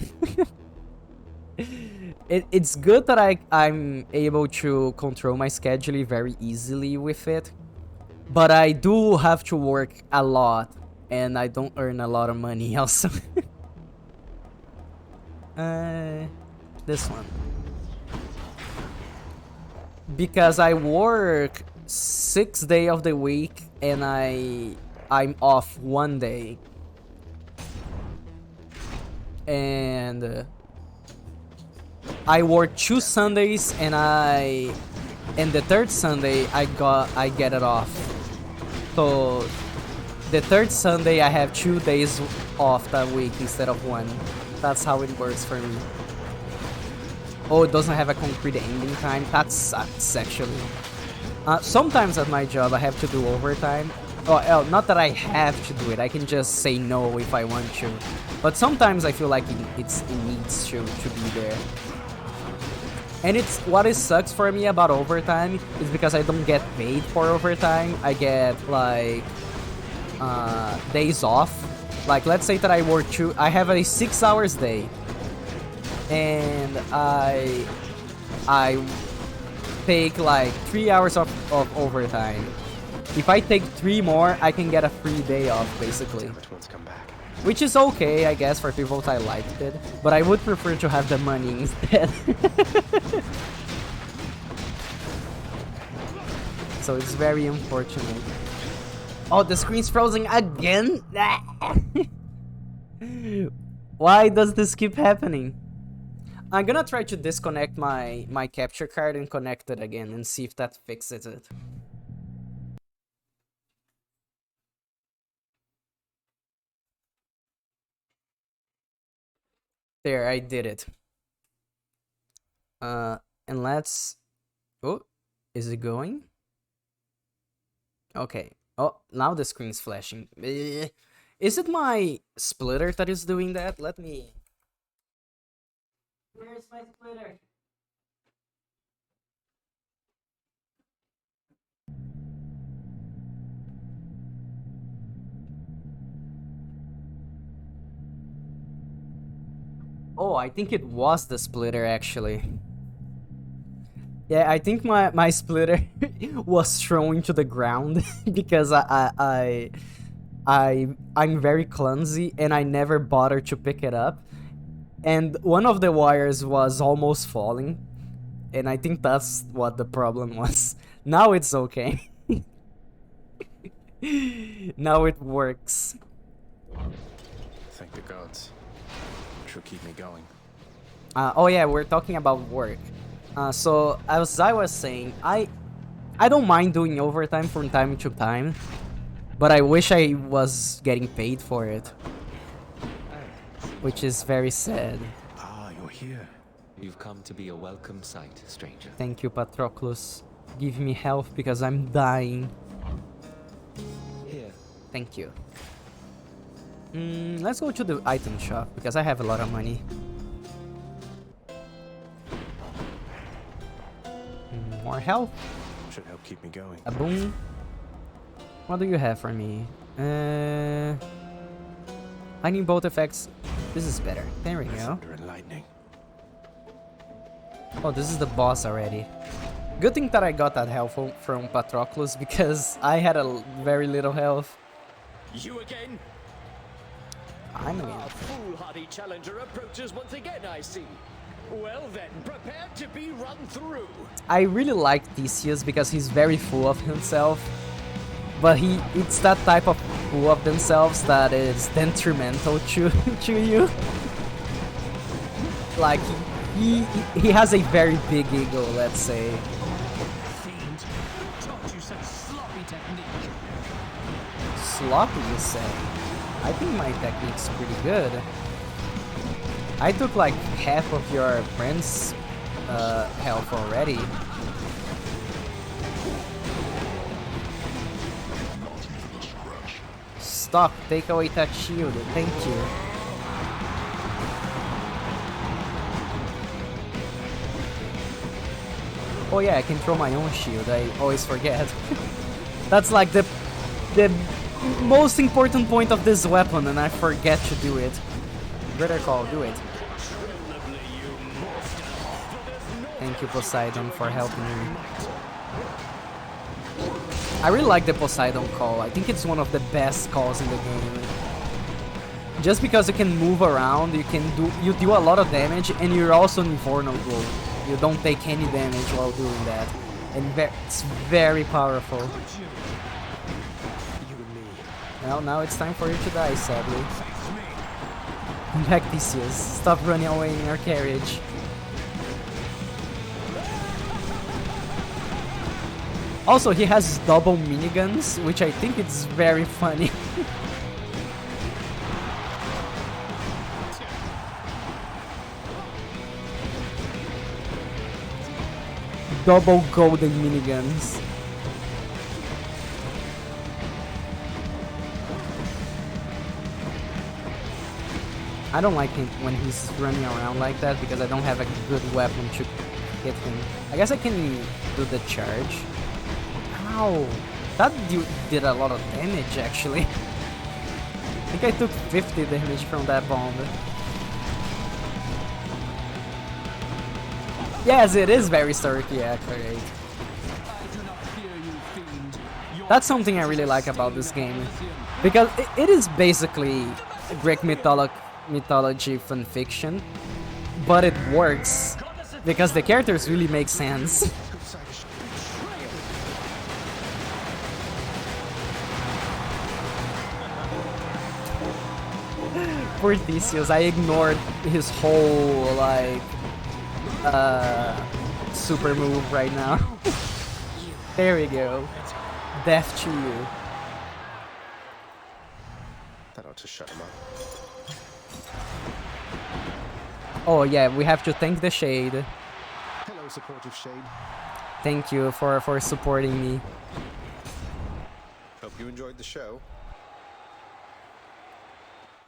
It's good that I'm able to control my schedule very easily with it, but I do have to work a lot, and I don't earn a lot of money also. This one. Because I work 6 days of the week and I'm off 1 day. And I work 2 Sundays and the third Sunday I get it off. So the third Sunday I have 2 days off that week instead of 1. That's how it works for me. Oh, it doesn't have a concrete ending time. That sucks, actually. Sometimes at my job I have to do overtime. Oh, not that I have to do it. I can just say no if I want to. But sometimes I feel like it needs to be there. And it's what it sucks for me about overtime is because I don't get paid for overtime. I get like days off. Like let's say that I have a 6 hours day, and I take like 3 hours of overtime. If I take 3 more, I can get a free day off basically. Which is okay, I guess, for people that liked it, but I would prefer to have the money instead. So it's very unfortunate. Oh, the screen's frozen again? Why does this keep happening? I'm gonna try to disconnect my capture card and connect it again and see if that fixes it. There, I did it. And let's... Oh, is it going? Okay. Oh, now the screen's flashing. Is it my splitter that is doing that? Let me... Where's my splitter? Oh, I think it was the splitter actually. Yeah, I think my splitter was thrown to the ground because I'm very clumsy and I never bothered to pick it up. And one of the wires was almost falling. And I think that's what the problem was. Now it's okay. Now it works. Thank the gods. She'll keep me going. Oh yeah, we're talking about work. So as I was saying, I don't mind doing overtime from time to time, but I wish I was getting paid for it, which is very sad. Ah, you're here. You've come to be a welcome sight, stranger. Thank you, Patroclus. Give me health because I'm dying. Here. Thank you. Let's go to the item shop because I have a lot of money. More health. Should help keep me going. A boom. What do you have for me? Lightning bolt effects. This is better. There we go. Oh, this is the boss already. Good thing that I got that health from Patroclus because I had a very little health. You again? I'm again. Our foolhardy challenger approaches once again, I see. Well then, prepare to be run through. I really like Theseus because he's very full of himself. But it's that type of full of themselves that is detrimental to you. Like, he has a very big ego, let's say. Fiend, taught you such sloppy technique. Sloppy, you say? I think my technique's pretty good. I took like half of your friend's health already. Stop, take away that shield, thank you. Oh yeah, I can throw my own shield, I always forget. That's like the most important point of this weapon and I forget to do it. Better call, do it. Thank you, Poseidon, for helping me. I really like the Poseidon call. I think it's one of the best calls in the game. Just because you can move around, you do a lot of damage, and you're also invulnerable. You don't take any damage while doing that, and it's very powerful. Well, now it's time for you to die, sadly. Come back, Theseus. Stop running away in your carriage. Also, he has double miniguns, which I think is very funny. double golden miniguns. I don't like him when he's running around like that because I don't have a good weapon to hit him. I guess I can do the charge. Ow! That did a lot of damage actually. I think I took 50 damage from that bomb. Yes, it is very Storky accurate. That's something I really like about this game. Because it is basically Greek mythology fanfiction, but it works because the characters really make sense. Poor Theseus, I ignored his whole like super move right now. There we go. Death to you. That ought to shut him up. Oh yeah, we have to thank the Shade. Hello, supportive Shade. Thank you for supporting me. Hope you enjoyed the show.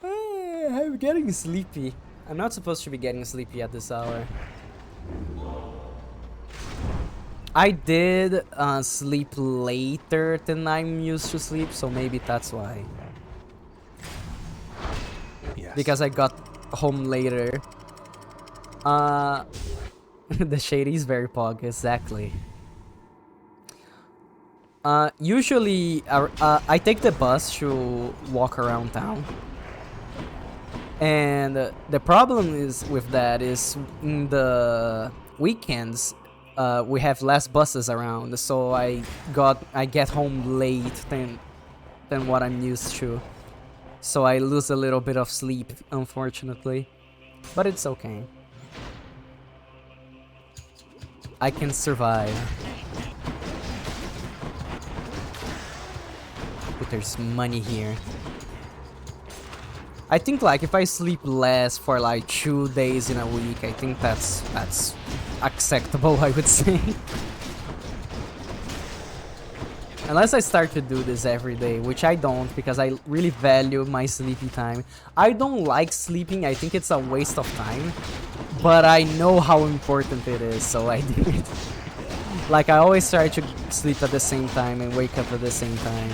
I'm getting sleepy. I'm not supposed to be getting sleepy at this hour. I did sleep later than I'm used to sleep, so maybe that's why. Yes. Because I got home later. The Shady is very pog, exactly. Usually, I take the bus to walk around town. And the problem is with that is in the weekends, we have less buses around, so I get home late than what I'm used to. So I lose a little bit of sleep, unfortunately. But it's okay. I can survive. But there's money here. I think like if I sleep less for like 2 days in a week, I think that's acceptable, I would say. Unless I start to do this every day, which I don't because I really value my sleepy time. I don't like sleeping, I think it's a waste of time. But I know how important it is, so I do it. Like I always try to sleep at the same time and wake up at the same time.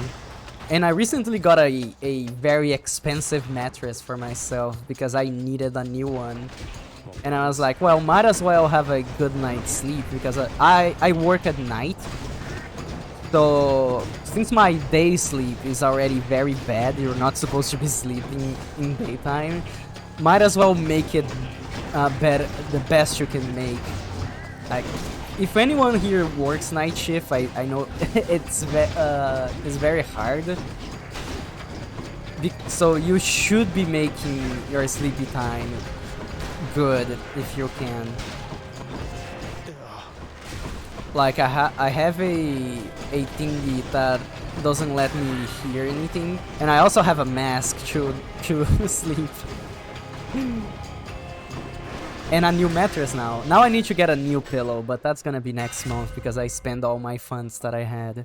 And I recently got a very expensive mattress for myself because I needed a new one. And I was like, well, might as well have a good night's sleep because I work at night. So since my day sleep is already very bad, you're not supposed to be sleeping in daytime, might as well make it better, the best you can make. Like, if anyone here works night shift, I know it's very hard. So you should be making your sleepy time good if you can. Like I have a thingy that doesn't let me hear anything, and I also have a mask to sleep. And a new mattress now. Now I need to get a new pillow, but that's gonna be next month because I spent all my funds that I had.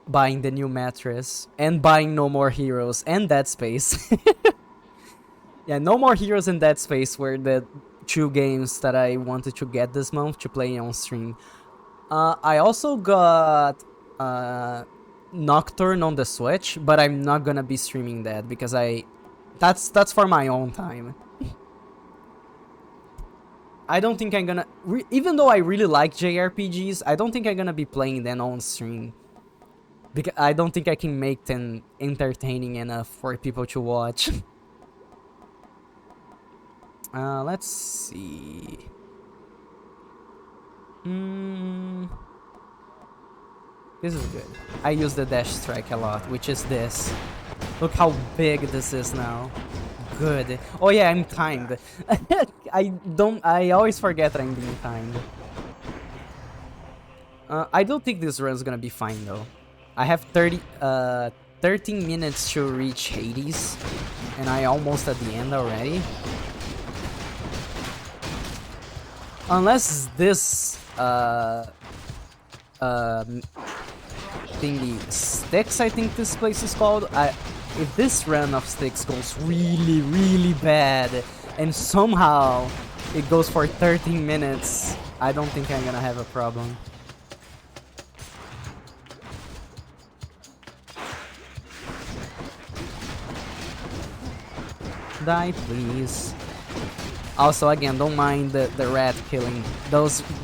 Buying the new mattress. And buying No More Heroes and Dead Space. Yeah, No More Heroes and Dead Space were the 2 games that I wanted to get this month to play on stream. I also got Nocturne on the Switch, but I'm not gonna be streaming that because that's for my own time. I don't think I'm gonna... even though I really like JRPGs, I don't think I'm gonna be playing them on stream. Because I don't think I can make them entertaining enough for people to watch. Let's see... This is good. I use the dash strike a lot, which is this. Look how big this is now. Good. Oh yeah, I'm timed. I always forget that I'm being timed. I don't think this run's gonna be fine though. I have 13 minutes to reach Hades, and I almost at the end already. unless this thingy sticks, I think this place is called. If this run of sticks goes really, really bad, and somehow it goes for 13 minutes, I don't think I'm gonna have a problem. Die, please. Also, again, don't mind the rat killing.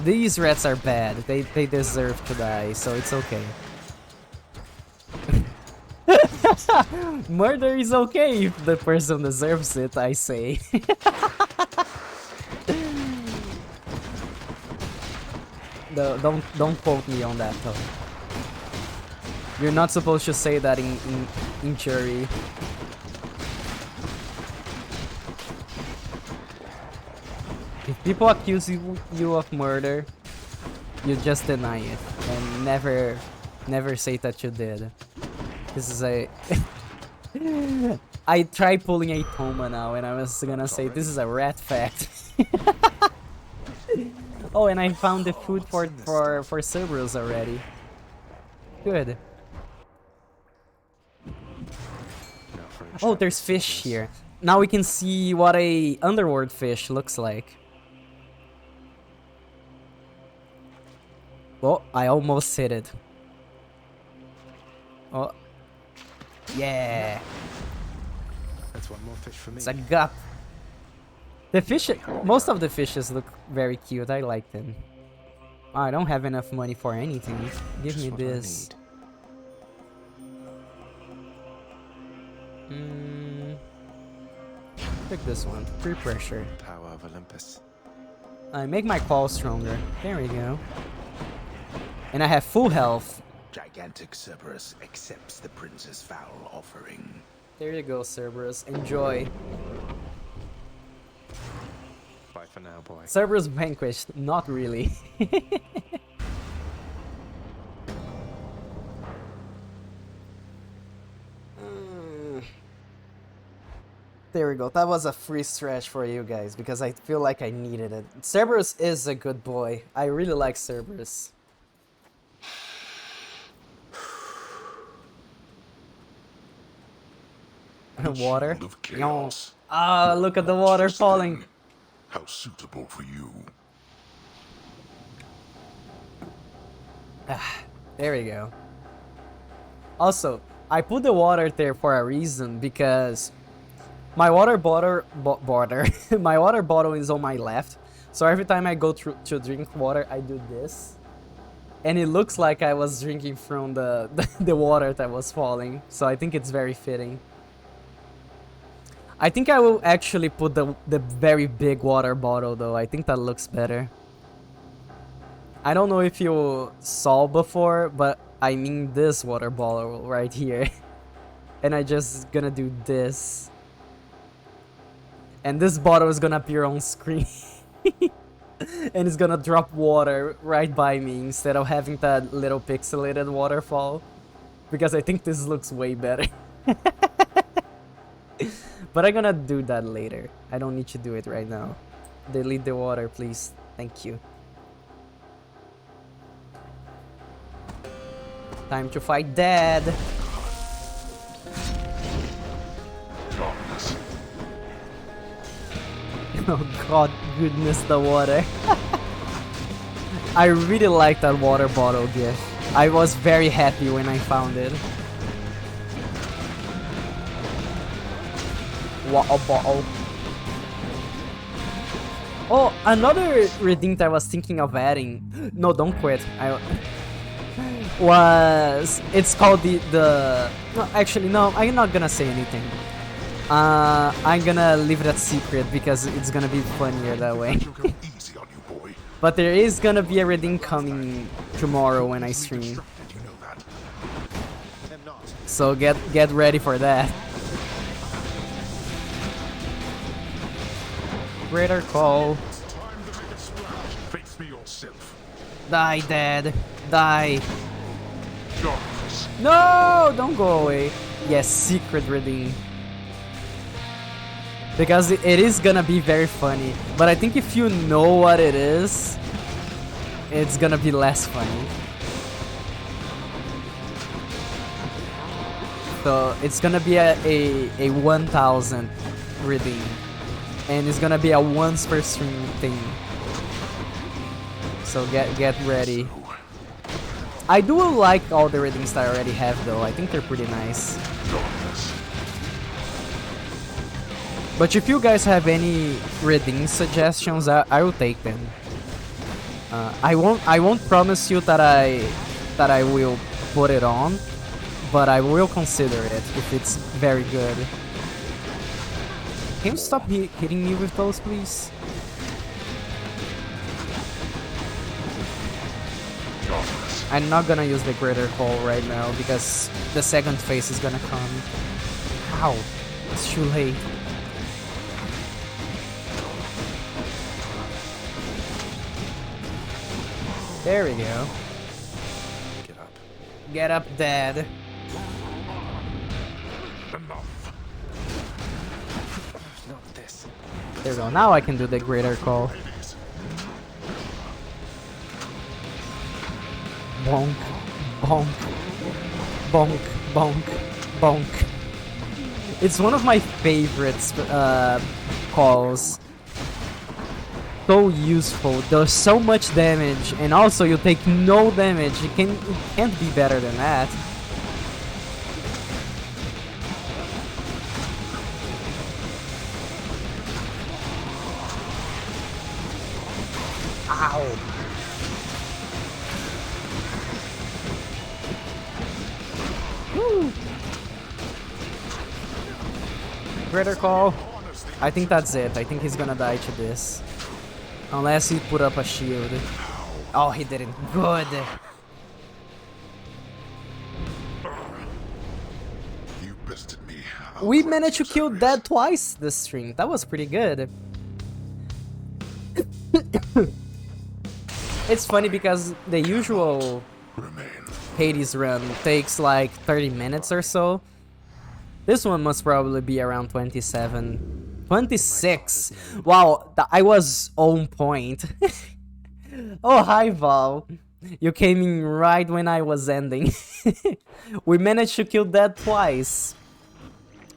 These rats are bad. They deserve to die, so it's okay. Murder is okay if the person deserves it, I say. Don't quote me on that though. You're not supposed to say that in jury. If people accuse you of murder, you just deny it and never say that you did. This is a I tried pulling a Toma now and I was gonna say this is a rat fact. Oh, and I found the food for Cerberus already. Good. Oh, there's fish here. Now we can see what a underworld fish looks like. Oh, I almost hit it. Oh. Yeah. That's one more fish for me. It's a gut. The fish, most of the fishes look very cute. I like them. Oh, I don't have enough money for anything. Give me this. Pick this one. Free pressure. Power of Olympus. I make my claw stronger. There we go. And I have full health. Gigantic Cerberus accepts the prince's foul offering. There you go, Cerberus. Enjoy. Bye for now, boy. Cerberus vanquished. Not really. There we go. That was a free stretch for you guys because I feel like I needed it. Cerberus is a good boy. I really like Cerberus. Water. Ah, look at the water falling. How suitable for you. Ah, there we go. Also, I put the water there for a reason because my water bottle my water bottle is on my left. So every time I go to drink water, I do this. And it looks like I was drinking from the water that was falling. So I think it's very fitting. I think I will actually put the very big water bottle though. I think that looks better. I don't know if you saw before, but I mean this water bottle right here. And I just gonna do this. And this bottle is gonna appear on screen. And it's gonna drop water right by me instead of having that little pixelated waterfall. Because I think this looks way better. But I'm gonna do that later. I don't need to do it right now. Delete the water, please. Thank you. Time to fight Dad. Oh god, goodness, the water. I really like that water bottle gift. I was very happy when I found it. Water bottle. Oh, another redeem that I was thinking of adding. No, don't quit. It's called the no, actually no, I'm not gonna say anything. I'm gonna leave it at secret because it's gonna be funnier that way. But there is gonna be a redeem coming tomorrow when I stream. So get ready for that. Greater call. Face me yourself. Die, Dad. Die. No, don't go away. Yes, secret redeem. because it is gonna be very funny. But I think if you know what it is, it's gonna be less funny. So it's gonna be a 1000 redeem, and it's gonna be a once per stream thing. So get ready. I do like all the redeems that I already have though. I think they're pretty nice. But if you guys have any redeem suggestions, I will take them. I won't promise you that I will put it on, but I will consider it if it's very good. Can you stop hitting me with those, please? I'm not gonna use the Greater Call right now because the second phase is gonna come. Ow! It's too late. There we go. Get up. Get up, Dad. Not this. There we go. Now I can do the Greater Call. Bonk, bonk, bonk, bonk, bonk. It's one of my favorites calls. So useful. Does so much damage, and also you take no damage. It can't be better than that. Ow. Woo. Greater Call. I think that's it. I think he's gonna die to this. Unless he put up a shield. Oh, he didn't. Good. You bested me. We managed to kill Dead twice this stream. That was pretty good. It's funny because the usual Hades run takes like 30 minutes or so. This one must probably be around 27. 26. Wow, I was on point. Oh, hi, Val. You came in right when I was ending. We managed to kill that twice.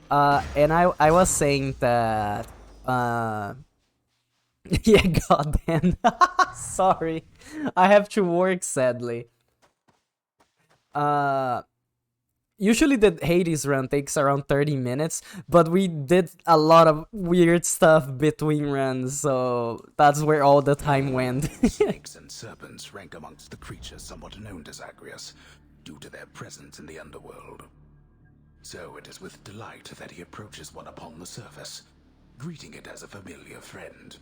And I was saying that... yeah, goddamn. Sorry. I have to work, sadly. Usually the Hades run takes around 30 minutes, but we did a lot of weird stuff between runs, so that's where all the time went. Snakes and serpents rank amongst the creatures somewhat known to Zagreus, due to their presence in the underworld. So it is with delight that he approaches one upon the surface, greeting it as a familiar friend.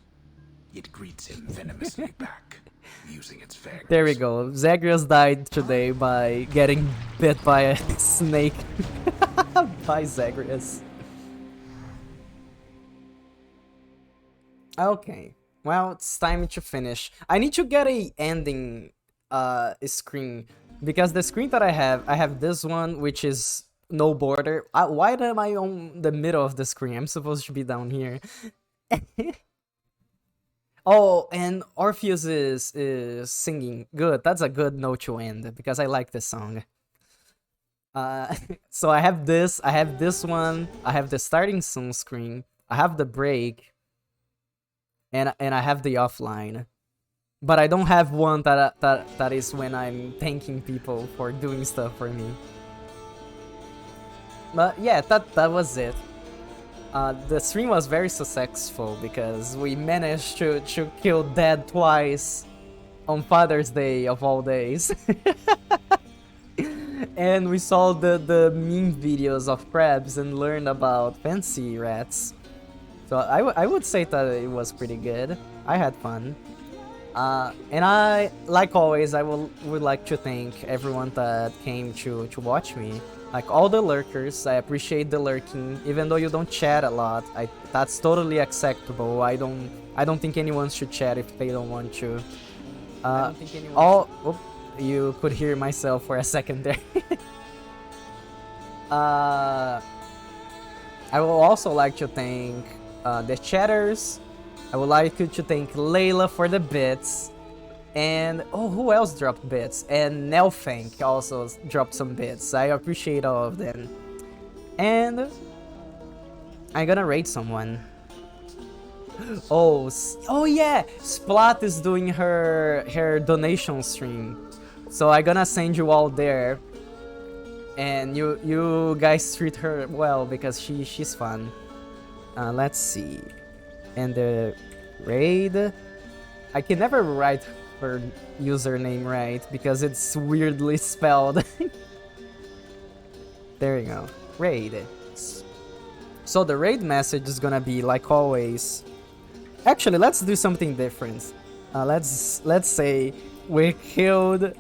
It greets him venomously back, using its fangs. There we go. Zagreus died today by getting bit by a snake. By Zagreus. Okay. Well, it's time to finish. I need to get a ending screen. Because the screen that I have this one, which is no border. Why am I on the middle of the screen? I'm supposed to be down here. Oh, and Orpheus is singing. Good, that's a good note to end, because I like this song. So I have this one, I have the starting soon screen, I have the break, and I have the offline. But I don't have one that is when I'm thanking people for doing stuff for me. But yeah, that was it. The stream was very successful because we managed to kill Dead twice on Father's Day of all days. And we saw the meme videos of crabs and learned about fancy rats. So I would say that it was pretty good. I had fun. And I, like always, I would like to thank everyone that came to watch me. Like all the lurkers, I appreciate the lurking, even though you don't chat a lot. That's totally acceptable. I don't think anyone should chat if they don't want to. You could hear myself for a second there. I will also like to thank the chatters. I would like to thank Layla for the bits. And, oh, who else dropped bits? And Nelfank also dropped some bits. I appreciate all of them. And I'm gonna raid someone. Oh, oh yeah! Splat is doing her donation stream. So I'm gonna send you all there. And you guys treat her well because she's fun. Let's see. And the raid. I can never write her username right because it's weirdly spelled. There you go. Raid. So the raid message is gonna be like always. Actually, let's do something different. Let's say we killed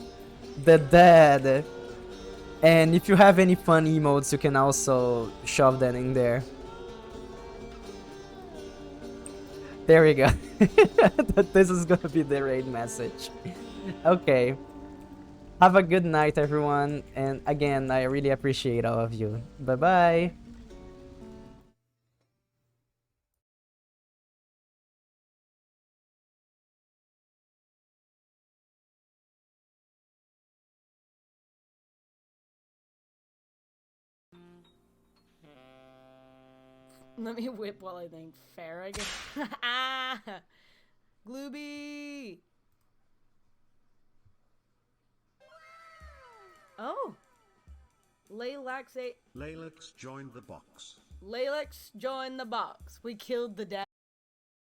the dead. And if you have any fun emotes, you can also shove them in there. There we go. This is gonna be the raid message. Okay. Have a good night, everyone. And again, I really appreciate all of you. Bye-bye. Let me whip while I think. Fair, I guess. Ah! Glooby! Oh! Laylax Laylax joined the box. Laylax joined the box. We killed the dad.